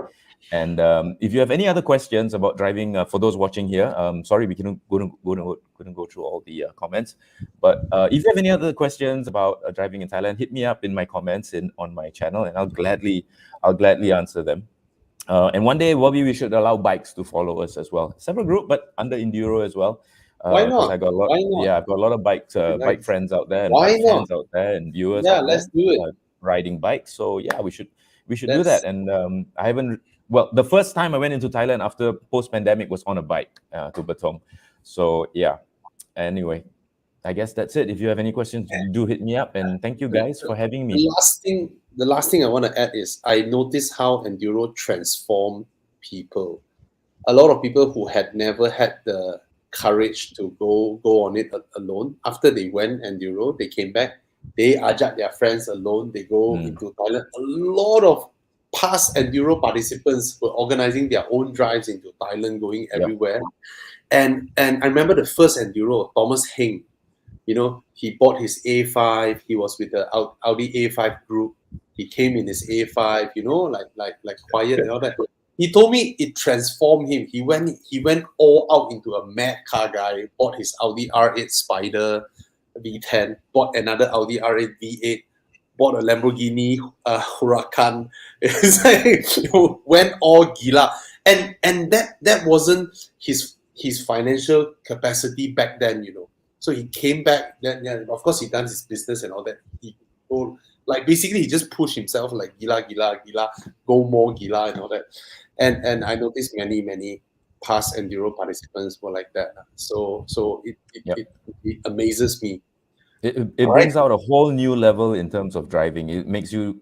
And if you have any other questions about driving, for those watching here, sorry we couldn't go through all the comments. But if you have any other questions about driving in Thailand, hit me up in my comments on my channel, and I'll gladly answer them. And one day, Bobby, we should allow bikes to follow us as well. Separate group, but under Enduro as well. Why not? I got a lot. Yeah, I've got a lot of bike friends out there, and Why bike fans out there, and viewers. Yeah, out let's there, do it. Riding bikes. So yeah, we should do that. And I haven't. Well, the first time I went into Thailand after post-pandemic was on a bike to Batam. So yeah. Anyway, I guess that's it. If you have any questions, do hit me up. And thank you guys for having me. The last thing I want to add is I noticed how Enduro transformed people. A lot of people who had never had the courage to go on it alone. After they went Enduro, they came back. They ajak their friends alone. They go into Thailand. A lot of past Enduro participants were organizing their own drives into Thailand, going everywhere. And I remember the first Enduro, Thomas Heng. You know, he bought his A5. He was with the Audi A5 group. He came in his A5. You know, like quiet and all that. He told me it transformed him. He went all out into a mad car guy. Bought his Audi R8 Spider V10. Bought another Audi R8 V8. Bought a Lamborghini Huracan. It's like went all gila. And that wasn't his financial capacity back then, you know. So he came back. Then of course he done his business and all that. Basically he just pushed himself like gila, go more gila and all that. And I noticed many past Enduro participants were like that. So it amazes me. It brings out a whole new level in terms of driving. It makes you,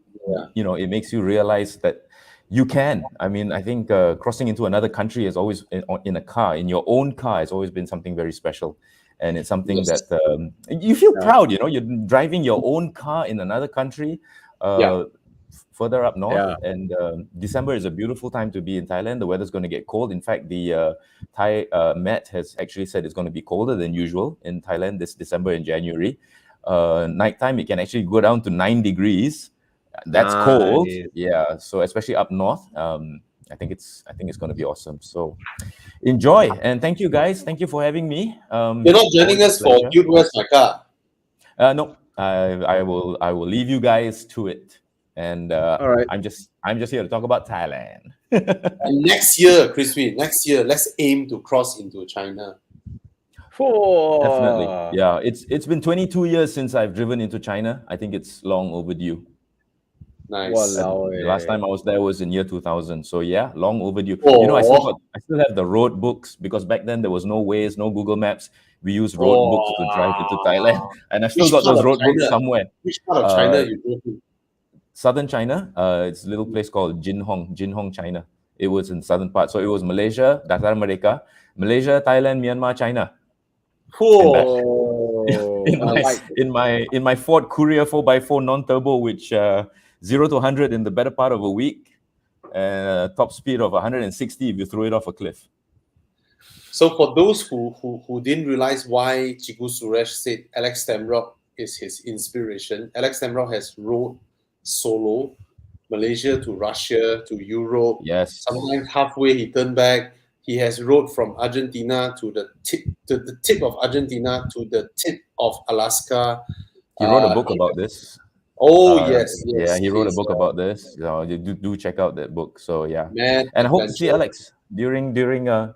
it makes you realize that you can. I mean, I think crossing into another country has always, in a car, in your own car, has always been something very special. And it's something that you feel proud, you're driving your own car in another country, further up north. And December is a beautiful time to be in Thailand. The weather's going to get cold. In fact, the Thai Met has actually said it's going to be colder than usual in Thailand this December and January. Nighttime, it can actually go down to 9 degrees. That's cold. Yeah. So especially up north, I think it's going to be awesome. So enjoy, and thank you guys. Thank you for having me. You're not joining us for Build Where's My Car? No, I will leave you guys to it. And all right, I'm just here to talk about Thailand. And next year, Crispy, let's aim to cross into China. Definitely. Yeah, it's been 22 years since I've driven into China. I think it's long overdue. Nice. The last time I was there was in year 2000. So yeah, long overdue. I still have the road books, because back then there was no Waze, no Google Maps. We used road books to drive into Thailand, and I still got those road books somewhere. Which part of China you drove to? Southern China. It's a little place called Jinhong, China. It was in southern part. So it was Malaysia, Dasar Merdeka, Malaysia, Thailand, Myanmar, China. In my Ford Courier 4x4 non-turbo, which 0 to 100 in the better part of a week, top speed of 160 if you throw it off a cliff. So for those who didn't realize why Chiku Suresh said Alex Stamrock is his inspiration, Alex Stamrock has rode solo Malaysia to Russia to Europe. Yes. Sometimes halfway he turned back. He has rode from Argentina to the tip of Argentina to the tip of Alaska. He wrote a book about this. Yes. Yeah, he wrote a book about this. You do check out that book. So yeah, man, and I hope to see Alex during Enduro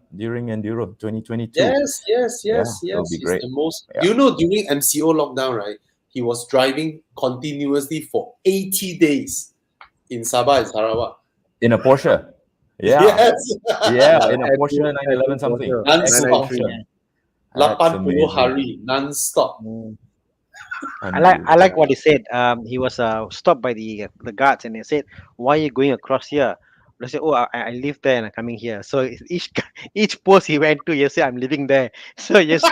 2022. Yes. That'll be great. The most, during MCO lockdown, right? He was driving continuously for 80 days in Sabah and Sarawak in a Porsche. Yeah, yes. In a Porsche 911 something. Non-stop. 80 hari non-stop. I like what he said. He was stopped by the guards, and they said, "Why are you going across here?" They said, "Oh, I live there and I'm coming here." So each post he went to, he said, "I'm living there." So yes,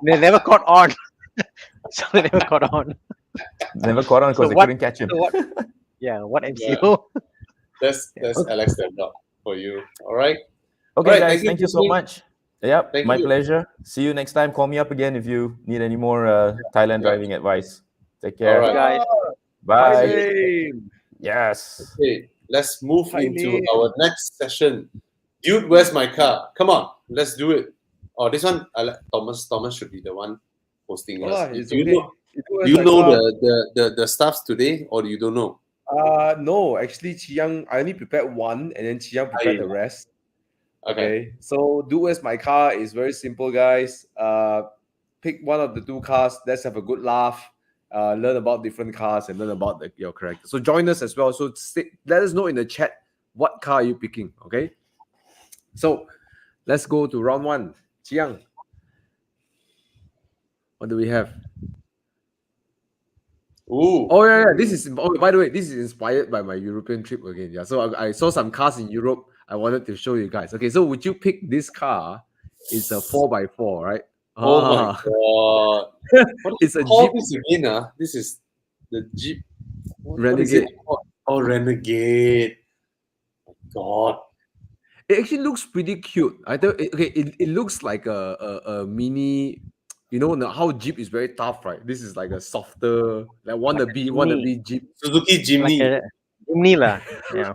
they never caught on. Never caught on because they couldn't catch him. So what MCO? That's Alex Stamrock for you. All right. Okay, guys. Thank you so much. Yep, Thank my you. pleasure. See you next time. Call me up again if you need any more Thailand driving advice. Take care. All right. guys. Bye. Thailand. Yes. Okay, let's move into Thailand. our next session. Dude, where's my car? Come on, let's do it. Oh, this one, Thomas. Thomas should be the one hosting us. It's Do you okay. know, It do you was know like, the stuffs today, or you don't know? no, actually, Chiang, I only prepared one, and then Chiang prepared the rest. Okay. So do as my car is very simple, guys. Pick one of the two cars. Let's have a good laugh. Learn about different cars and learn about your character. So join us as well. So let us know in the chat what car are you picking. Okay. So let's go to round one. Chiang, what do we have? Ooh. Oh yeah. This is. Oh, by the way, this is inspired by my European trip again. Yeah. So I saw some cars in Europe. I wanted to show you guys. Okay. So would you pick this car? It's a 4x4, right? Oh my god. What It's a call Jeep this again? This is the Jeep. What is Renegade. it called? Oh, Renegade. My god. It actually looks pretty cute. I thought it looks like a mini. You know how Jeep is very tough, right? This is like a softer, like wannabe Jeep. Suzuki Like Jimny. a Jimny lah. Yeah.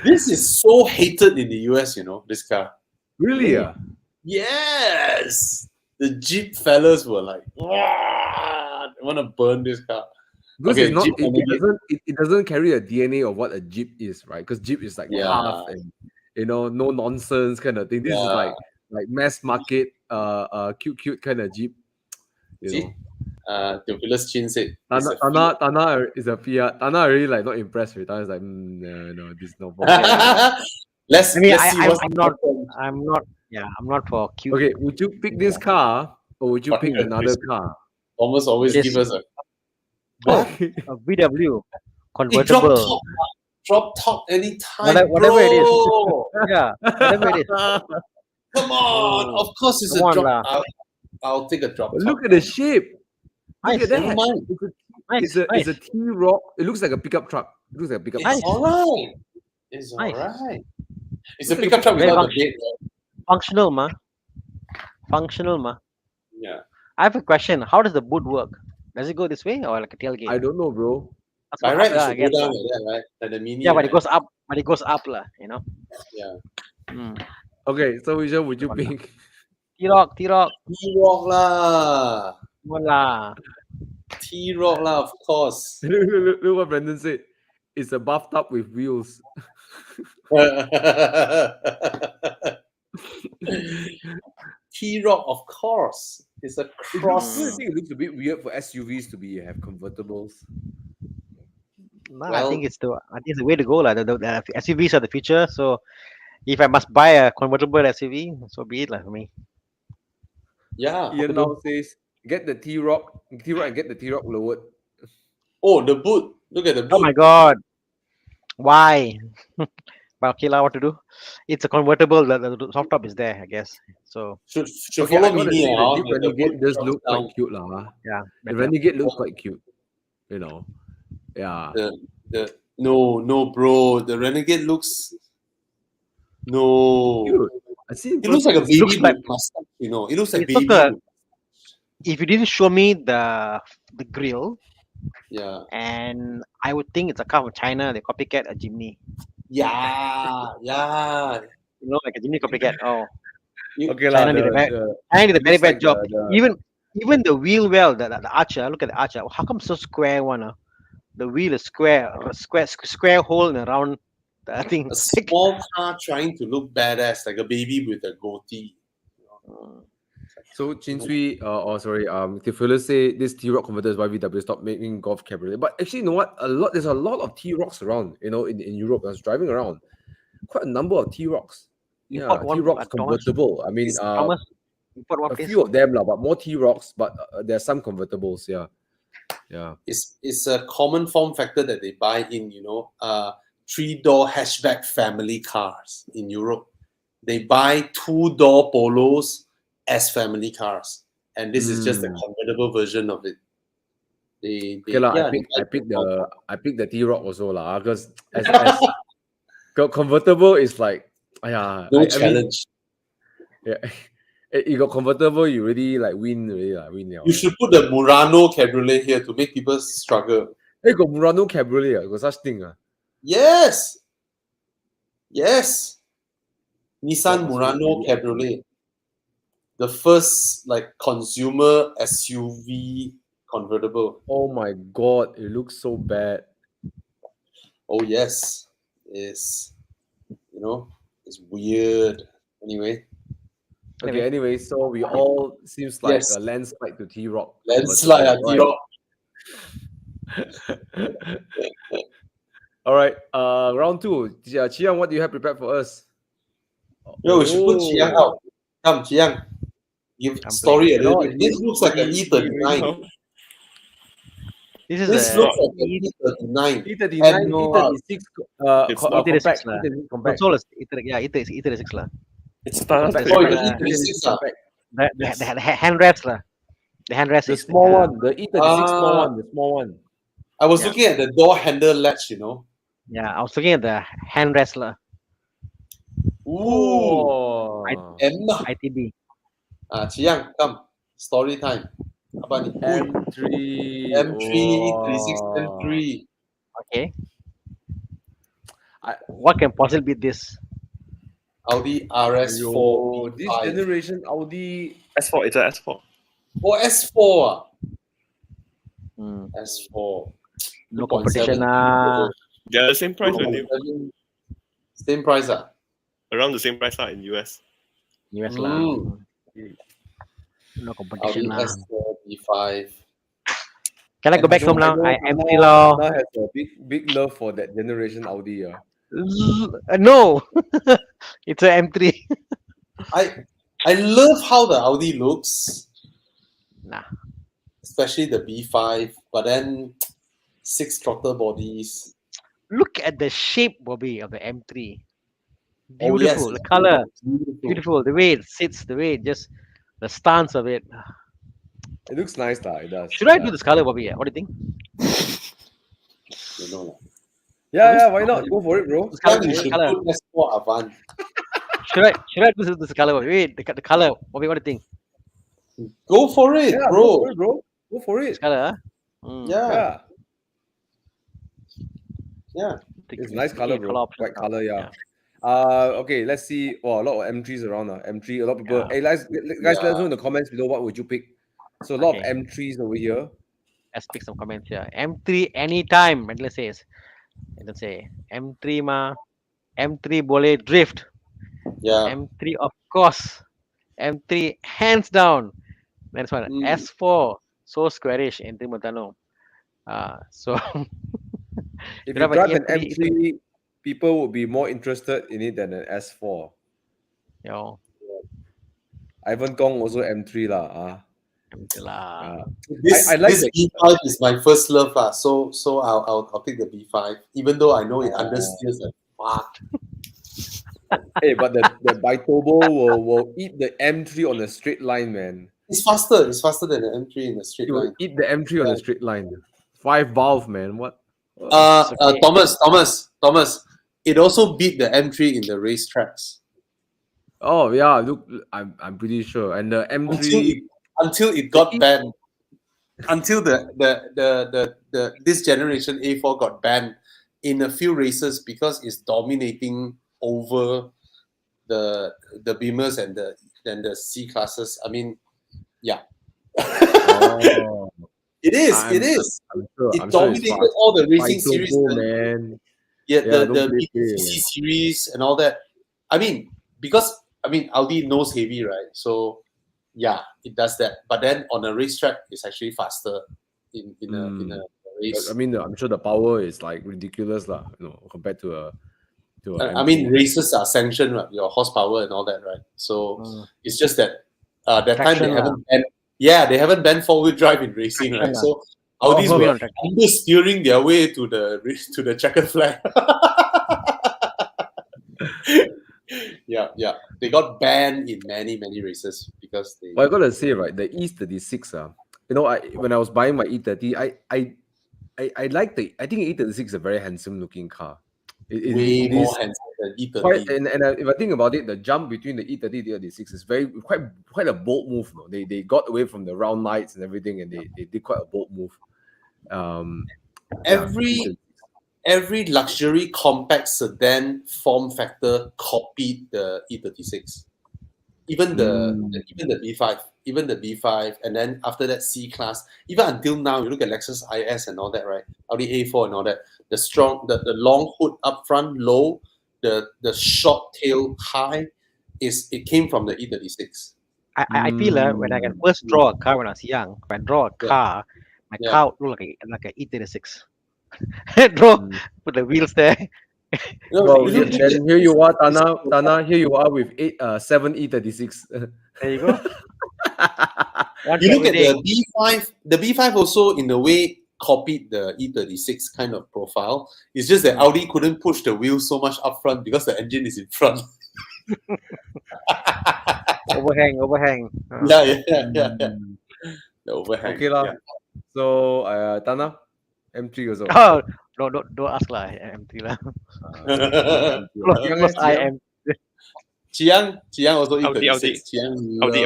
This is so hated in the US, you know, this car. Really? Yeah. Yes. The Jeep fellas were like, I want to burn this car. Because Okay, it's not, Jeep it Renegade. doesn't carry a DNA of what a Jeep is, right? Because Jeep is like tough and no nonsense kind of thing. This is like mass market, cute kind of Jeep. See? Theophilus Chin said, Thana is a Fiat. Thana already like not impressed with. Thana's like, no, this is not. let's I mean, see what's I'm not for cute. Okay, would you pick this car or would you pick another car? Thomas always Yes. give us a A VW Hey, drop convertible. top, drop top anytime, Whatever it is. bro. Yeah, whatever it is. Come on, of course it's a Come on drop. lah. I'll take a drop. Look at the shape. Look at Never that. mind. It's a T-Roc. It looks like a pickup truck. It looks like a pickup truck. It's alright. It's Nice. alright. It's a pickup truck Very without the bed, right? Functional, ma. Functional, ma. Yeah. I have a question. How does the boot work? Does it go this way or like a tailgate? I don't know, bro. That's By what right, it I should go guess, down lah. like that, right? Like the mini. Yeah, but right? it goes up. But it goes up, lah. You know. Yeah. Okay, so which one would you pick? T-Roc. T-Roc lah. Come on lah. T-Roc lah, of course. Look what Brandon said. It's a bathtub with wheels. T-Roc, of course. It's a cross. I think it looks a bit weird for SUVs to have convertibles. Nah, Well- I think it's the way to go, lah. The SUVs are the future. So, if I must buy a convertible SUV, so be it, lah, for me. Yeah. Ian now says, get the T-Roc and get the T-Roc lowered. Oh, the boot. Look at the boot. Oh my God, why? But okay, lah, what to do? It's a convertible. The soft top is there, I guess. So Should Okay, I follow gotta Mini. say, the Jeep the Renegade boot does drops look down. quite cute, lah. yeah, The better. Renegade looks quite cute. You know. Yeah. No, bro. The Renegade looks. No. Cute. I see. It looks like a baby looks like- with mustache, you know. It looks like It's baby. like a- with- If you didn't show me the grill, Yeah. and I would think it's a car from China. They copycat a Jimny. Yeah. You know, like a Jimny copycat. Oh, Okay, China did a very looks bad like job. the- Even the wheel well, the archer. Look at the archer. How come so square one? The wheel is square hole in a round. I think. A small car trying to look badass, like a baby with a goatee. So Chinsui, Theophilus say this T-Roc converter is why VW stopped making Golf Cabriolet. But actually, you know what? There's a lot of T-Rocs around. You know, in Europe, I was driving around, quite a number of T-Rocs. You Yeah, bought one, T-Rocs Thomas? convertible. I mean, Thomas, you bought one a piece? few of them, but more T-Rocs. But there's some convertibles. Yeah. It's a common form factor that they buy in, you know, 3-door hatchback family cars in Europe. They buy 2-door Polos as family cars, and this is just the convertible version of it. Okay, lah. yeah, I picked the T-Roc also lah, because as convertible is like, no I mean, challenge. Yeah. You got convertible, you really like win already. Win now. You should put the Murano Cabriolet here to make people struggle. Hey, got Murano Cabriolet, got such thing. Yes. Yes. Nissan That's Murano really Cabriolet. The first like consumer SUV convertible. Oh my god, it looks so bad. Oh yes. It's it's weird. Anyway. Okay, anyway, so we all seems like Yes. a landslide to T-Rock. Landslide, T-Rock. All right, round 2. Chiang, what do you have prepared for us? Yo, we should put Chiang out. Come, Chiang. Give story a little bit. This looks like an E39. This looks like an E39. E39, E36 It's compact. Console is E36 lah. It's Thana. Oh, the E36 The hand rests lah. The hand rest The is small one, the E36 small one. I was looking at the door handle latch, Yeah, I was looking at the hand rest lah. Ooh. ITB. Chiang, come. Story time. Apa ni? M3. M3, 36 M3. Okay. What can possibly be this? Audi RS4. This generation Audi S4. It's an S4. Oh, S4. Hmm. S4. No competition lah. They're the same price when they Same price around the same price in US. US lah. No competition Audi lah. S4 B5. Can I go back home now? I empty now lah. has a big love for that generation Audi. No, it's a M3. I love how the Audi looks, Nah. especially the B5. But then 6 throttle bodies. Look at the shape, Bobby, of the M3. Oh, yes, Beautiful. The color, Beautiful. beautiful. The way it sits, the way it just, the stance of it. It looks nice, it does. Should I do this color, Bobby? What do you think? You know. Yeah, why not? Go for it, bro. This color, You this should color. put S4 Avant. Should I do this color? Bobby? Wait, the color. Bobby, what do you think? Go for it, Yeah, bro. Go for it. This color, huh? Mm. Yeah. It's a nice color, Okay, bro. options White now. color, yeah. Okay, let's see. Oh, a lot of M3s around. M3, a lot of people. Yeah. Hey, guys, let us know in the comments below what would you pick. So a lot of Okay. M3s over here. Let's pick some comments here. M3 anytime. Let's say M3 ma. M3 boleh drift. Yeah. M3 of course. M3 hands down. That's one. S4 so squarish in Trimotano. So If You you have drive an an M3, people would be more interested in it than an S4. yo, Ivan Gong also M3 lah. M3 lah. This, I like this B5 is my first love, so I'll pick the B5, even though I know it understeers like fuck. Hey, but the Biturbo will eat the M3 on a straight line, man. It's faster than the M3 in the straight It will line. eat the M3 on a straight line. 5 valve, man. What? okay. Thomas. It also beat the M3 in the racetracks Oh yeah, look, I'm pretty sure. And the M3 until it got banned. Until the this generation A4 got banned in a few races because it's dominating over the Beamers and the C classes. I mean, yeah. Oh, It is. I'm sure, It I'm sure it's dominated fast. all the racing Biturbo, series. man. Yeah, Yeah, the don't play BCC series and all that. I mean, because Audi knows heavy, right? So yeah, it does that. But then on a racetrack, it's actually faster in a race. I mean, I'm sure the power is like ridiculous, lah. Compared to a. I mean, races are sanctioned, right? Your horsepower and all that, right? So it's just that that time Traction they haven't banned. Yeah, they haven't banned 4-wheel drive in racing, right? So Audis were understeering their way to the checkered flag. Yeah. They got banned in many races because they. But I gotta say, right, the E36, when I was buying my E30, I like I think E36 is a very handsome looking car. Way it more is handsome than E30. quite, and if I think about it, the jump between the E30 and the E36 is quite a bold move. No? They got away from the round lights and everything, and they did quite a bold move. Every luxury compact sedan form factor copied the E36. Even the B5, and then after that C class. Even until now, you look at Lexus IS and all that, right? Audi A4 and all that. The long hood up front, low, the short tail high, it came from the E36. I feel when I can first draw a car when I was young, when I draw a car, my car would look like a E36. Put the wheels there. Well, then here you are, Thana. Here you are with 7 E36. There you go. You look at the B5. The B5 also, in a way, copied the E36 kind of profile. It's just that Audi couldn't push the wheel so much up front because the engine is in front. Overhang. Yeah. The overhang. Okay lah. So, Thana, M3 also. Oh, don't ask lah. M3 lah. Close I am. Chiang also Audi. E36. Audi.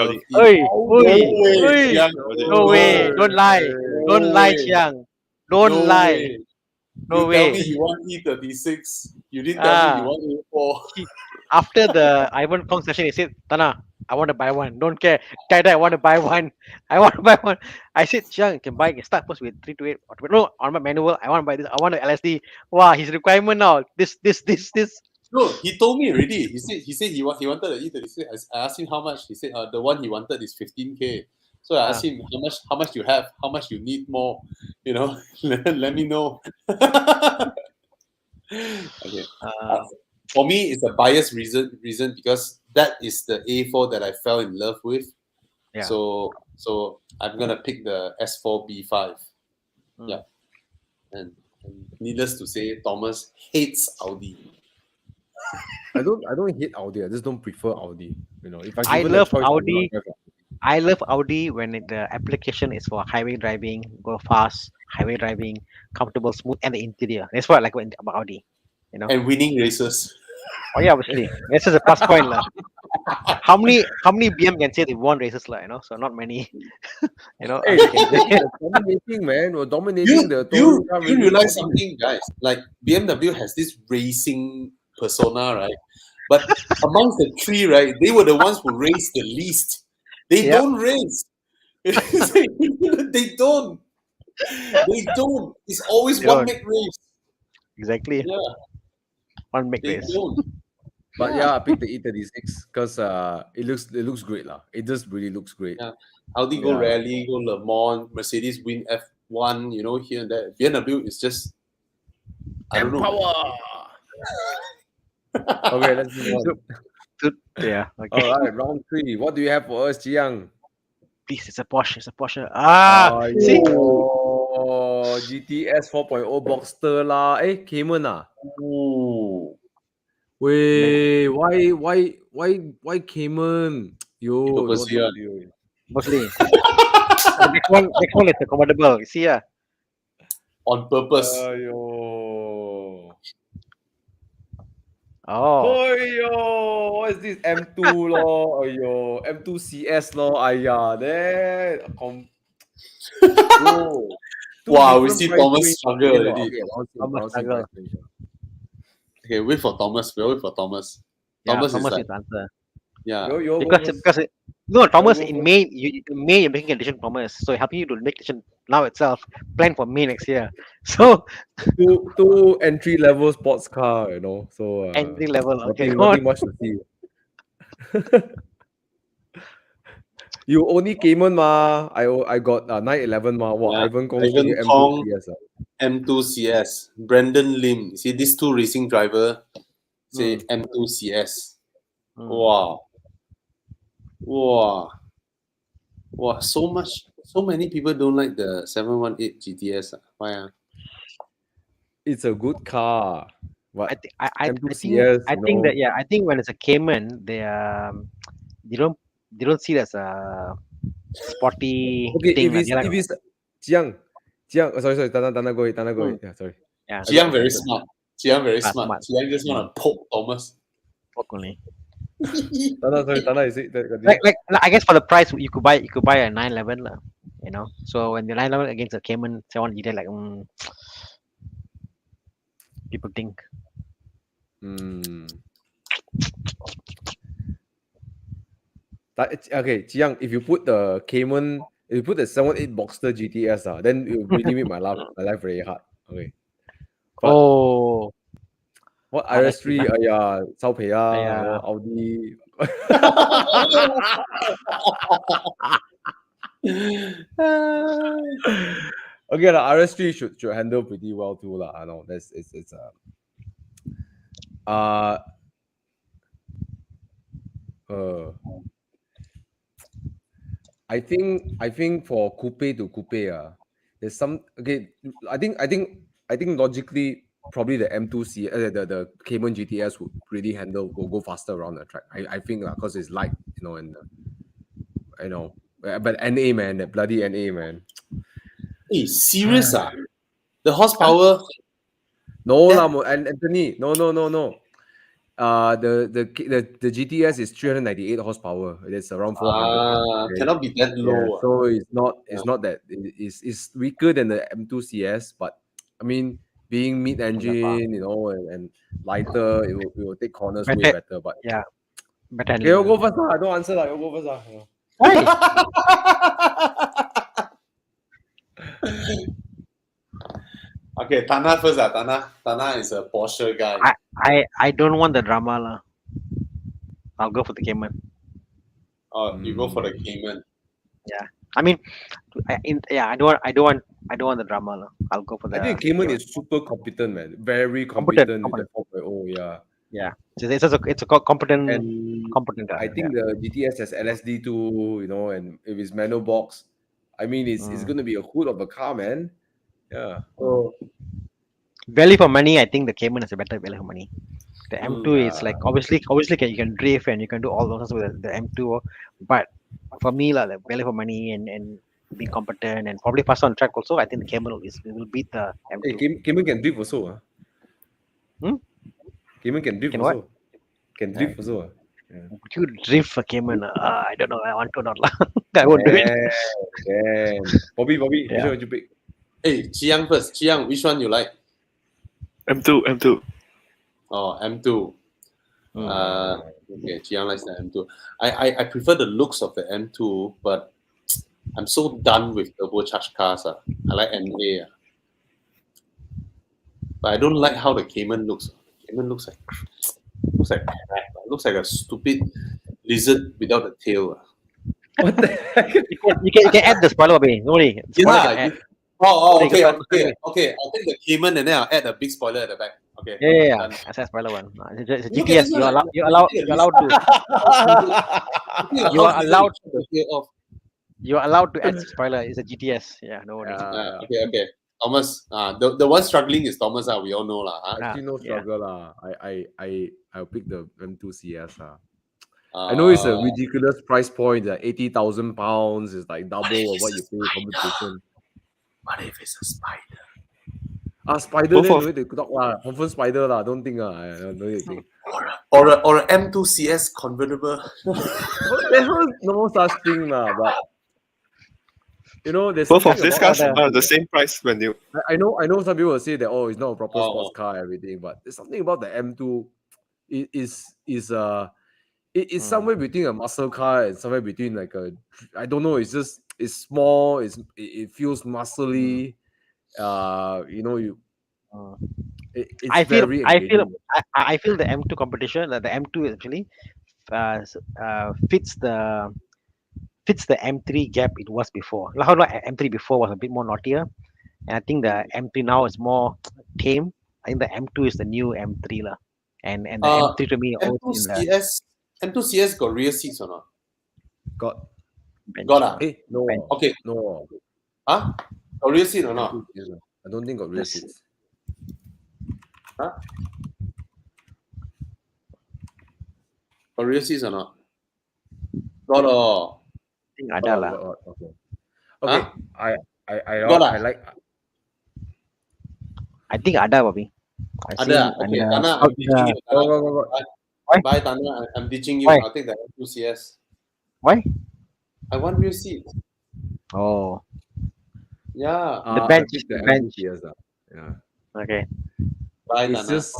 No way. Don't lie, Chiang. Don't lie. No way. You tell me you want E36. You didn't tell me you want A4. After the Ivan Kong session, he said, Thana, I want to buy one. Don't care. Dad, I want to buy one. I said, Chiang, you can start first with 328. No, on my manual, I want to buy this. I want a LSD. Wow, his requirement now. This. No, he told me already. He said he wanted the E36. I asked him how much. He said the one he wanted is 15K. So I asked him how much you have, how much you need more. You know, let me know. Okay. For me, it's a biased reason because that is the A4 that I fell in love with. Yeah. So I'm gonna pick the S4 B5. Yeah. And needless to say, Thomas hates Audi. I don't hate Audi. I just don't prefer Audi. You know, if I love Audi. I love Audi when the application is for highway driving, go fast, highway driving, comfortable, smooth, and the interior. That's what I like about Audi. You know. And winning races. Oh yeah, obviously. This is a plus point, lah. How many BM can say they won races, lah? You know, so not many. You know. Hey, dominating, man. We're dominating you realize something, guys? Like BMW has this racing persona, right? But amongst the three, right, they were the ones who raced the least. They don't race. They don't. It's always one big race. Exactly. Yeah. One big race. But yeah, I picked the E36 because it looks great lah. It just really looks great. Yeah. Audi go rally, go Le Mans, Mercedes win F1, you know, here and there. BMW is just I don't know. Okay, let's move on. Yeah. Okay. All right, round 3. What do you have for us, Jiang? Please, it's a Porsche. See? Oh, GTS 4.0 Boxster lah. Cayman ah. Ooh. Wait, why Cayman? Yo, mostly. Next one is a convertible. You see, on purpose. Oh, what is this? M2 lor. M2 CS lor. There. Wow, we see Thomas struggle already. Okay, wait for Thomas. We'll wait for Thomas. Thomas is like, the answer. Yeah. Because Thomas, in May you're making a decision, Thomas. So helping you to make decision now itself. Plan for May next year. So two entry level sports car, you know. So entry level. Okay, nothing much to see. You only Cayman ma. I got 911 ma. Wow, Ivan Kong M2 CS. M2 CS. Brandon Lim. You see these two racing driver say M2 CS. Wow. So many people don't like the 718 GTS. Why? It's a good car. But I think when it's a Cayman, they don't see it as a sporty thing. If it's Jiang, sorry, Tana go ahead. Yeah, sorry. Jiang very smart. Chiang very Smart. smart. Chiang just want to poke Thomas. Only. Tana, is it? Like I guess for the price you could buy a 911 lah, you know. So when the 911 against a Cayman 7 GT, like people think. Okay, Jiang, if you put the Cayman, if you put the 718 Boxster GTS, then it will really make my life very hard. Okay. But what RS3, Sao Pei, Audi. Okay, the RS3 should handle pretty well too, lah. I know it's I think for coupe to coupe, there's some I think logically probably the M2C the Cayman GTS would really will go faster around the track. I think because it's light, and but NA, man, that bloody NA, man. Hey, serious the horsepower? No lah, and Anthony, no. The GTS is 398 horsepower. It's around 400. Cannot be that low. So it's not that it's weaker than the M2CS, but I mean, being mid-engine, and lighter, it will take corners way better. But better. Okay, you go first. I don't answer that. You go first. Okay, Thana first. Thana is a Porsche guy. I don't want the drama lah. I'll go for the Cayman. Oh, you go for the Cayman. Yeah, I mean, I don't want the drama lah. I'll go for the. I think Cayman is super competent, man. Very competent. Yeah, it's a competent guy. I think the GTS has LSD too, and if it's manual box, I mean, it's going to be a hoot of a car, man. Yeah. So value for money, I think the Cayman is a better value for money. The M2 is like obviously you can drift and you can do all those with the M2, but for me the value for money and being competent and probably faster on track also, I think the Cayman will beat the M2. Hey, Cayman can drift also. Cayman can drift also. What? Can drift also. Yeah. Would you drift for Cayman? I don't know. I want to not. I won't do it. Bobby, which one would you pick? Hey, Chiang first. Chiang, which one you like? M2. Oh, M2. Okay, Chiang likes the M2. I prefer the looks of the M2, but I'm so done with turbocharged cars. I like NA. But I don't like how the Cayman looks. The Cayman looks like a stupid lizard without a tail. What the heck? You can add the spoiler, baby. No worry. Okay. I'll take the Cayman and then I'll add a big spoiler at the back. Okay. Yeah. That's a spoiler one. It's a GTS. You're allowed to. You are allowed to add spoiler. It's a GTS. Yeah. No worries. Okay. Thomas. The one struggling is Thomas. We all know lah. Actually, no struggle lah. I'll pick the M2CS. I know it's a ridiculous price point. 80,000 pounds is like double of what you pay competition. What if it's a spider? Spider. Then they talk lah. Confirm spider lah. Don't think I don't think. Or a M2CS convertible. There's no such thing lah. But there's both of these cars are the same price when you. I know some people will say that it's not a proper sports car, everything, but there's something about the M2. It's somewhere between a muscle car and somewhere between like I don't know. It's small. It feels muscly. I feel the M2 competition. The M2 actually fits the M3 gap it was before. How M3 before was a bit more naughtier, and I think the M3 now is more tame. I think the M2 is the new M3 lah, and the M3 to me M2CS got rear seats or not? Got no. Okay. No. Got rear seat or not? I don't think got rear seats. Got rear seats or not? Got all. I think ada lah. Okay. I like. I think ada, Bobby. Ada, okay, Thana, I'm ditching you. Go, Thana. go, go, go. Why? Bye, Thana. I'm ditching you. Why? I'll take the M2 CS. Why? I want real seat. Oh, Yeah. The bench, I pick the the bench. MTS, yeah. okay. Bye, It's Thana. just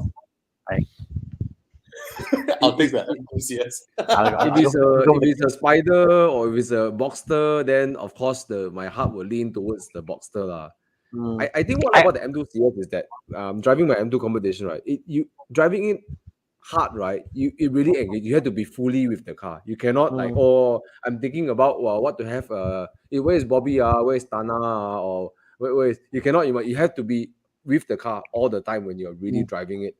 I'll take the M2 CS. if it's a spider or if it's a Boxster, then of course my heart will lean towards the Boxster lah. I think what about the M2 CS is that driving my M2 competition, right? You driving it hard, right? It really engage. You have to be fully with the car. You cannot like, I'm thinking about what to have. Where is Bobby? Where is Thana? Or where is you cannot. You have to be with the car all the time when you're really driving it.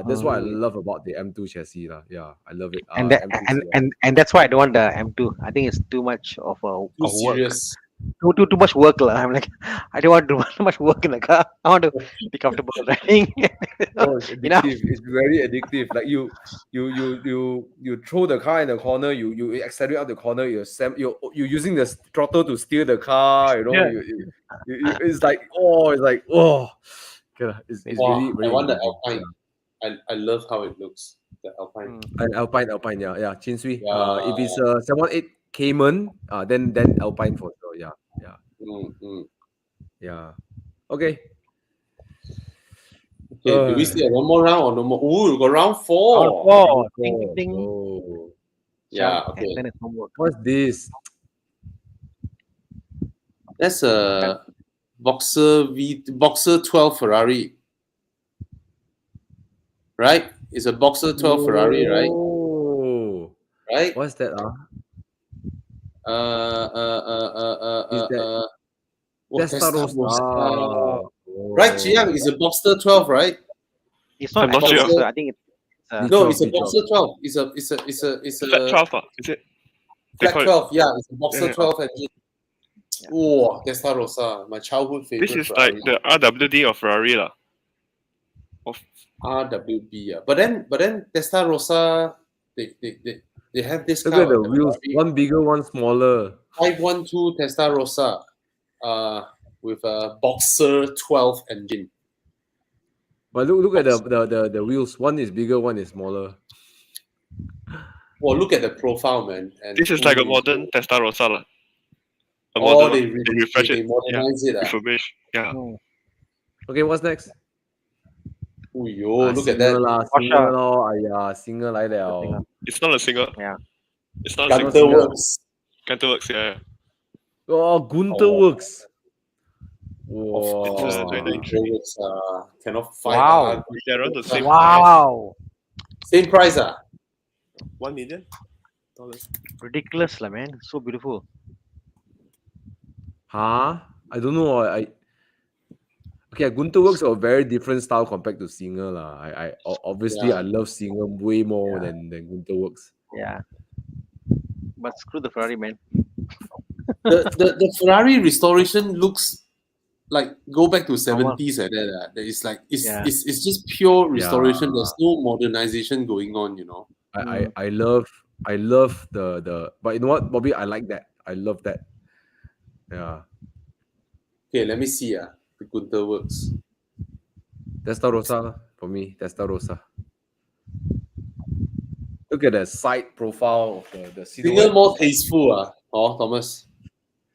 That's what I love about the M2 chassis lah. Yeah, I love it. And that, M2 CS. and that's why I don't want the M2. I think it's too much of Too work. serious. Too much work lah. I'm like, I don't want to do too much work in the car. I want to be comfortable driving. Oh, it's You know? addictive. It's very addictive. Like you throw the car in the corner. You accelerate out the corner. You're using the throttle to steer the car. You know. Yeah. It's like oh. It's Wow, really I want the addictive. Alpine. I love how it looks. The Alpine. An Alpine, yeah. Chinsui. Yeah. If it's a 718 Cayman, then Alpine for sure. Yeah. Yeah. Okay. Okay, do we still have one more round or no more? Ooh, we got round 4. Oh, ding, ding. Oh. Yeah, And okay. then it's homework. What's this? That's a Boxer 12 Ferrari. Right? It's a Boxer 12 Ferrari, right? Oh. Right? What's that? Testarossa. Right, Chiang is a Boxster 12, right? It's not I'm not actually sure. Boxer. I think it's No, it's a V12. Boxer 12. It's a Flat 12, is it? They Flat call it- 12. Yeah, it's a Boxer Yeah. 12 engine. Oh, Testarossa, my childhood favorite. This is Ferrari. like the RWD of Ferrari lah. Of RWB. Yeah. But then Testarossa, they have this Look kind at the of wheels. One bigger, one smaller. 512 Testarossa, with a Boxer 12 engine. But look at the wheels. One is bigger, one is smaller. Well, look at the profile, man. And this is like a modern Testarossa lah. A Oh, modern, they refresh they it. modernize it. Refurbish. Yeah. Okay, what's next? Oh, yo, look at Singer that. lah, Porsche. singer lor. Aya, singer like that. It's not a single. Yeah. It's not a Gunter single. Works. Canterworks, yeah. Oh, Gunter Oh. Works. Of course, Wow. Gunter Works cannot fight. Wow. They're around the same Wow. Same price. $1 million. Ridiculous lah, man. So beautiful. Huh? I don't know. Okay, Gunter Works are a very different style compared to Singer lah. I obviously Yeah. I love Singer way more than Gunter Works. Yeah. But screw the Ferrari, man. The Ferrari restoration looks like go back to 70s like that. It's like it's just pure restoration. Yeah. There's no modernization going on, you know. I love the but you know what, Bobby? I like that. I love that. Yeah. Okay, let me see. The Gunter Works. Testarossa for me. Testarossa. Look at the side profile of the Singer silhouette. more tasteful. Thomas.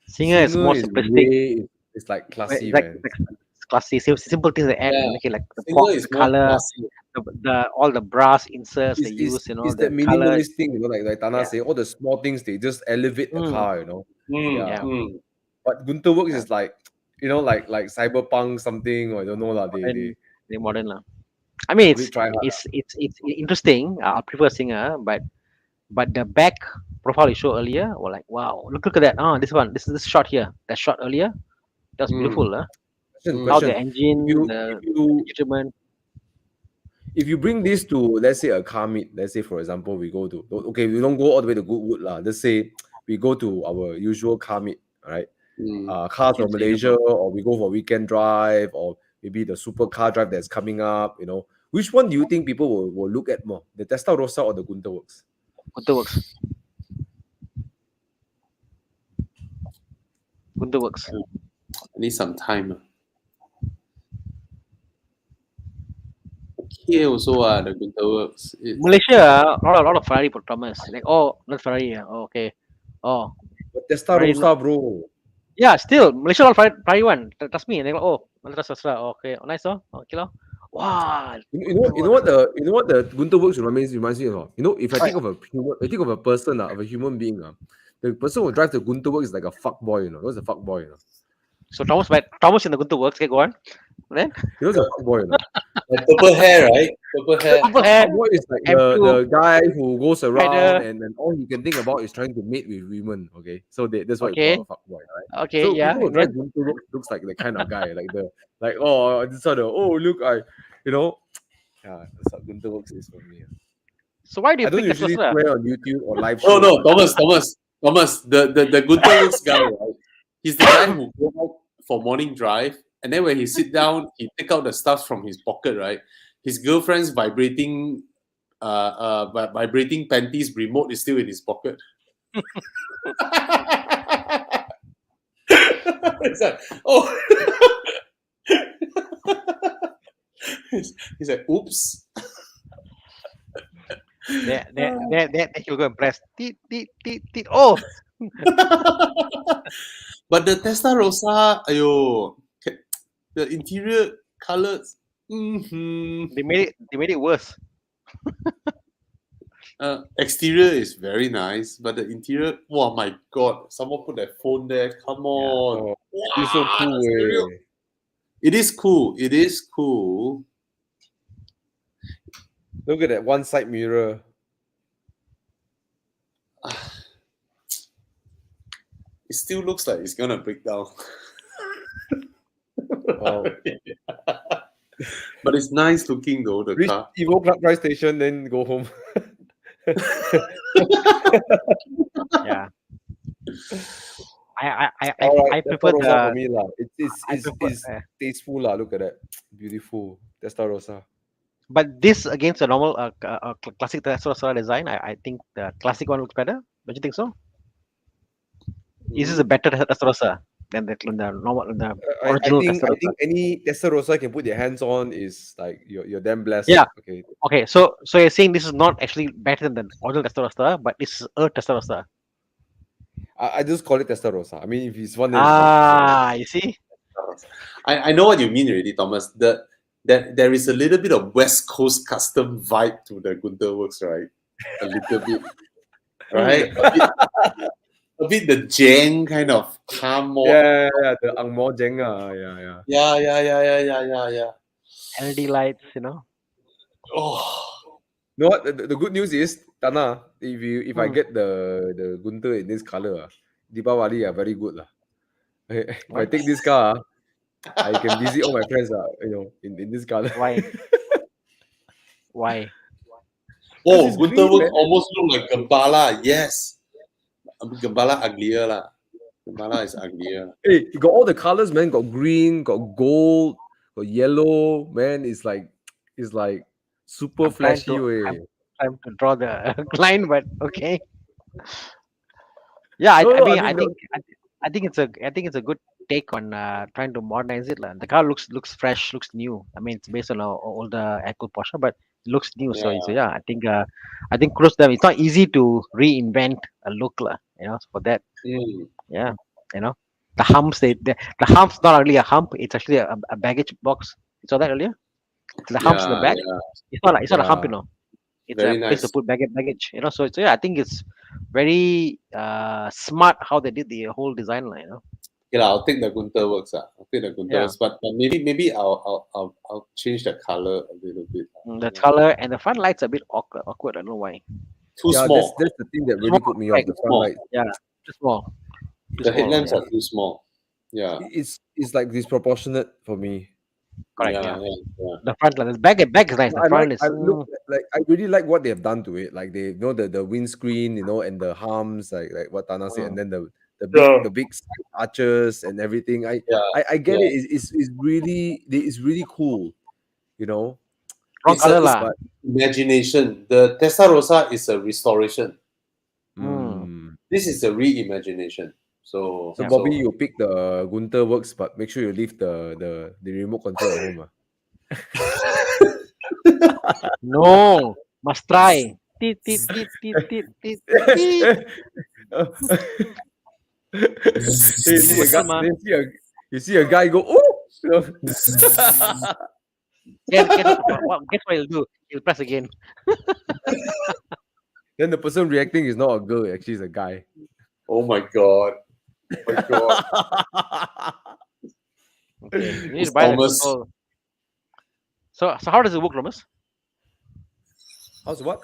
Singer is more simplistic. It's like classy, It's like, man. it's classy. Simple things they add. Yeah. Make it like the Singer box, is the more color, classy. the all the brass inserts they use. You know, it's the that color. minimalist thing, you know, like Thana say, all the small things they just elevate the car, you know. Yeah. But Gunter Works is like, you know, like cyberpunk something, or I don't know lah. They're modern lah. I mean, Really try hard. it's interesting. I prefer Singer, but the back profile you showed earlier, were like, wow, look at that. Oh, this is shot here. That shot earlier, that's beautiful, huh? How the engine, the instrument. If you bring this to, let's say, a car meet, let's say, for example, we go to, okay, we don't go all the way to Goodwood lah. Let's say we go to our usual car meet, right? Cars from Malaysia, or we go for weekend drive, or maybe the supercar drive that's coming up, you know. Which one do you think people will look at more? The Testarossa or the Gunter Works? Gunter Works. Gunter Works. I need some time. okay also the Gunter Works. Malaysia, a lot of Ferrari Thomas. Like, oh, not Ferrari. Oh, okay. Oh, But Ferrari, Testarossa, bro. yeah, still Malaysia a lot of Ferrari one. Trust me. And they go, oh, Tesla. Okay, oh, nice. Oh, okay. Wow. You know what the Gunter Works reminds me of? You know, if I think of a person, of a human being, the person who drives the Gunter Works is like a fuck boy, you know. What's a fuck boy, you know? So Thomas in the Gunter Works. Okay, go on. Then You know what's a fuck boy, you know? Like purple hair, right? Purple hair. Purple hair. Fuck boy is like the guy who goes around and all he can think about is trying to mate with women. Okay, so that's what you call a fuck boy, right? Okay, So yeah. people who drive Gunter Works looks like the kind of guy, this sort of you know. Yeah, that's what Gunter Works is for me. So why do you I don't pick usually Tesla? swear on YouTube or live No, shows. Thomas, the Gunter Works guy, right? He's the guy who go out for morning drive, and then when he sit down, he take out the stuff from his pocket, right? His girlfriend's vibrating panties remote is still in his pocket. It's like, oh. He's like, oops. Then he'll go and press. Teet. Oh, But the Testarossa, ayo, the interior colors. they made it worse. Exterior is very nice, but the interior, oh my god, someone put their phone there. Come on. It's so cool. It is cool. It is cool. Look at that one side mirror. It still looks like it's gonna break down. Wow. But it's nice looking though, the Reach car. Evo Club Drive Station, then go home. Yeah. I Alright, prefer Testarossa for the. me lah. I prefer, It's tasteful lah. Look at that, beautiful Testarossa. But this against the normal classic Tesla design, I think the classic one looks better. Don't you think so? Is this a better Tesla than the normal, the original I Tesla? think any Testarossa can put their hands on is like you're damn blessed. Yeah. Okay. Okay, so you're saying this is not actually better than the original Tesla, but this is a Tesla. I just call it Testarossa. I mean, if it's one, You see. I know what you mean already, Thomas. That there is a little bit of West Coast custom vibe to the Gunter Works, right? A little bit, right? A bit the Jeng kind of calm. Yeah, the Ang Mo Jeng. Yeah. Yeah. LED lights, you know. Oh, You know what? The good news is, Thana, if I get the Gunter in this color, Deepavali are very good lah. If I take this car, I can visit all my friends in this color. Why? Why? oh, it's Gunter green, Works man. almost look like Gembala. Yes, Gembala uglier lah. Gembala is uglier. Hey, you got all the colors, man. Got green, got gold, got yellow. Man, it's like super flashy way. I'm to draw the line, but okay. Yeah, No, I think it's a good take on trying to modernize it. The car looks fresh, looks new. I mean, it's based on an older Echo Porsche, but it looks new. So yeah, I think kudos to them. It's not easy to reinvent a look, you know. For that, yeah, you know, the humps. The humps not really a hump. It's actually a baggage box. You saw that earlier. The humps in the back. Yeah. It's not a hump, you know. It's Very a place to nice. put baggage, you know. So yeah, I think it's very smart how they did the whole design line, you know. Yeah, I'll take the Gunter Works. I'll take the Gunter Works, but maybe I'll change the color a little bit. The color and the front lights are a bit awkward. I don't know why. Too small. That's the thing that really put me off. The front light. Yeah, too small. The headlamps are too small. Yeah. It's like disproportionate for me. Correct. Yeah. The front light, the back is nice. The front is. I really like what they have done to it. Like they the windscreen, and the humps, like what Thana said, and then the big side arches and everything. I get it. It's really cool. Wrong It's color it's lah. imagination. The Testarossa is a restoration. This is a reimagination. So Bobby, you pick the Gunter Works, but make sure you leave the remote control at home. No, must try. Tit, tit, tit, tit, tit, tit, tit. You see a guy go, oh! Guess what he'll do? He'll press again. Then the person reacting is not a girl, actually, it's a guy. Oh my god. Oh my god. Okay, you need It's to buy the Thomas. control. So how does it work, Thomas? How's what?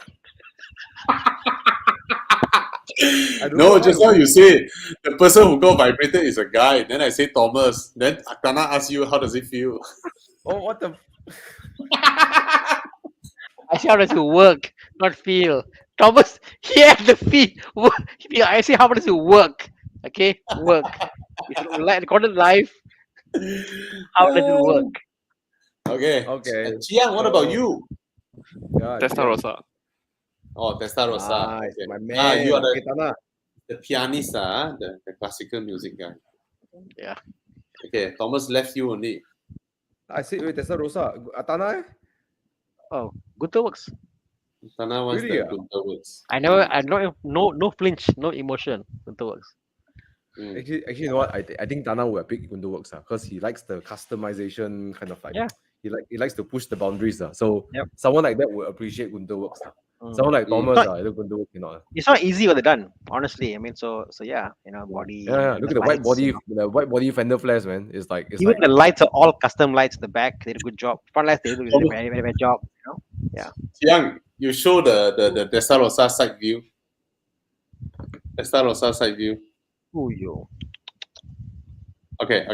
No, just now you say the person who got vibrated is a guy. Then I say Thomas. Then Thana asks you, how does it feel? Oh, what the? I say how does it work, not feel. Thomas, he had the feel. I say how does it work? Okay, work. It's recorded live. How does it work? Okay. Okay. Chiang, what about you? Yeah, Testarossa. Oh, Testarossa. Nice, Okay. my man. You are Okay, Thana. the pianist, the classical music guy. Yeah. Okay, Thomas left you only. I said, wait, Testarossa. Thana? Oh, Gunther works. Thana wants Really, the ah? Gunther works. I no flinch, no emotion. Gunther works. Mm. Actually, you know what? I think Thana will pick Gundu Works because he likes the customization kind of like. Yeah. He likes to push the boundaries. So Yep. someone like that will appreciate Gundu Works. Someone like Thomas, But- Gundu Works cannot. It's not easy what they done, honestly. I mean, so yeah, body. Yeah, look at the white lights, body, you know. the white body fender flares, man. It's like Even the lights are all custom lights at the back. They did a good job. Front lights they did a Thomas- very bad job. Chiang, you show the Testarossa side view. Testarossa side view. Oh yo. Okay.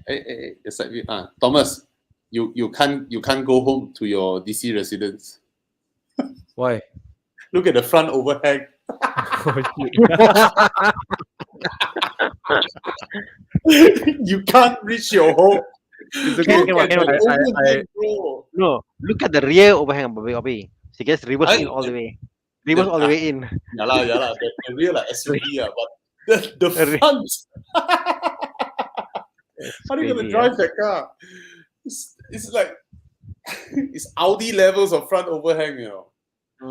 Hey, the side view. Thomas, you can't go home to your DC residence. why? Look at the front overhang. You can't reach your home. It's okay. Look at Cannot. the I- overhang, bro. No, look at the rear overhang, Bobby. So just reverse in all the way. Reverse all the way in. Yeah lah. The real like SUV, but the front. How are you gonna crazy, drive that car? It's like it's Audi levels of front overhang, you know.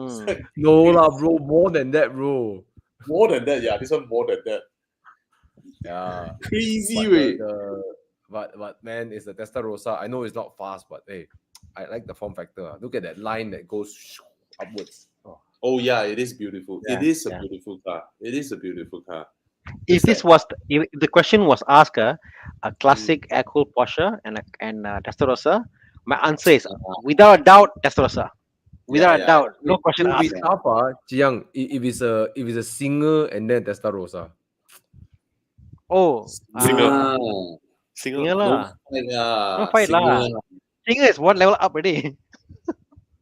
It's Mm. like No lah, bro. More than that, bro. more than that, yeah. This one more than that. Yeah. Crazy But, way. but man, it's the Testarossa. I know it's not fast, but hey, I like the form factor. Look at that line that goes upwards. Oh yeah, it is beautiful. Yeah, It is a yeah. beautiful car. It is a beautiful car. If this was if the question was asked a classic air-cooled Porsche and Testarossa, my answer is without a doubt Testarossa. Without Yeah, a doubt, no question It will be asked. tough, Jiang, if it's a singer and then Testarossa. Oh, Singer. Singer Singer. lah. No No fight lah. Singer is one level up already.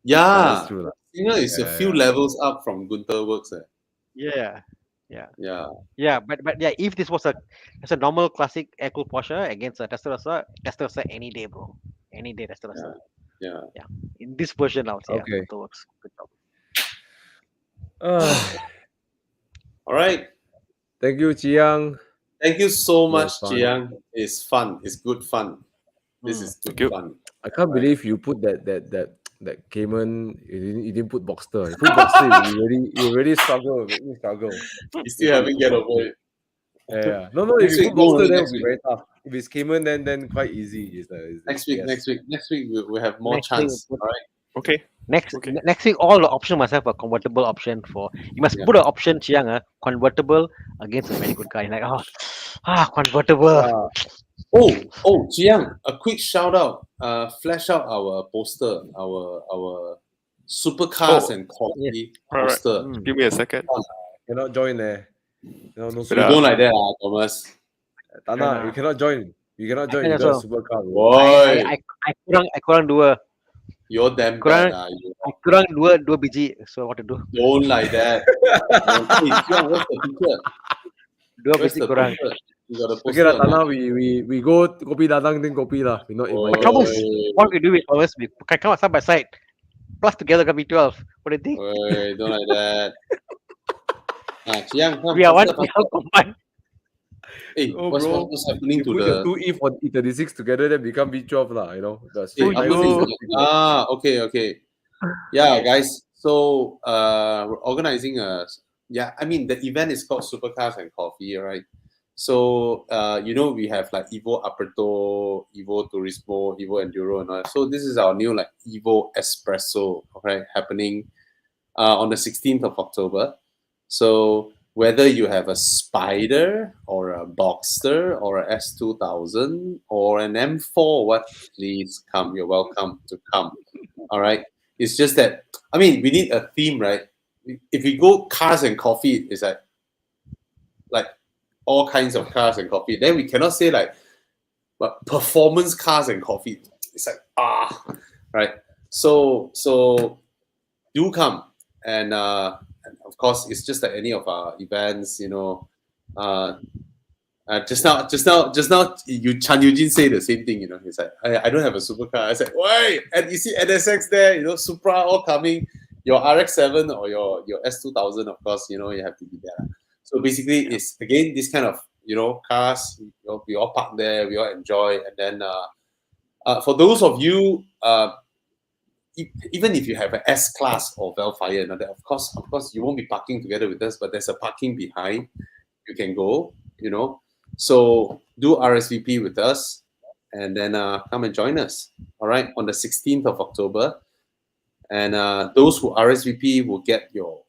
Yeah, That's true lah. Singer is a Yeah, few levels up from Gunther Works. Yeah. Yeah. Yeah, but yeah, if this was a normal classic air-cooled Porsche against a Testarossa any day, bro. Any day Testarossa. Yeah. In this version, I would say Okay. Gunther works. Good job. All right. Thank you, Jiang. Thank you so It much, was fun. Jiang. It's fun. It's good fun. This is Thank good you. fun. I can't believe you put that Cayman. You didn't put Boxster. You put Boxster. you really struggle. Make me struggle. You still haven't get over it. Yeah. No. If Next you week, put Boxster, no, then next it'll be week. very tough. If it's Cayman, then quite easy. Next week. Next week we'll have more Next week chance. we'll All right. Okay. Next Okay. next week, all the option must have a convertible option for. You must Yeah. put an option, Chiang, convertible against a very good guy. Like convertible. Yeah. Oh, Jiang, a quick shout out. Flash out our poster, our supercars and quality Alright. poster. Mm. Give me a second. Cannot join there. No. You Yeah. don't like that, Thomas. Tana, you cannot join. You cannot join. can You got a also. supercar. bro. Boy, I kurang dua. you're damn Kurang- bad. You I kurang dua biji. So what to do? don't like that. Hey, Jiang, where's the picture? Dua Where's biji the kurang. picture? You got a Okay poster. lah, or Tana, not? we go kopi datang then kopi lah. We not Oi, invite. Thomas, what we do is always we can come side by side. Plus together can be 12. What do you think? oi, don't like that. Jiang, come. We are one. faster, We all combined. Hey, Oh, what's bro. what's happening You to put the? the two E for E36 together, then become V12 lah. You know, the Hey, straight apa iPhone ni? is Okay. Yeah, guys. So we're organizing I mean the event is called Supercars and Coffee, right? So we have like Evo Aperto, Evo Turismo, Evo Enduro, and all. So this is our new like Evo Espresso, right? Happening on the 16th of October. So whether you have a Spider or a Boxster or a S2000 or an M4, please come. You're welcome to come. All right. It's just that we need a theme, right? If we go cars and coffee, it's like all kinds of cars and coffee. Then we cannot say but performance cars and coffee. It's right. So do come, and of course it's just like any of our events. Just now, Chan Eugene say the same thing. He's like, I don't have a supercar. I said, why? And you see NSX there. Supra all coming. Your RX-7 or your S2000, of course. You have to be there. So basically, it's again this kind of cars. We all park there. We all enjoy, and then for those of you, even if you have an S class or Velfire, of course you won't be parking together with us. But there's a parking behind. You can go. So do RSVP with us, and then come and join us. All right, on the 16th of October, and those who RSVP will get your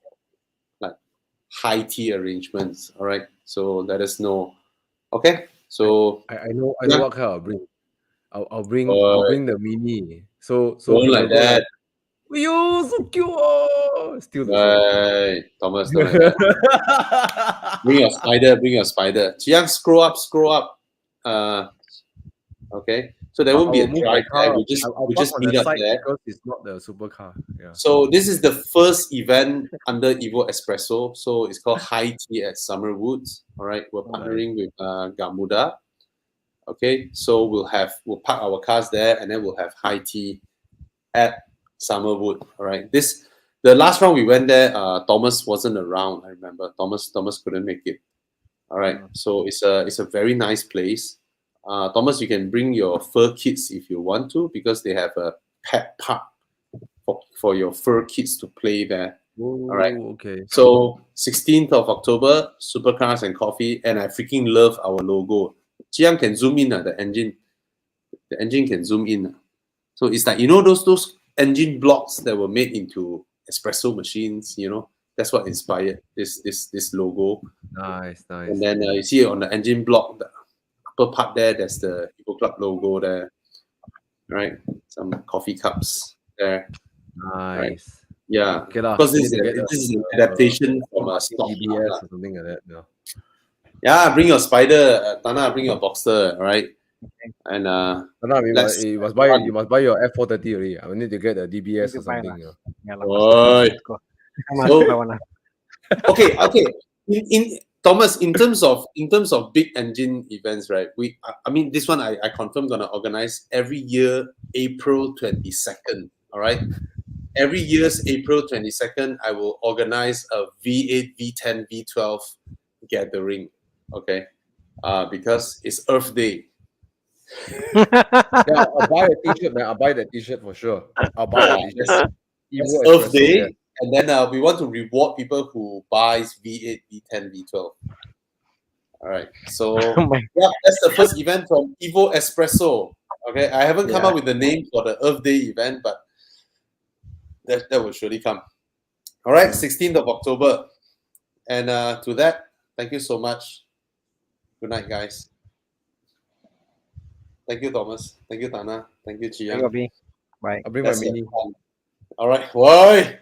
high tea arrangements. All right, so let us know. Okay, so I know what car I'll bring. I'll bring the Mini. So don't people like go that. Yo, so cute. Oh. Still the Right, Thomas, don't like that. Bring your spider. Chiang, scroll up. Okay. So there won't be a drive there. We'll just meet up there. Because it's not the supercar. Yeah. So this is the first event under Evo Espresso. So it's called High Tea at Summerwoods. All right. We're partnering with Gamuda. Okay. So we'll park our cars there, and then we'll have high tea at Summerwood. All right. The last round we went there, Thomas wasn't around. I remember Thomas couldn't make it. All right. So it's a very nice place. Thomas, you can bring your fur kids if you want to, because they have a pet park for your fur kids to play there. All right. Okay. So 16th of October, Supercars and Coffee, and I freaking love our logo. Jiang can zoom in the engine. The engine can zoom in. So it's like those engine blocks that were made into espresso machines. That's what inspired this logo. Nice. And then you see it on the engine block. Upper part there, there's the Evo Club logo there, right? Some coffee cups there. Nice. Right? Yeah, Okay, because this is an adaptation from a stock DBS or something like that. No. Yeah, bring your spider, Thana. Bring your Boxster, right? And you must buy your F430 already. I need to get a DBS or something. Okay. In Thomas, in terms of big engine events, right? This one I confirm gonna organize every year, April 22nd. All right, every year's April 22nd, I will organize a V8, V10, V12 gathering. Okay, because it's Earth Day. Yeah, I'll buy a t-shirt, man. I'll buy that t-shirt for sure. I'll buy a t-shirt. It's Earth Day. And then we want to reward people who buys V8, V10, V12. All right. So that's the first event from Evo Espresso. Okay, I haven't come up with the name for the Earth Day event, but that will surely come. All right, 16th of October. And to that, thank you so much. Good night, guys. Thank you, Thomas. Thank you, Thana. Thank you, Chiang. Thank you, Bye. I'll bring my Mini. All right. Why?